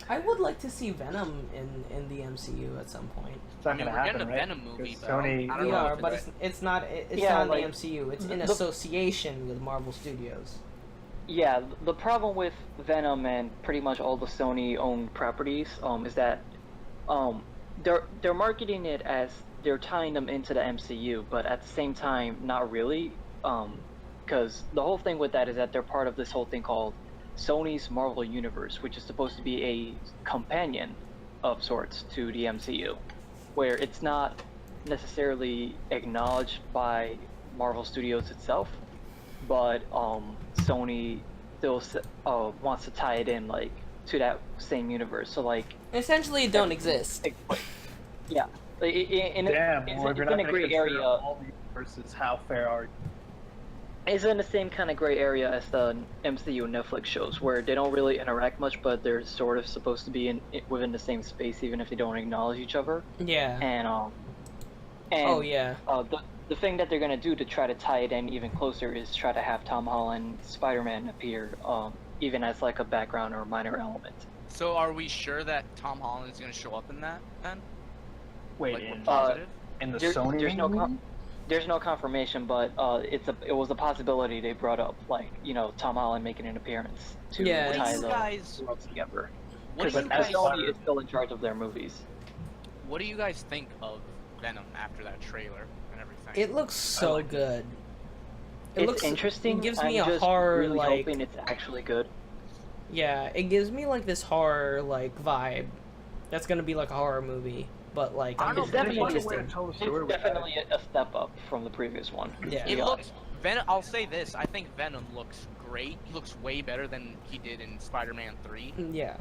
I would like to see Venom in the MCU at some point. It's not I mean, going to we're happen, getting a right? Venom movie, 'Cause but Sony, I don't We know are, if but it's- it's not Yeah, in like, the MCU. It's in the- association with Marvel Studios. Yeah, the problem with Venom and pretty much all the Sony-owned properties is that they're marketing it as they're tying them into the MCU, but at the same time, not really. Because the whole thing with that is that they're part of this whole thing called Sony's Marvel Universe, which is supposed to be a companion of sorts to the MCU, where it's not necessarily acknowledged by Marvel Studios itself, but Sony still wants to tie it in like to that same universe. So like, Essentially, it don't exist. yeah, Damn, it's, well, it's if you're in not a going to gray consider area. all the universes, how fair are you? It's in the same kind of gray area as the MCU Netflix shows, where they don't really interact much, but they're sort of supposed to be within the same space, even if they don't acknowledge each other. Yeah. And Oh yeah. the thing that they're gonna do to try to tie it in even closer is try to have Tom Holland Spider-Man appear, even as like a background or minor element. So are we sure that Tom Holland is going to show up in that then? Wait, Like, we're in, positive? in the There- Sony there's no movie? There's no confirmation, but it was a possibility they brought up, like, you know, Tom Holland making an appearance to Yeah, What do tie you the guys? worlds together. What do Because you as guys? Sony is still in charge of their movies. What do you guys think of Venom after that trailer and everything? It looks so like it. good. It's interesting. It gives I'm me a just horror really like. hoping it's actually good. Yeah, it gives me like this horror like vibe. That's gonna be like a horror movie, but like I I'm don't just know, really definitely interested. It's definitely a step up from the previous one. Yeah. to It be looks Venom. I'll say this: I think Venom looks great. He looks way better than he did in Spider-Man 3. Yeah,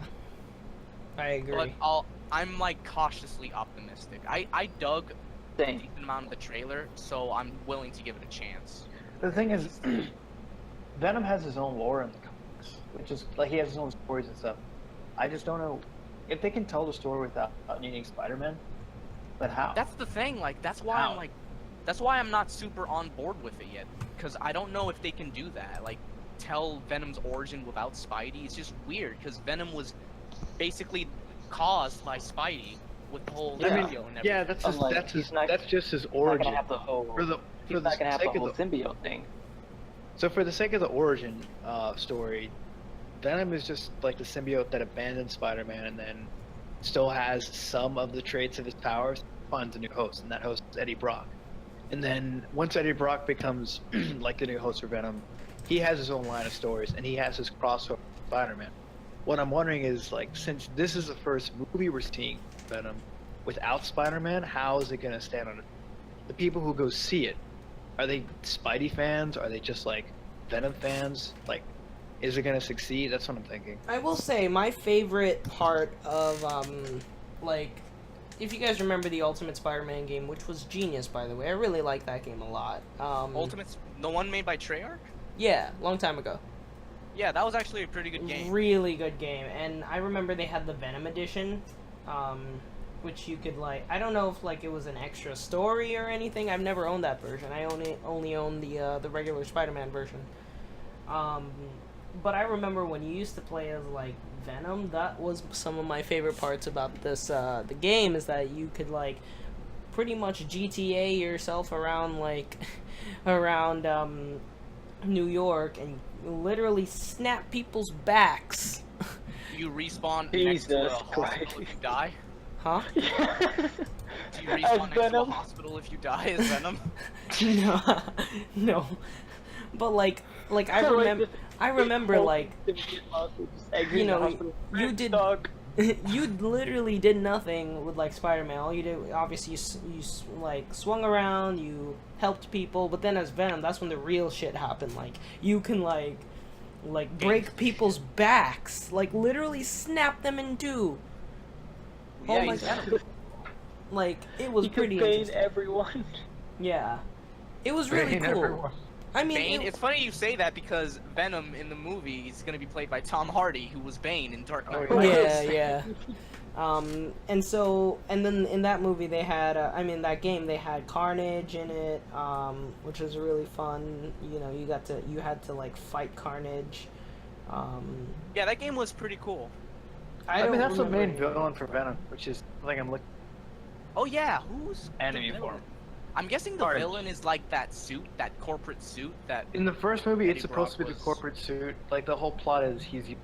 I agree. But I'm like cautiously optimistic. I dug a Same. decent amount of the trailer, so I'm willing to give it a chance. The thing is, Venom has his own lore in the comics, which is like he has his own stories and stuff. I just don't know if they can tell the story without needing Spider-Man. But how? That's the thing. Like that's why How? I'm like, that's why I'm not super on board with it yet. Because I don't know if they can do that. Like, tell Venom's origin without Spidey. It's just weird. Because Venom was basically caused by Spidey with the whole I mean, symbiote and everything. yeah, that's his, Unlike, that's his, he's not- that's just his He's not origin. gonna have the whole. For the He's not gonna have the sake whole of the symbiote thing. So for the sake of the origin story, Venom is just like the symbiote that abandoned Spider-Man and then still has some of the traits of his powers, finds a new host, and that host is Eddie Brock. And then once Eddie Brock becomes like the new host for Venom, he has his own line of stories, and he has his crossover with Spider-Man. What I'm wondering is, like, since this is the first movie we're seeing Venom without Spider-Man, how is it going to stand on it? The people who go see it, are they Spidey fans? Are they just like Venom fans? Like, is it gonna succeed? That's what I'm thinking. I will say my favorite part of like, if you guys remember the Ultimate Spider-Man game, which was genius by the way, I really like that game a lot. Ultimate's the one made by Treyarch? Yeah, long time ago. Yeah, that was actually a pretty good game. Really good game, and I remember they had the Venom edition, which you could like. I don't know if like it was an extra story or anything. I've never owned that version. I only own the regular Spider-Man version. But I remember when you used to play as like Venom. That was some of my favorite parts about this the game, is that you could like pretty much GTA yourself around like around New York and literally snap people's backs. You respawn next to a Jesus hospital Christ. if you die? Huh? Do you respawn next to a Venom? hospital if you die as Venom? No, no. But like I remember like, you know, you did you literally did nothing with like Spider-Man. All you did, obviously, you like swung around, you helped people, but then as Venom, that's when the real shit happened. Like you can like break people's backs, like literally snap them in two. Yeah, Oh my he's god! Venom. Like it was You pretty can pain interesting. everyone. Yeah, it was really Bane cool. everyone. I mean, Bane. It's funny you say that because Venom in the movie is going to be played by Tom Hardy, who was Bane in Dark Knight. Oh, Rises. yeah. And then in that movie they had, that game they had Carnage in it, which was really fun. You know, you had to like fight Carnage. Yeah, that game was pretty cool. I mean, don't that's the remember main villain for Venom, which is like I'm looking Oh yeah, who's the enemy villain? form. I'm guessing the Carnage. villain is like that suit, that corporate suit that. In the first movie, Eddie it's supposed to be Brock the was- corporate suit. Like the whole plot is he's using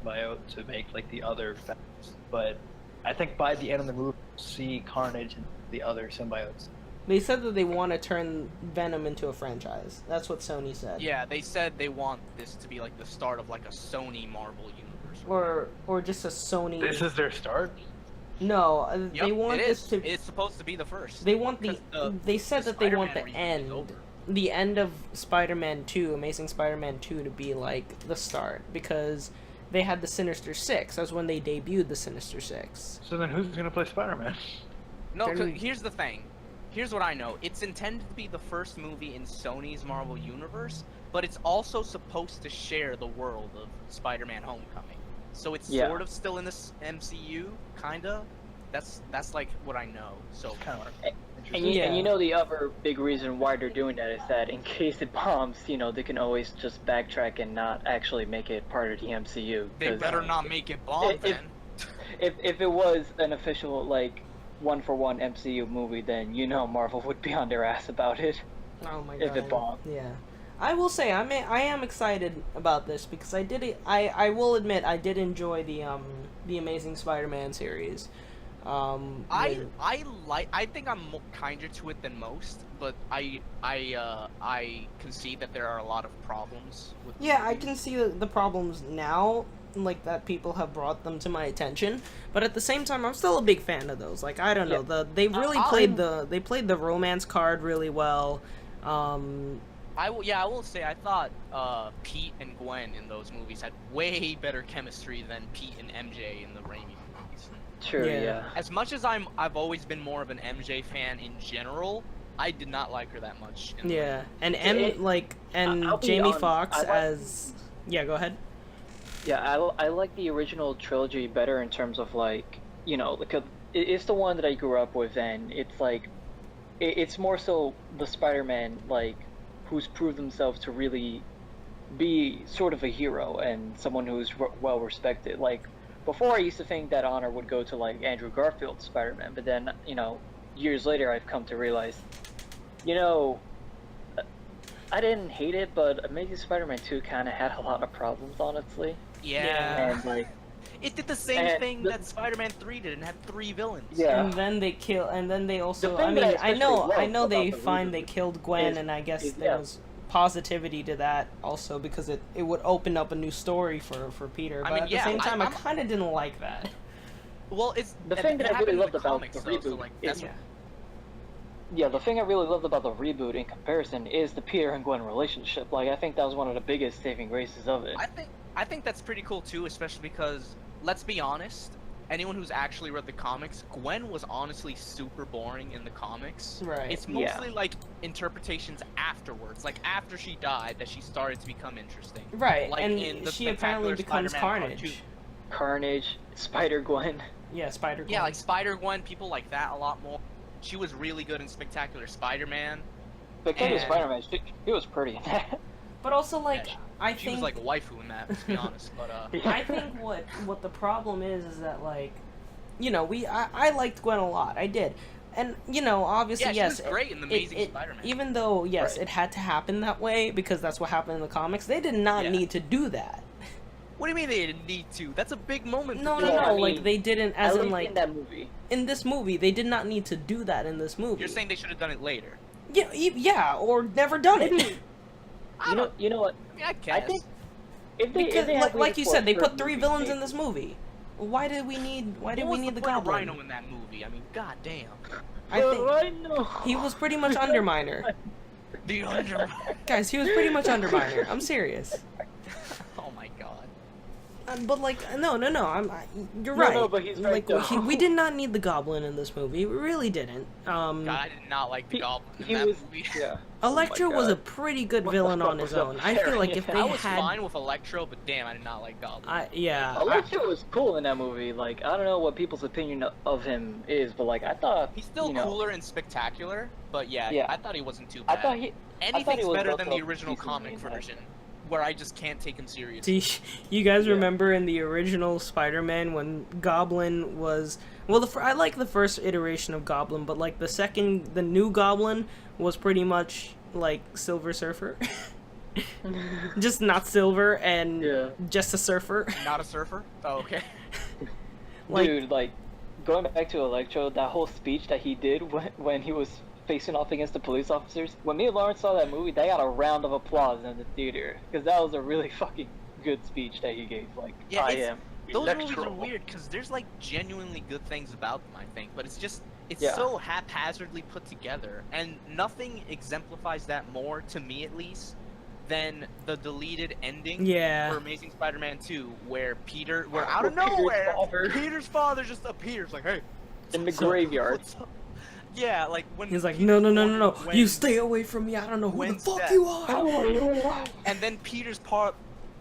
symbiote to make like the other facts. But I think by the end of the movie, we'll see Carnage and the other symbiotes. They said that they want to turn Venom into a franchise. That's what Sony said. Yeah, they said they want this to be like the start of like a Sony Marvel universe. Or just a Sony. This is their start. No, Yep, they want it this is. to. It's supposed to be the first. They want the. Because They said the that they want Spider-Man the reboot is end. over. The end of Spider-Man 2, Amazing Spider-Man 2, to be like the start, because they had the Sinister Six. That's when they debuted the Sinister Six. So then who's gonna play Spider-Man? No, 'cause They're- here's the thing. Here's what I know. It's intended to be the first movie in Sony's Marvel universe, but it's also supposed to share the world of Spider-Man: Homecoming. So it's Yeah. sort of still in this MCU, kinda. That's like what I know so Kind far. of And Yeah. you know the other big reason why they're doing that is that in case it bombs, you know, they can always just backtrack and not actually make it part of the MCU. They 'cause better not make it bomb if- then. If it was an official like one-for-one MCU movie, then you know Marvel would be on their ass about it. Oh my god. If it bombed. Yeah. I will say I am excited about this because I will admit I did enjoy the Amazing Spider-Man series. I think I'm kinder to it than most, but I concede that there are a lot of problems with the Yeah, I movie. can see the problems now, like that people have brought them to my attention. But at the same time, I'm still a big fan of those. Like I don't know, they really played the romance card really well. I will say I thought Pete and Gwen in those movies had way better chemistry than Pete and MJ in the Raimi movies. True, Yeah. yeah. As much as I've always been more of an MJ fan in general, I did not like her that much. in the Yeah, and I'll be Jamie honest, Foxx I like- as yeah. Go ahead. Yeah, I like the original trilogy better in terms of like, you know, because it's the one that I grew up with, and it's like, it's more so the Spider-Man like who's proved themselves to really be sort of a hero and someone who's well respected. Like before, I used to think that honor would go to like Andrew Garfield's Spider-Man, but then years later, I've come to realize, I didn't hate it, but Amazing Spider-Man 2 kind of had a lot of problems, honestly. Yeah. And like, It did the same thing that Spider-Man 3 did and had 3 villains. Yeah. And then they kill, and then they also. The thing I that mean, I I know especially loved they about the find they reboot killed Gwen, is- and I guess is- there yeah. was positivity to that also because it would open up a new story for Peter. I But mean, at the yeah, same time, I I'm- kind of didn't like that. Well, it's The thing that I happened really in loved the about comics, the though, so, reboot like, is- that's Yeah. Yeah, the thing I really loved about the reboot in comparison is the Peter and Gwen relationship. Like, I think that was one of the biggest saving graces of it. I think that's pretty cool too, especially because let's be honest, anyone who's actually read the comics, Gwen was honestly super boring in the comics. Right. It's Yeah. mostly like interpretations afterwards, like after she died, that she started to become interesting. Right, Like and in the she apparently Spectacular becomes Spider-Man Part Carnage. 2. Carnage, Spider-Gwen. Yeah, Spider-Gwen. Yeah, like Spider-Gwen, people like that a lot more. She was really good in Spectacular Spider-Man. Spectacular And- Spider-Man, she was pretty. But also, like, Yeah, I She think was like a waifu in that, to be honest. But I think what the problem is that like, I liked Gwen a lot. I did, and obviously yeah, she yes, was great in the Amazing it, Spider-Man. even though yes, Right. it had to happen that way because that's what happened in the comics. They did not Yeah. need to do that. What do you mean they didn't need to? That's a big moment. No, for no, Yeah, no. I Like mean, they didn't, as At in least like in that movie. in this movie, they did not need to do that in this movie. You're saying they should have done it later. yeah, yeah, or never done it. You know what? I mean, I guess. I think if they, Because if they had like waited you for said, a they put third 3 movie, villains in maybe. this movie. Why did we need the point of Goblin? Rhino in that movie? I mean, goddamn. I think Rhino. he was pretty much Underminer. The under. Guys, he was pretty much Underminer. I'm serious. Oh my god. But like, no. You're No, right. no, but he's right, like, though. we did not need the Goblin in this movie. We really didn't. God, I did not like the Goblin in He that was, movie. yeah. Electro Oh my was a God. pretty good What the villain fuck on his was up own. with I feel like Harry? if they I was had, fine with Electro, but damn, I did not like Goblin. yeah. Electro was cool in that movie. Like, I don't know what people's opinion of him is, but like, I thought He's still cooler and spectacular, but yeah, Yeah. I thought he wasn't too I bad. thought he Anything's was better built than the up original decently comic in that. version, where I just can't take him seriously. Do you guys Yeah. remember in the original Spider-Man when Goblin was I like the first iteration of Goblin, but like the new Goblin was pretty much like Silver Surfer, just not silver and Yeah. just a surfer. Not a surfer? Oh, okay. Like- Dude, like going back to Electro, that whole speech that he did when he was facing off against the police officers. When me and Lawrence saw that movie, they got a round of applause in the theater because that was a really fucking good speech that he gave. Like, Yeah, I it's- am Those movies Electro. are weird because there's like genuinely good things about them, I think, but it's Yeah. so haphazardly put together, and nothing exemplifies that more, to me at least, than the deleted ending Yeah. for Amazing Spider-Man 2, where out of Peter's nowhere, father. Peter's father just appears, like, hey, in the So- graveyard. what's up? Yeah, like when He's like, Peter's no. born, You when- stay away from me. I don't know who the Gwen's fuck dead. you are. How are you alive? And then Peter's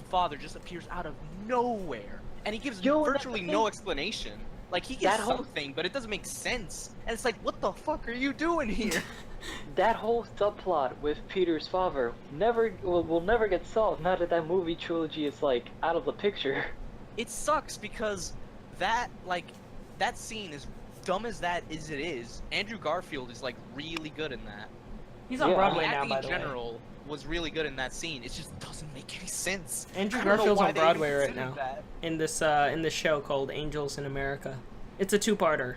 father just appears out of nowhere, and he gives Yo, that's virtually the no thing. explanation. Like, he gives That whole- something, but it doesn't make sense. And it's like, what the fuck are you doing here? That whole subplot with Peter's father will never get solved now that movie trilogy is like out of the picture. It sucks because that scene, is dumb as it is, Andrew Garfield is like really good in that. He's on Yeah. Broadway The now, acting by in the way. general was really good in that scene. It just doesn't make any sense. Andrew I don't know Garfield's why on they Broadway even right considered now. that. In this show called Angels in America. It's a 2-parter.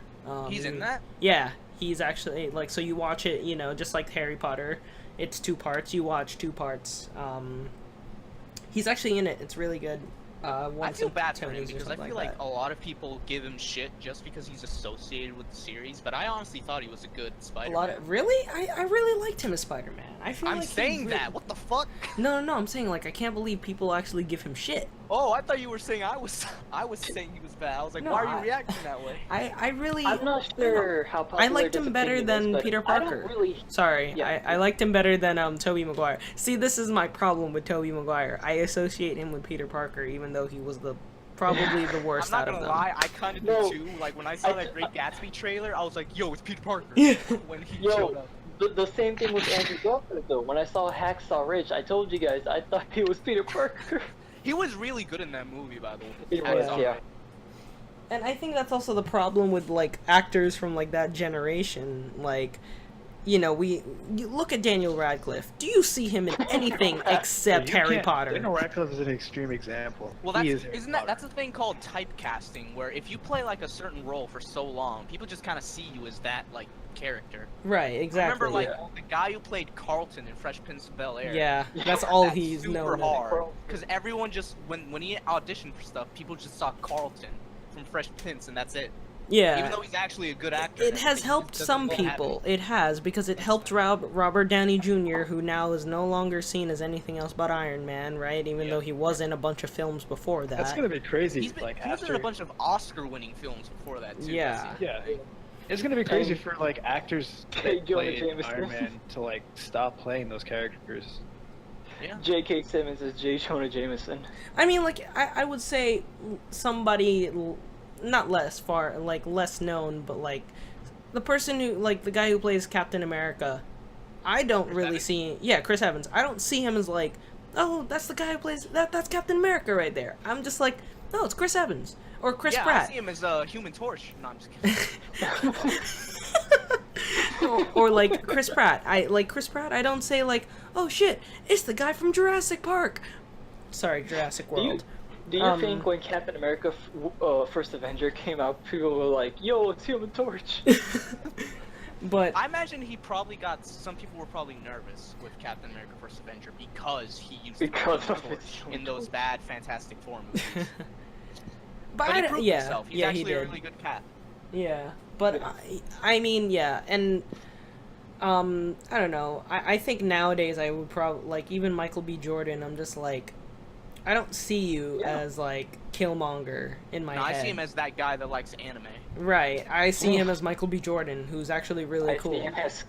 He's in that? Yeah, he's actually like, so you watch it, just like Harry Potter. It's 2 parts. You watch 2 parts. He's actually in it. It's really good. I Won feel some bad for him Tonys or because I something feel like like that. a lot of people give him shit just because he's associated with the series, but I honestly thought he was a good A Spider-Man. lot of really, I really liked him as Spider-Man. I feel I'm like he saying really- that. What the fuck? No. I'm saying like I can't believe people actually give him shit. Oh, I thought you were saying I was saying he was bad. I was like, No, why are you reacting that way? I really. I'm not sure how popular I liked this him better opinion is, than but Peter I Parker. don't really. Sorry, Yeah. I liked him better than Tobey Maguire. See, this is my problem with Tobey Maguire. I associate him with Peter Parker, even though he was probably the I'm worst not out of gonna them. lie, I kind of No. did too. Like when I saw that Great Gatsby trailer, I was like, yo, it's Peter Parker. Yeah. When he Yo, showed up. the same thing with Andrew Garfield though. When I saw Hacksaw Ridge, I told you guys I thought he was Peter Parker. He was really good in that movie, by the way. He I was, saw yeah. it. And I think that's also the problem with like actors from like that generation. Like, you know, you look at Daniel Radcliffe. Do you see him in anything except You Harry can't- Potter? Daniel Radcliffe is an extreme example. Well, He that's is Harry isn't that Potter. that's a thing called typecasting, where if you play like a certain role for so long, people just kind of see you as that like character. Right, exactly. Remember, like Yeah. the guy who played Carlton in Fresh Prince of Bel Air. Yeah, that's all That's he's super known. hard. Because everyone just when he auditioned for stuff, people just saw Carlton from Fresh Prince, and that's it. Yeah. Even though he's actually a good actor. It and has everything, he helped just some doesn't have people. it. It has, because it helped Robert Downey Jr., who now is no longer seen as anything else but Iron Man, right? Even Yeah. though he was in a bunch of films before that. That's gonna be crazy. He was after, in a bunch of Oscar-winning films before that too. Yeah. wasn't he? Yeah, it's gonna be crazy And- for like actors Hey, that Jonah played Jameson. Iron Man to like stop playing those characters. Yeah. J.K. Simmons is J. Jonah Jameson. I mean, like, I would say somebody, not less known, but like, the person who, like, the guy who plays Captain America, I don't Chris really Evans? see, yeah, Chris Evans, I don't see him as like, oh, that's the guy who plays, that's Captain America right there. I'm just like, no, it's Chris Evans. Or Chris yeah, Pratt. I see him as a Human Torch. No, I'm just kidding. or like Chris Pratt. Chris Pratt, I don't say like, oh shit, it's the guy from Jurassic Park. Sorry, Jurassic World. Do you think when Captain America First Avenger came out, people were like, yo, it's Human Torch? But I imagine some people were probably nervous with Captain America First Avenger because he used Because to of be his Torch Human in those Torch. bad Fantastic Four movies. but But he I, proved yeah, himself. He's yeah, he actually a did. really good cat. Yeah, but I mean, yeah, and I don't know. I think nowadays I would probably like even Michael B. Jordan. I'm just like, I don't see you Yeah. as like Killmonger in my No, I head. see him as that guy that likes anime. Right, I see him as Michael B. Jordan, who's actually really I cool. see him as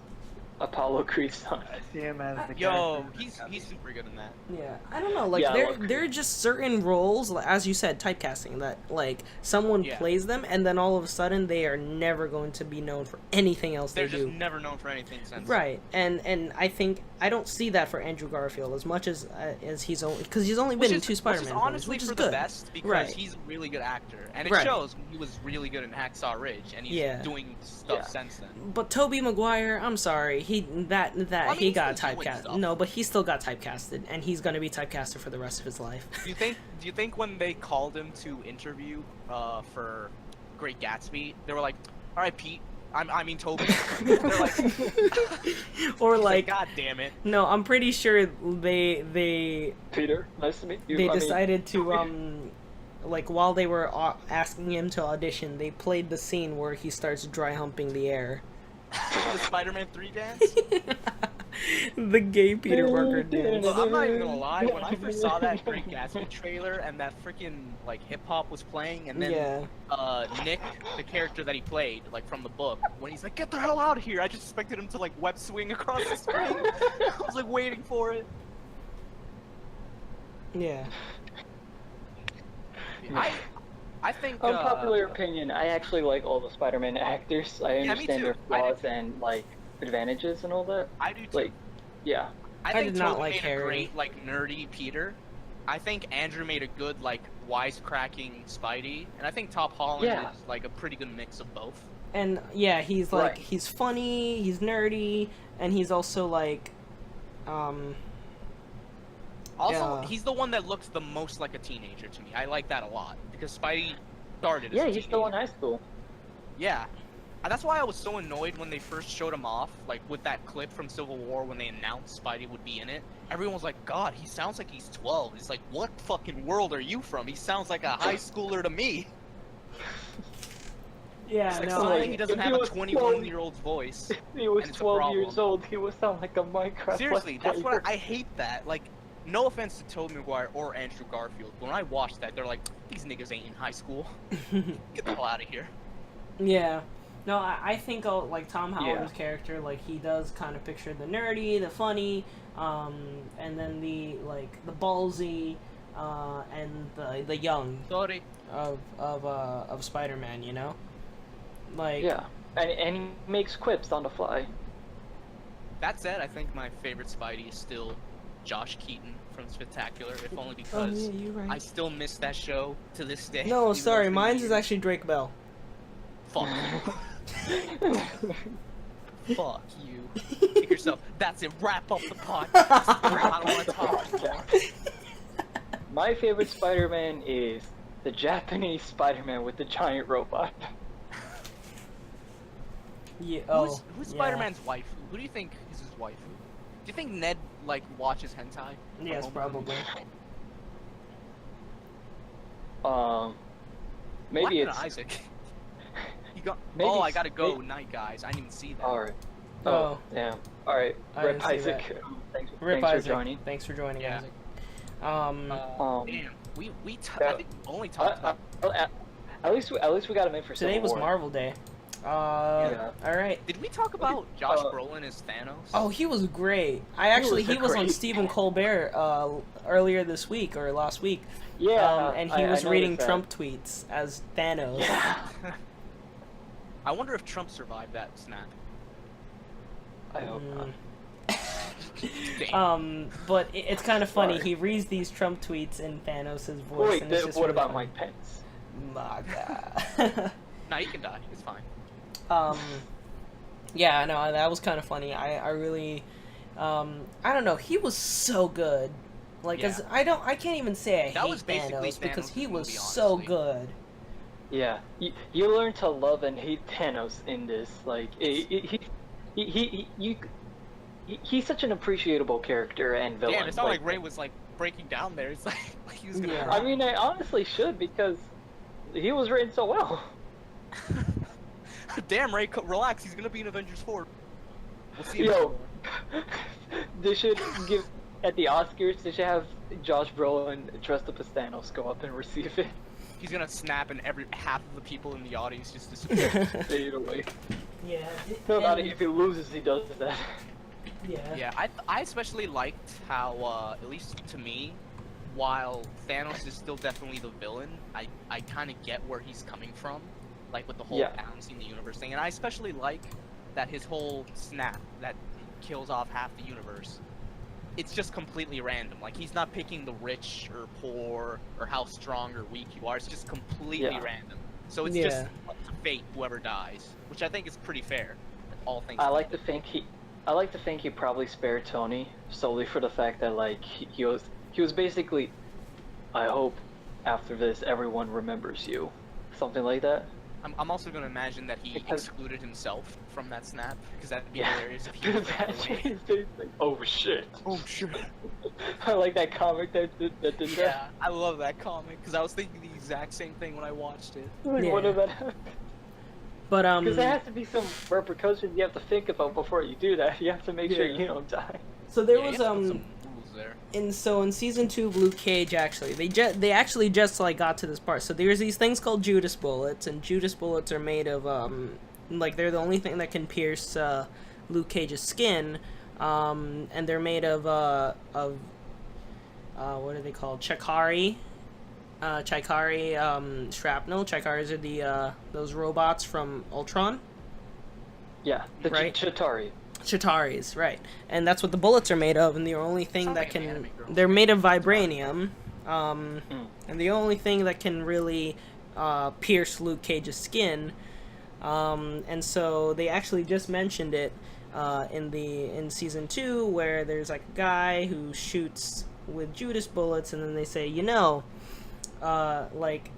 Apollo Creed's son. I see him as the Yo, character. he's super good in that. Yeah, I don't know. Like Yeah, I there, love there are just certain roles, like, as you said, typecasting that like someone Yeah. plays them, and then all of a sudden they are never going to be known for anything else They're they just do. never known for anything since. Right, and I think I don't see that for Andrew Garfield as much as he's only because he's only been in two Spider-Man which is movies, honestly which is for good. the best because Right. he's a really good actor, and it Right. shows he was really good in Hacksaw Ridge, and he's Yeah. doing stuff Yeah. since then. But Tobey Maguire, I'm sorry, he I mean, he he's got still doing typecast. stuff. No, but he still got typecasted, and he's gonna be typecasted for the rest of his life. Do you think when they called him to interview for Great Gatsby, they were like, "All right, Pete, I mean Toby." They're like, Or he's like, "God damn it." no, I'm pretty sure they Peter, nice to meet you. they I mean, decided to like while they were asking him to audition, they played the scene where he starts dry humping the air. The Spider-Man 3 dance? The gay Peter Parker dance. Well, I'm not even gonna lie, when I first saw that Great Gatsby trailer and that freaking like hip hop was playing, and then Yeah. Nick, the character that he played, like from the book, when he's like, "Get the hell out of here," I just expected him to like web swing across the screen. I was like waiting for it. Yeah. I think Unpopular opinion, I actually like all the Spider-Man actors. I me understand too. their I flaws and like advantages and all that. I do too. Like, yeah. I I think did not Tobey like made Harry. a great, like, nerdy Peter. I think Andrew made a good, like, wisecracking Spidey. And I think Top Holland Yeah. is, like, a pretty good mix of both. And yeah, he's like Right. he's funny, he's nerdy, and he's also like Also, Yeah. he's the one that looks the most like a teenager to me. I like that a lot. Because Spidey started as Yeah, a he's still in teenager. high school. Yeah. And that's why I was so annoyed when they first showed him off, like, with that clip from Civil War when they announced Spidey would be in it. Everyone was like, "God, he sounds like he's 12. It's like, what fucking world are you from? He sounds like a high schooler to me. yeah, It's like, no, sorry, like, he doesn't if he have a was 21-year-old's voice. He was And it's a 12 years problem. old. He would sound like a Minecraft. Seriously, Let's that's Player. what I hate that. Like, no offense to Tobey Maguire or Andrew Garfield, but when I watched that, they're like, these niggas ain't in high school. Get the hell out of here. Yeah. No, I think like Tom Holland's character, like he does kind of picture the nerdy, the funny, and then the ballsy, and the young Sorry. of Spider-Man, you know? Like Yeah, and he makes quips on the fly. That said, I think my favorite Spidey is still Josh Keaton from Spectacular, if only because you're right. I still miss that show to this day. No, even though sorry, it's been mine's is years. actually Drake Bell. Fuck. Fuck you. Kick yourself. That's it. Wrap up the podcast. I don't want to talk anymore. My favorite Spider-Man is the Japanese Spider-Man with the giant robot. Yeah. Who's yeah. Spider-Man's waifu? Who do you think is his waifu? Do you think Ned watches hentai? Yes, probably. Maybe What it's happened to Isaac. He got. Maybe Oh, I it's- gotta go. may- Night, guys. I didn't even see that. alright. Oh. Oh, damn. Alright, I Rip didn't see Isaac. Thanks Rip for Isaac. joining. Thanks for joining, Yeah. Isaac. Damn. I yeah. think we only talked about. At least we got him in for Today Civil was War. Marvel Day. Yeah. All right. Did we talk about Josh Brolin as Thanos? Oh, he was great. He was on great. Stephen Colbert earlier this week or last week. Yeah, and he I was reading noticed that. Trump tweets as Thanos. Yeah. I wonder if Trump survived that snap. I hope not. Damn. But it's kind of funny. Sorry. He reads these Trump tweets in Thanos' voice. Wait, and it's just what really about funny. Mike Pence? My God. Nah, he can die. It's fine. Yeah, no, that was kind of funny. I really, I don't know. He was so good. Like, Yeah. I can't even say I That hate was basically Thanos because Thanos' he was movie, so honestly. good. Yeah, you learn to love and hate Thanos in this. Like, he's such an appreciable character and villain. Damn, it's not like Ray was breaking down there. It's like he was gonna. Yeah. cry. I mean, I honestly should because he was written so well. Damn, Ray, relax. He's gonna be in Avengers 4. We'll see. Yo, they should give at the Oscars. They should have Josh Brolin dressed up as Thanos go up and receive it. He's gonna snap, and half of the people in the audience just disappear. Fade away. Yeah. No, not if he loses, he does that. Yeah. Yeah, I especially liked how, at least to me, while Thanos is still definitely the villain, I kind of get where he's coming from, like with the whole Yeah. balancing the universe thing, and I especially like that his whole snap that kills off half the universe. It's just completely random. Like, he's not picking the rich or poor or how strong or weak you are. It's just completely Yeah. random. So it's Yeah. just up to fate whoever dies, which I think is pretty fair. All things. I like to think he probably spared Tony solely for the fact that like he was basically, I hope after this everyone remembers you, something like that. I'm also gonna imagine that he Because- excluded himself from that snap because that'd be Yeah. hilarious if he was like, Imagine away. his face like, oh shit. Oh shit. I like that comic that did that. Yeah, I love that comic because I was thinking the exact same thing when I watched it. Like, Yeah. what if that happened? But Because there has to be some repercussions you have to think about before you do that. You have to make sure Yeah. you don't die. so there Yeah, you was have to put some rules there. in season 2 of Luke Cage, actually they actually just like got to this part. So there's these things called Judas bullets, and Judas bullets are made of like they're the only thing that can pierce Luke Cage's skin, and they're made of what are they called? Chikari shrapnel. Chikaris are the those robots from Ultron. Yeah, the Right. Chitauri. Chitaris, right. And that's what the bullets are made of, and the only thing Sounds that like an can... anime girl. They're made of vibranium, Mm. and the only thing that can really pierce Luke Cage's skin, and so they actually just mentioned it in season 2, where there's like a guy who shoots with Judas bullets, and then they say, like,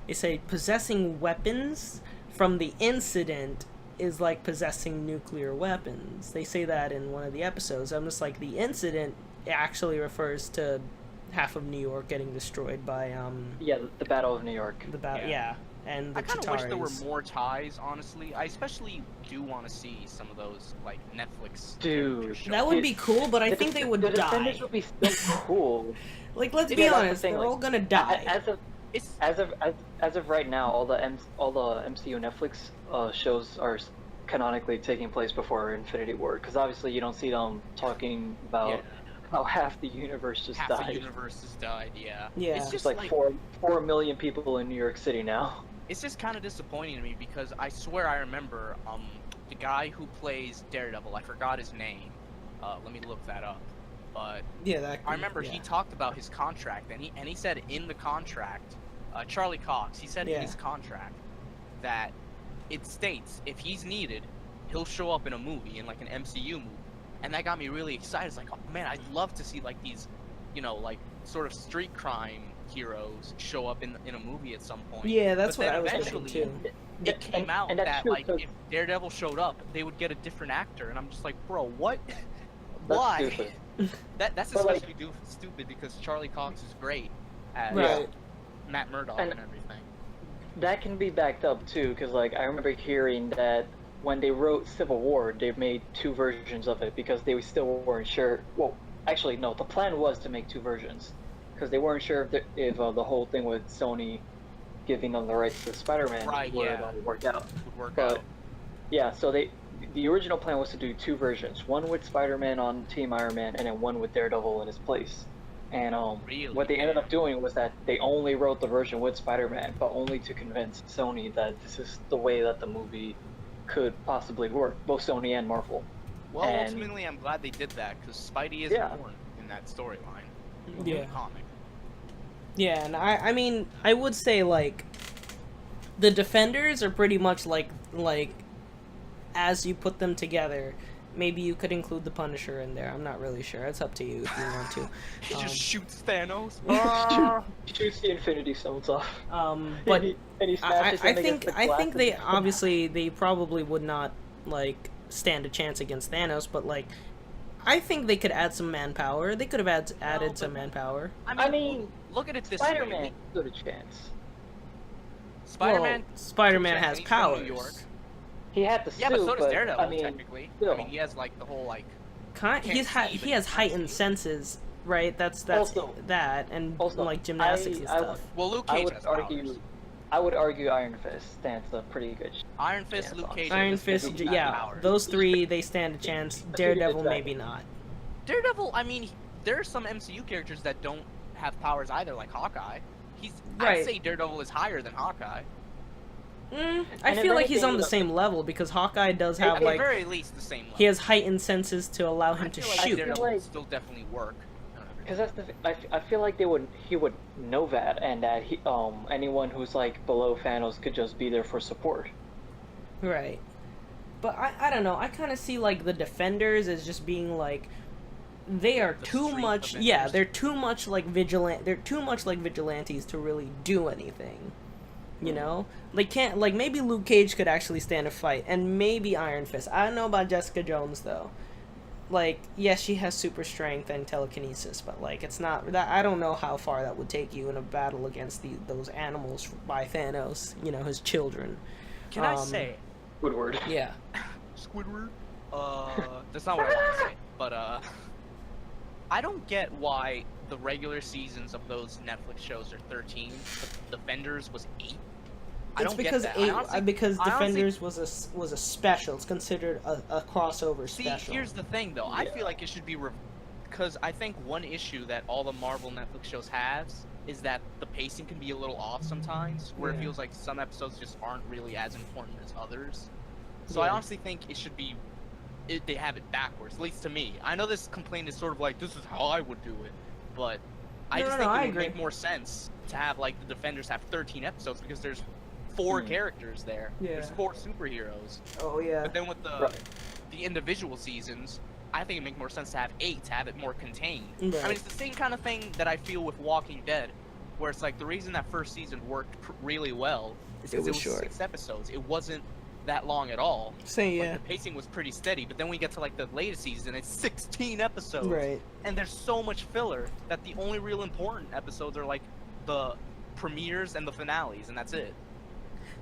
they say possessing weapons from the incident is like possessing nuclear weapons. They say that in one of the episodes. I'm just like, the incident actually refers to half of New York getting destroyed by Yeah, the Battle of New York. the battle. Yeah. Yeah. and the I kind of wish there were Chitaris. more ties, honestly. I especially do want to see some of those, like, Netflix Dude, characters show That up. would be cool, but I think they would the die. Defenders would be so cool. Like, let's Yeah, be that's the honest, thing, they're like, all gonna die. It's As of right now, all the MCU Netflix shows are canonically taking place before Infinity War, because obviously you don't see them talking about how half the universe just half died. the universe has died. Yeah. Yeah. It's It's just like 4 million people in New York City now. It's just kind of disappointing to me because I swear I remember the guy who plays Daredevil. I forgot his name. Let me look that up. But Yeah, that. I remember yeah. he talked about his contract, and he said in the contract, Charlie Cox. He said in his contract that it states if he's needed, he'll show up in a movie, in like an MCU movie, and that got me really excited. It's like, oh man, I'd love to see like these, like sort of street crime heroes show up in a movie at some point. Yeah, that's But what then I was thinking eventually, too. It came out and that's that true, like 'cause- if Daredevil showed up, they would get a different actor, and I'm just like, bro, what? That's Why? stupid. That's But, like- especially stupid because Charlie Cox is great as Right. Matt Murdock And- and everything. That can be backed up too, because like I remember hearing that when they wrote Civil War, they made 2 versions of it because they still weren't sure. Well, actually, no. The plan was to make 2 versions because they weren't sure if the whole thing with Sony giving them the rights to Spider-Man Right, would yeah. work out. Would work But out. yeah, so the original plan was to do 2 versions, one with Spider-Man on Team Iron Man, and then one with Daredevil in his place. And Really? what they ended up doing was that they only wrote the version with Spider-Man, but only to convince Sony that this is the way that the movie could possibly work, both Sony and Marvel. Well, and- ultimately, I'm glad they did that because Spidey is Yeah. important in that storyline. In Yeah. the comic. Yeah, and I mean, I would say like the Defenders are pretty much like as you put them together. Maybe you could include the Punisher in there. I'm not really sure. It's up to you if you want to. He just shoots Thanos. Shoots the Infinity Stones off. But and he I smashes them against the think glass they and- obviously they probably would not like stand a chance against Thanos, but like I think they could add some manpower. They could have added some manpower. I mean, look at it this Spider-Man way. stood a chance. Spider-Man. Well, Spider-Man he's has from powers. New York. He had the Yeah, suit, but so does Daredevil, I mean, technically. still. I mean, he has like the whole like. He see, has but heightened see. senses, right? That's Also- that and also, like gymnastics and I stuff. Well, Luke I Cage would has argue, powers. I would argue Iron Fist stands a pretty good. Iron Fist, Yeah, Luke it's Cage. Iron and Fist, Daredevil have yeah, powers. those 3 they stand a chance. Daredevil maybe not. Daredevil. I mean, there are some MCU characters that don't have powers either, like Hawkeye. Right. I'd say Daredevil is higher than Hawkeye. I And feel if like he's anything, on the same level because Hawkeye does have At the like very least, the same level. he has heightened senses to allow him I to feel like shoot. Daredevil like- would still definitely work. Because that's the. I feel like he would know that, and that anyone who's like below Thanos could just be there for support. Right. But I don't know. I kind of see like the Defenders as just being like they are The too street much. Avengers. Yeah, they're too much like They're too much like vigilantes to really do anything. You know, they can't. Like maybe Luke Cage could actually stand a fight, and maybe Iron Fist. I don't know about Jessica Jones though. Like, yes, she has super strength and telekinesis, but like it's not that. I don't know how far that would take you in a battle against those animals by Thanos. You know, his children. Can I say Squidward. Yeah. Squidward? That's not what I want to say. But I don't get why the regular seasons of those Netflix shows are 13, but Defenders was 8. I It's don't because get that. I honestly- because I honestly- Defenders was a special. It's considered a crossover See, special. here's the thing, though. I Yeah. feel like it should be because I think one issue that all the Marvel Netflix shows has is that the pacing can be a little off sometimes, where it Yeah. feels like some episodes just aren't really as important as others. So I Yeah. honestly think it should be they have it backwards, at least to me. I know this complaint is sort of like this is how I would do it, but I No, just no, think no, it I would make agree. more sense to have like the Defenders have 13 episodes because there's 4 Hmm. characters there. There's Yeah. 4 superheroes. Oh yeah. But then with the Right. the individual seasons, I think it make more sense to have 8 to have it more contained. I Right. mean, it's the same kind of thing that I feel with Walking Dead, where it's like the reason that first season worked really well is because it was was short. 6 episodes. It wasn't that long at all. Say Like, yeah. the pacing was pretty steady, but then we get to like the latest season, it's 16 episodes. Right. And there's so much filler that the only real important episodes are like the premieres and the finales, and that's it.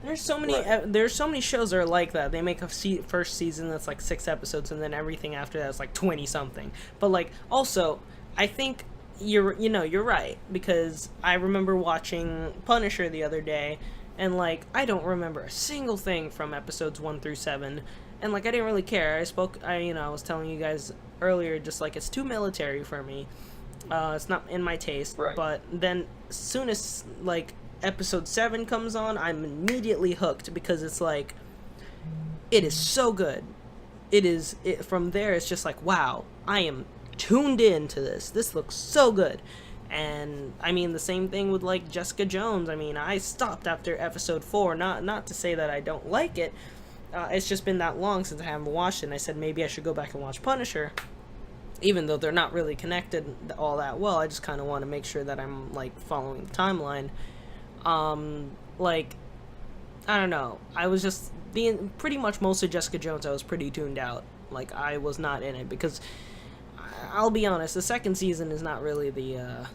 There's so many. Right. There's so many shows that are like that. They make a first season that's like 6 episodes, and then everything after that is like 20 something. But like, also, I think you're right, because I remember watching Punisher the other day, and like I don't remember a single thing from episodes 1 through 7, and like I didn't really care. I was telling you guys earlier, just like it's too military for me. It's not in my taste. Right. But then as soon as like episode 7 comes on, I'm immediately hooked, because it's like, it is so good. From there it's just like, wow, I am tuned in to this looks so good. And I mean, the same thing with like Jessica Jones. I mean, I stopped after episode 4, not to say that I don't like it, it's just been that long since I haven't watched it, and I said maybe I should go back and watch Punisher, even though they're not really connected all that well. I just kind of want to make sure that I'm like following the timeline. Like, I don't know, I was just pretty much most of Jessica Jones, I was pretty tuned out. Like, I was not in it, because I'll be honest, the second season is not really the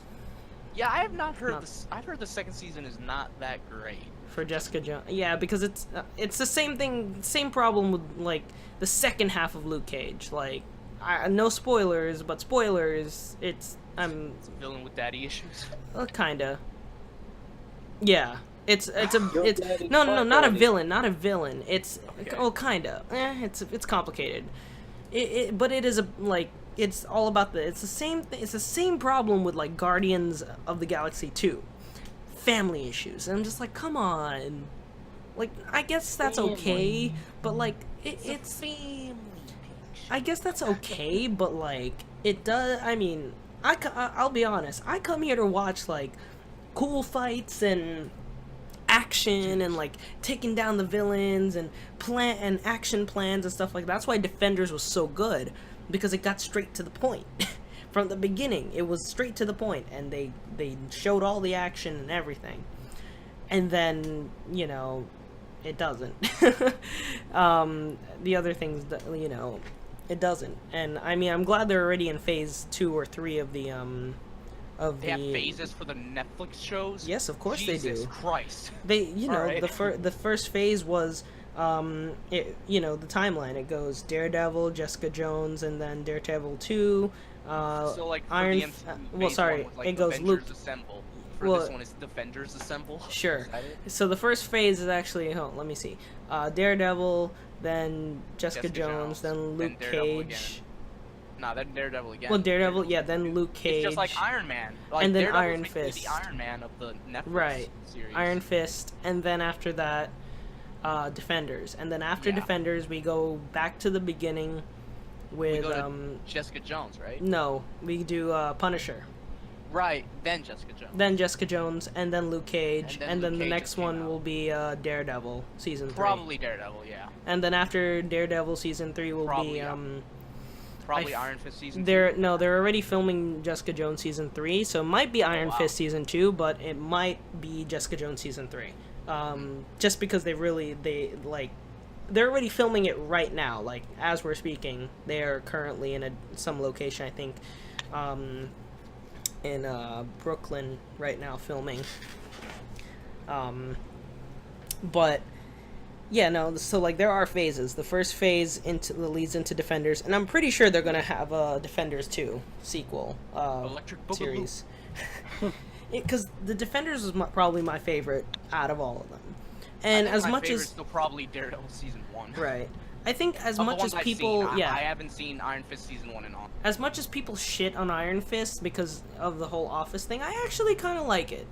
Yeah, I have not heard this. I've heard the second season is not that great for Jessica Jones. Yeah, because it's the same thing, same problem with like the second half of Luke Cage. Like, no spoilers, but spoilers. It's It's a villain with daddy issues. Kinda. Yeah, it's Your daddy no, fuck not a daddy. villain. It's Okay. well, kinda. It's complicated. But it is like, it's all about it's the same it's the same problem with like Guardians of the Galaxy 2, family issues. And I'm just like, come on. Like, I guess that's okay, but like it's family. I guess that's okay, but like it does. I mean, I'll be honest. I come here to watch like cool fights and action and like taking down the villains and action plans and stuff like that. That's why Defenders was so good, because it got straight to the point. From the beginning, it was straight to the point, and they showed all the action and everything. And then, it doesn't. The other things, it doesn't. And I mean, I'm glad they're already in phase 2 or 3 of the They have phases for the Netflix shows? Yes, of course they do. Jesus Christ. They, Alright. the first phase was, the timeline. It goes Daredevil, Jessica Jones, and then Daredevil 2. So like for Iron. the MCU, Well, phase sorry, 1 was, like, it goes Avengers Luke. Assemble. For Well, this one, it's Defenders Assemble. Sure. Is that it? So the first phase is actually, let me see, Daredevil, then Jessica Jones, then Luke Daredevil Cage. again. Nah, then Daredevil again. Well, Daredevil, yeah, then Luke Cage. It's just like Iron Man. Like, And then Daredevil's Iron basically Fist. the Iron Man of the Netflix Right. series. Iron Fist, and then after that, Defenders, and then after Yeah. Defenders, we go back to the beginning We with go to Jessica Jones, right? no, we do Punisher, Right, then Jessica Jones. then Jessica Jones, and then Luke Cage, And and then then Luke the Cage next just came one out. will be Daredevil season 3. Probably Daredevil, yeah. And then after Daredevil season 3 will Probably, be yeah. Probably I f- Iron Fist season 2. they're already filming Jessica Jones season 3, so it might be Iron wow. Fist season 2, but it might be Jessica Jones season 3. Just because they're already filming it right now, like as we're speaking. They are currently in some location, I think, in Brooklyn right now filming. But yeah, no. So like there are phases. The first phase leads into Defenders, and I'm pretty sure they're gonna have a Defenders 2 sequel Electric Boogaloo. series. Because the Defenders was probably my favorite out of all of them. And I think as my much favorite's as still probably Daredevil season 1. right, I think as Of the much ones as I've people, seen, yeah, I haven't seen Iron Fist season 1 and all. as much as people shit on Iron Fist because of the whole Office thing, I actually kind of like it.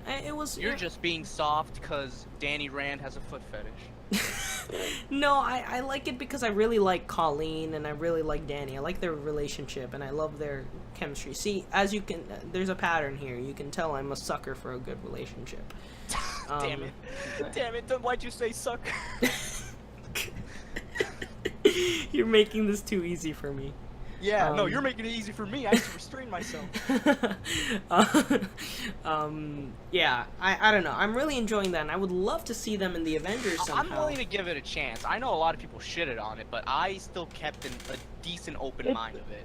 You're just being soft because Danny Rand has a foot fetish. No, I like it because I really like Colleen and I really like Danny. I like their relationship and I love their chemistry. See, as you can, there's a pattern here. You can tell I'm a sucker for a good relationship. Damn it. Damn it, then why'd you say sucker? You're making this too easy for me. Yeah, no, you're making it easy for me. I have to restrain myself. Yeah, I don't know. I'm really enjoying that, and I would love to see them in the Avengers somehow. I'm willing to give it a chance. I know a lot of people shitted on it, but I still kept a decent open mind of it.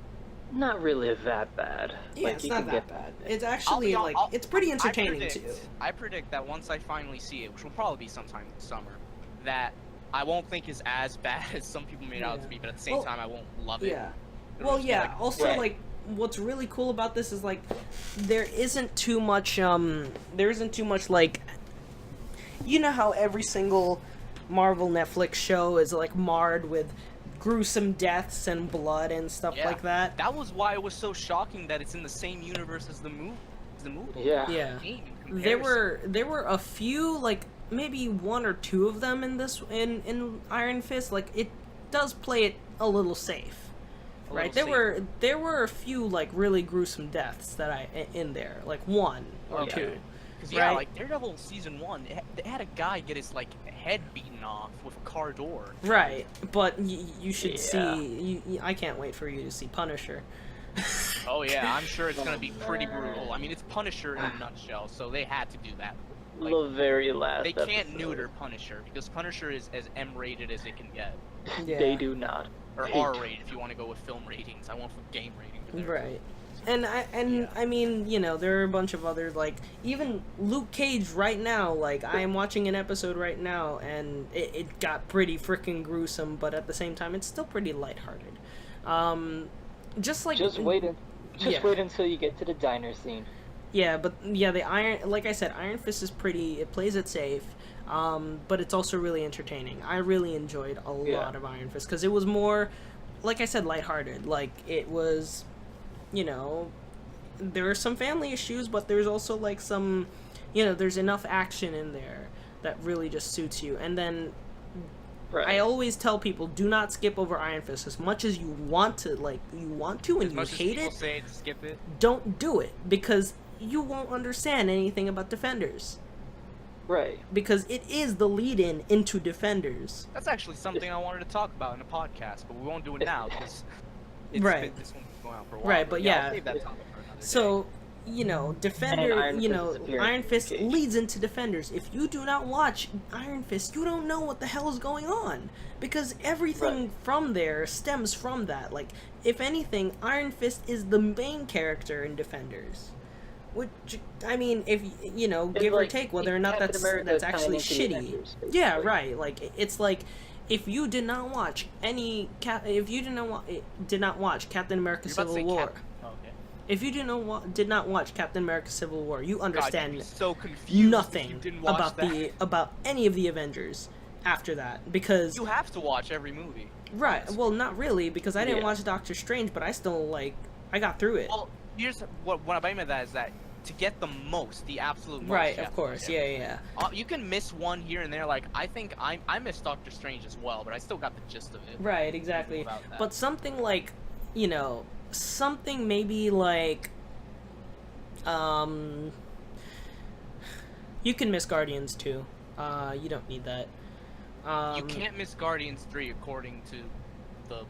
Not really that bad. Yeah, Like, it's you not can that get bad. It's actually it's pretty entertaining too. I predict that once I finally see it, which will probably be sometime this summer, that I won't think is as bad as some people made it out to be, but at the same Well, time, I won't love it. Yeah. It'll Well, just be yeah. like, Also, Right. like, what's really cool about this is like, there isn't too much. There isn't too much like. You know how every single Marvel Netflix show is like marred with gruesome deaths and blood and stuff Yeah. like that. That was why it was so shocking that it's in the same universe as the movie. Yeah. Yeah. Game in There comparison. were a few, like maybe one or two of them in this in Iron Fist. Like it does play it a little safe, A right? little There were a few like really gruesome deaths that in there, like one or Okay. two. Because yeah, right? like Daredevil season 1, they had a guy get his like head beaten off with a car door. Right, but you should Yeah. see. I can't wait for you to see Punisher. Oh yeah, I'm sure it's gonna be pretty brutal. I mean, it's Punisher in a nutshell, so they had to do that. Like, The very last. they can't episode. neuter Punisher because Punisher is as M-rated as it can get, Yeah. They do not. or Hate. R-rated if you want to go with film ratings. I want for game rating. but they're- Right. And I mean, you know, there are a bunch of other, like, even Luke Cage right now, like, I am watching an episode right now, and it got pretty freaking gruesome, but at the same time, it's still pretty lighthearted. Just like... Just wait. Just yeah. wait until you get to the diner scene. Yeah, but, yeah, like I said, Iron Fist is pretty, it plays it safe, but it's also really entertaining. I really enjoyed a lot of Iron Fist, because it was more, like I said, lighthearted. Like, it was... You know, there are some family issues, but there's also like some, you know, there's enough action in there that really just suits you. And then Right. I always tell people, do not skip over Iron Fist as much as you want to, and As you much as hate people it. say to skip it. Don't do it because you won't understand anything about Defenders, Right. because it is the lead-in into Defenders. That's actually something I wanted to talk about in a podcast, but we won't do it now because Right. this one's going on for a while. Right, but yeah. I'll save that topic for another day. So, you know, Defender, Iron you Fist know, is appearing Iron in Fist Cage. leads into Defenders. If you do not watch Iron Fist, you don't know what the hell is going on. Because everything Right. from there stems from that. Like, if anything, Iron Fist is the main character in Defenders. Which, I mean, if, you know, It's give or like take whether or not Captain that's America tying actually into the shitty. Avengers, Yeah, basically. right. Like, it's like, if you did not watch if you did not watch Captain America You're about to Civil say War, Oh, okay. if you did not watch Captain America Civil War, you God, understand you'd be so confused if you nothing didn't watch about that. about any of the Avengers after that, because You have to watch every movie. right, well, not really, because I didn't Yeah. watch Doctor Strange, but I still I got through it. Well, here's what I mean by that is that to get the absolute most. Right, you of have to course, watch yeah, everything. yeah. You can miss one here and there. Like I think I missed Doctor Strange as well, but I still got the gist of it. Right, exactly. About that. But something like, you know, something maybe like, you can miss Guardians too. You don't need that. You can't miss Guardians 3 according to the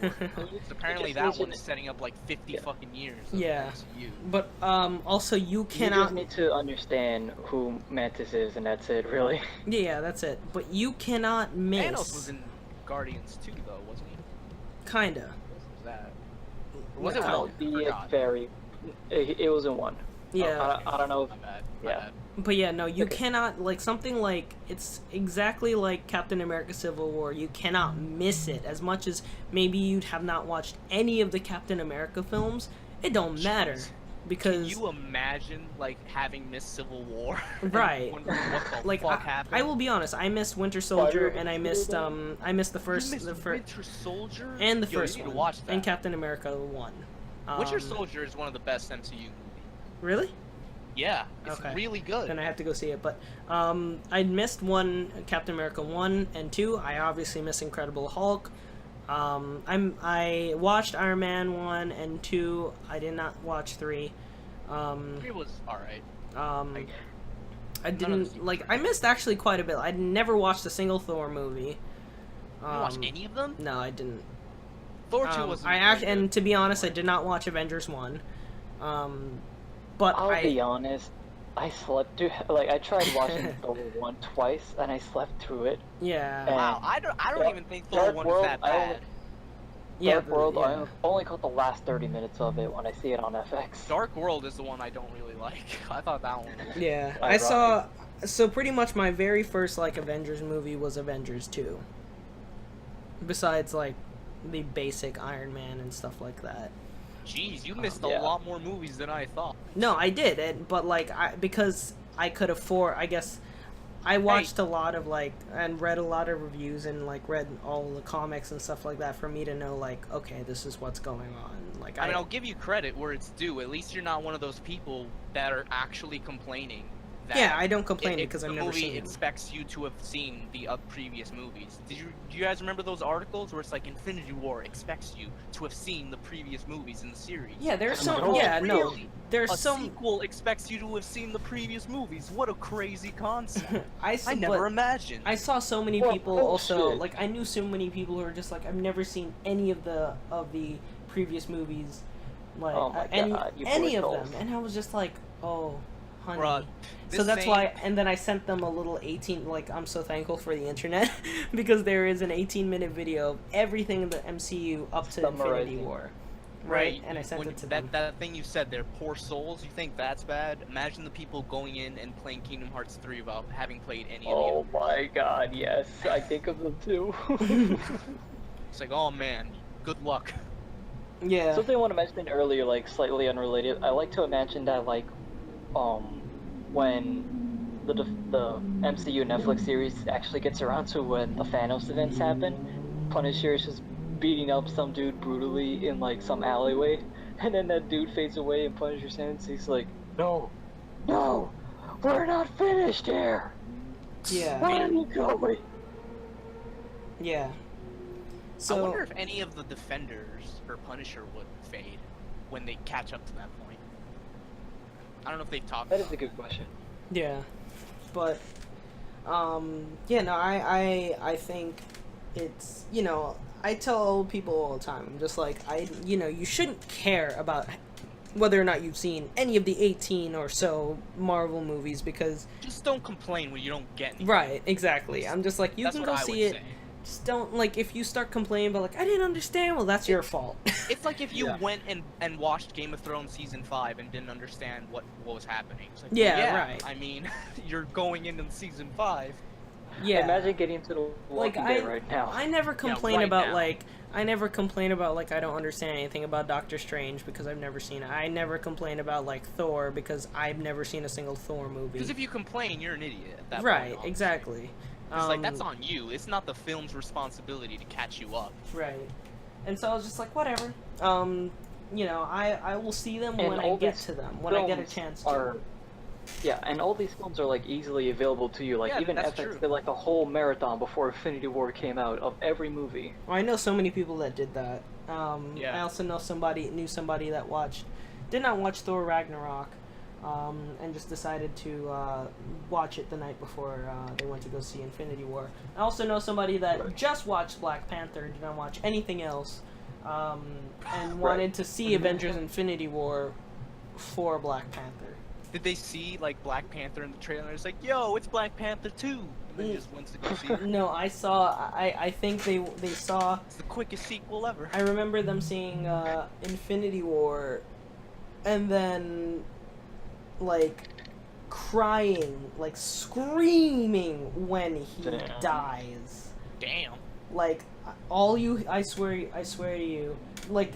people. Apparently that one is setting up like 50 fucking years. Of Yeah. MCU. But also you You cannot. just need to understand who Mantis is, and that's it, really. Yeah, that's it. But you cannot miss. Thanos was in Guardians 2 though, wasn't he? Kinda. What was that? Or was it No, one? I The forgot. very. It was in one. Yeah. I don't know. If, My bad. My Yeah. bad. But yeah, no, you Okay. cannot, like, something like, it's exactly like Captain America Civil War, you cannot miss it. As much as maybe you'd have not watched any of the Captain America films, it don't matter. Jeez. Because, Can you imagine like having missed Civil War? and Right. wondering what the like, fuck happened? I will be honest, I missed Winter Soldier, Spider- and I missed the first, You missed the first, Winter Soldier and the Yo, first you need one, to watch that. and Captain America 1. Winter Soldier is one of the best MCU movies. Really? Yeah, it's Okay. really good. Then I have to go see it. But I missed Captain America 1 and 2. I obviously missed Incredible Hulk. I watched Iron Man 1 and 2. I did not watch 3. It was alright. I None of didn't the like. I missed actually quite a bit. I never watched a single Thor movie. You didn't watch any of them? No, I didn't. Thor 2 was. and to be honest, I did not watch Avengers 1. But I'll be honest. I slept through. Like, I tried watching Thor 1 twice, and I slept through it. yeah, And- Wow, I don't Dark- even think Thor Dark 1 World, is that I only- bad. yeah, Dark World, yeah. I only caught the last 30 minutes of it when I see it on FX. Dark World is the one I don't really like. I thought that one was. Yeah, Ironic. So pretty much my very first like Avengers movie was Avengers 2. Besides like the basic Iron Man and stuff like that. Jeez, you missed Yeah. a lot more movies than I thought. No, I did, but like because I could afford, I guess I watched a lot of like and read a lot of reviews and like read all the comics and stuff like that for me to know like, okay, this is what's going on. Like I mean, I'll give you credit where it's due. At least you're not one of those people that are actually complaining. That yeah, I don't complain it- because the I've never movie seen it. expects you to have seen the previous movies. Do you guys remember those articles where it's like Infinity War expects you to have seen the previous movies in the series? Yeah, there's some. No, Yeah, no, really? there's A some. sequel expects you to have seen the previous movies. What a crazy concept! I I never but imagined. I saw so many Well, people also bullshit. like I knew so many people who were just like I've never seen any of the previous movies, like Oh my any God, you any poor of souls. them, and I was just like, oh, honey. Bruh, So this that's same- why, and then I sent them a little 18. Like I'm so thankful for the internet because there is an 18-minute video of everything in the MCU up to Infinity Summarizing. War, right? Right, And I sent when it to that them. that thing you said there, poor souls. You think that's bad? Imagine the people going in and playing Kingdom Hearts 3 without having played any of Oh the. my god, yes. I think of them too. It's like, oh man, good luck. Yeah. Something I want to mention earlier, like slightly unrelated. I like to imagine that, like, when the MCU Netflix series actually gets around to when the Thanos events happen, Punisher is just beating up some dude brutally in like some alleyway, and then that dude fades away and Punisher stands. He's like, "No, no, we're not finished here. Yeah. Where are you going?" Yeah. I So wonder if any of the Defenders or Punisher would fade when they catch up to that point. I don't know if they've talked. That is a good question. yeah, but yeah, no, I think it's, you know, I tell people all the time, I'm just like, you shouldn't care about whether or not you've seen any of the 18 or so Marvel movies because Just don't complain when you don't get anything. right, exactly. I'm just like, you That's can what go I see would it. say. Just don't, like, if you start complaining about like I didn't understand, well, that's your fault. It's like if you Yeah. went and watched Game of Thrones season 5 and didn't understand what was happening. It's like, Yeah, well, yeah, right. I mean, you're going into season 5. Yeah. Imagine getting into the Like Walking Dead right now. I never complain right about now. like I never complain about like I don't understand anything about Doctor Strange because I've never seen it. I never complain about like Thor because I've never seen a single Thor movie. Because if you complain, you're an idiot at that Right, point. honestly. exactly. It's like, that's on you. It's not the film's responsibility to catch you up. Right. And so I was just like, whatever. You know, I will see them And when I all get these to them, when I get a films chance to. are, yeah, and all these films are like easily available to you. Like Yeah, even that's FX true. did like a whole marathon before Infinity War came out of every movie. Well, I know so many people that did that. Yeah. I also knew somebody that did not watch Thor Ragnarok, and just decided to watch it the night before they went to go see Infinity War. I also know somebody that Right. just watched Black Panther, did not watch anything else, and Right. wanted to see Avengers Infinity War for Black Panther. Did they see, like, Black Panther in the trailer? It's like, yo, it's Black Panther 2! And then just went to go see it. No, I think they saw. It's the quickest sequel ever. I remember them seeing Infinity War, and then like crying, like screaming when he Damn. dies. Damn. Like I swear to you, like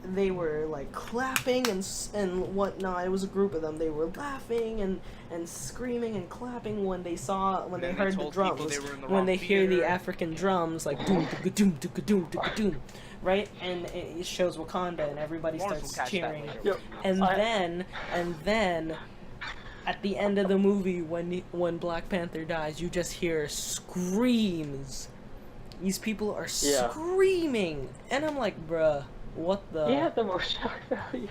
they were like clapping and whatnot. It was a group of them. They were laughing and screaming and clapping when they Then they heard the told people drums. they were in the When wrong they hear the theater. African drums, like doom doom doom doom doom doom, right? And it shows Wakanda, and everybody Lawrence will starts catch that cheering. later. Yep. And then, at the end of the movie, when Black Panther dies, you just hear screams. These people are Yeah. screaming, and I'm like, bruh, what the? He had the most shock value.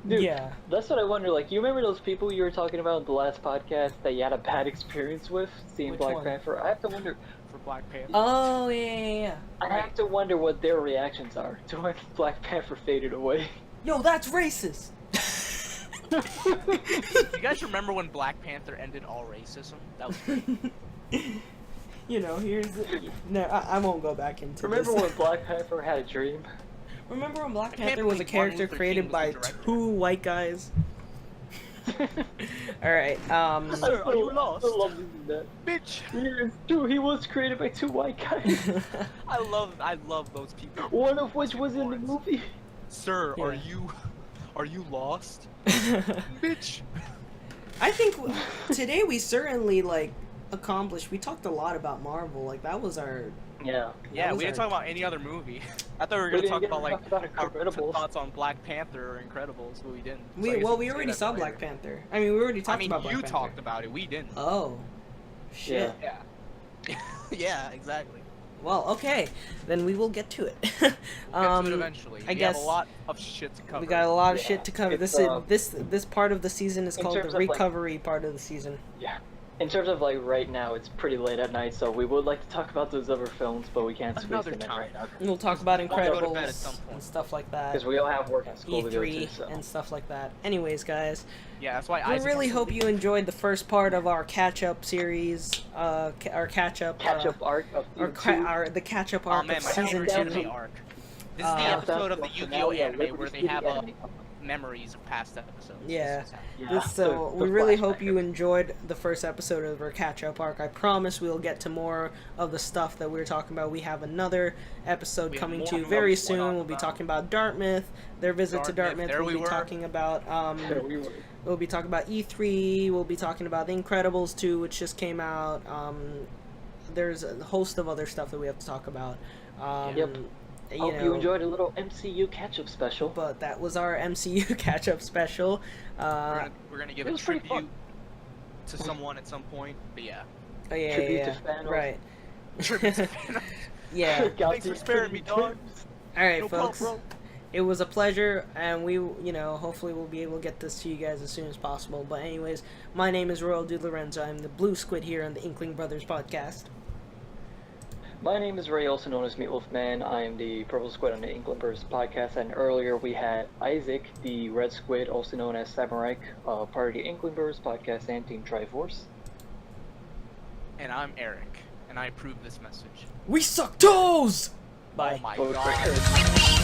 Dude, Yeah. that's what I wonder. Like, you remember those people you were talking about in the last podcast that you had a bad experience with seeing Which Black one? Panther? I have to wonder. For Black Panther. Oh yeah. I have to wonder what their reactions are to when Black Panther faded away. Yo, that's racist. You guys remember when Black Panther ended all racism? That was great. You know, no, I won't go back into Remember this. when Black Panther had a dream? Remember when Black I can't Panther was a believe Martin character Luther created King was by the director. 2 white guys? All right. Sir, are you lost? I love using that. Bitch. Yeah, dude, he was created by two white guys. I love those people. One of which was in the movie. Sir, Yeah. are you lost? Bitch. I think today we certainly like accomplished. We talked a lot about Marvel. Like that was our. Yeah. Yeah, was we didn't our- talk about any other movie. I thought we were We gonna didn't talk get about to like talk about our Incredibles. thoughts on Black Panther or Incredibles, but we didn't. So I We guess well, can we say already that saw later. Black Panther. I mean, we already talked I mean, about Black you Panther. talked about it. We didn't. Oh, shit. Yeah. Yeah. Yeah, exactly. Well, okay, then we will get to it. We'll get to it eventually. I we guess have a lot of shit to cover. we got a lot of Yeah, shit to cover. it's, This part of the season is in called the terms of, like- recovery part of the season. Yeah. In terms of like right now, it's pretty late at night, so we would like to talk about those other films, but we can't squeeze Another them in time. right now We'll talk about We'll go to bed at Incredibles some point. and stuff like that. because we all have work and school to go to. E3 So. and stuff like that. Anyways, guys, Yeah, that's why we Isaac really has to hope leave. you enjoyed the first part of our catch-up series. Our catch-up. Catch-up arc of Our, season two. the catch-up Oh arc man, of my season favorite 2. anime arc. This is Uh, the episode of the That's Yu-Gi-Oh finale of anime Liberty where they City have Anime. memories of past episodes. Yeah. Yeah, So the we really flashback hope you of it. enjoyed the first episode of our catch-up arc. I promise we'll get to more of the stuff that we were talking about. We have another episode We have coming more to of very what we're soon. We'll be about. talking about Dartmouth, their visit to Dartmouth, Dartmouth. there We'll we be were. talking about There we were. we'll be talking about E3. We'll be talking about The Incredibles 2, which just came out. There's a host of other stuff that we have to talk about. Yep. Hope you enjoyed a little MCU catch-up special. But that was our MCU catch-up special. We're gonna give it a was pretty tribute fun. to someone at some point. But yeah. Oh, yeah, Tribute yeah, to Thanos. right. Tribute to Thanos. Yeah. Thanks for sparing me, dog. All right, No folks. problem, It was a pleasure, and we, hopefully we'll be able to get this to you guys as soon as possible. But anyways, my name is Royal Dude Lorenzo. I'm the Blue Squid here on the Inkling Brothers podcast. My name is Ray, also known as Meatloaf Man. I am the Purple Squid on the Inkling Birds podcast, and earlier we had Isaac, the Red Squid, also known as Samurai, part of the Inkling Birds podcast and Team Triforce. And I'm Eric, and I approve this message. We suck toes! Bye. Oh my Vote for god. Eric.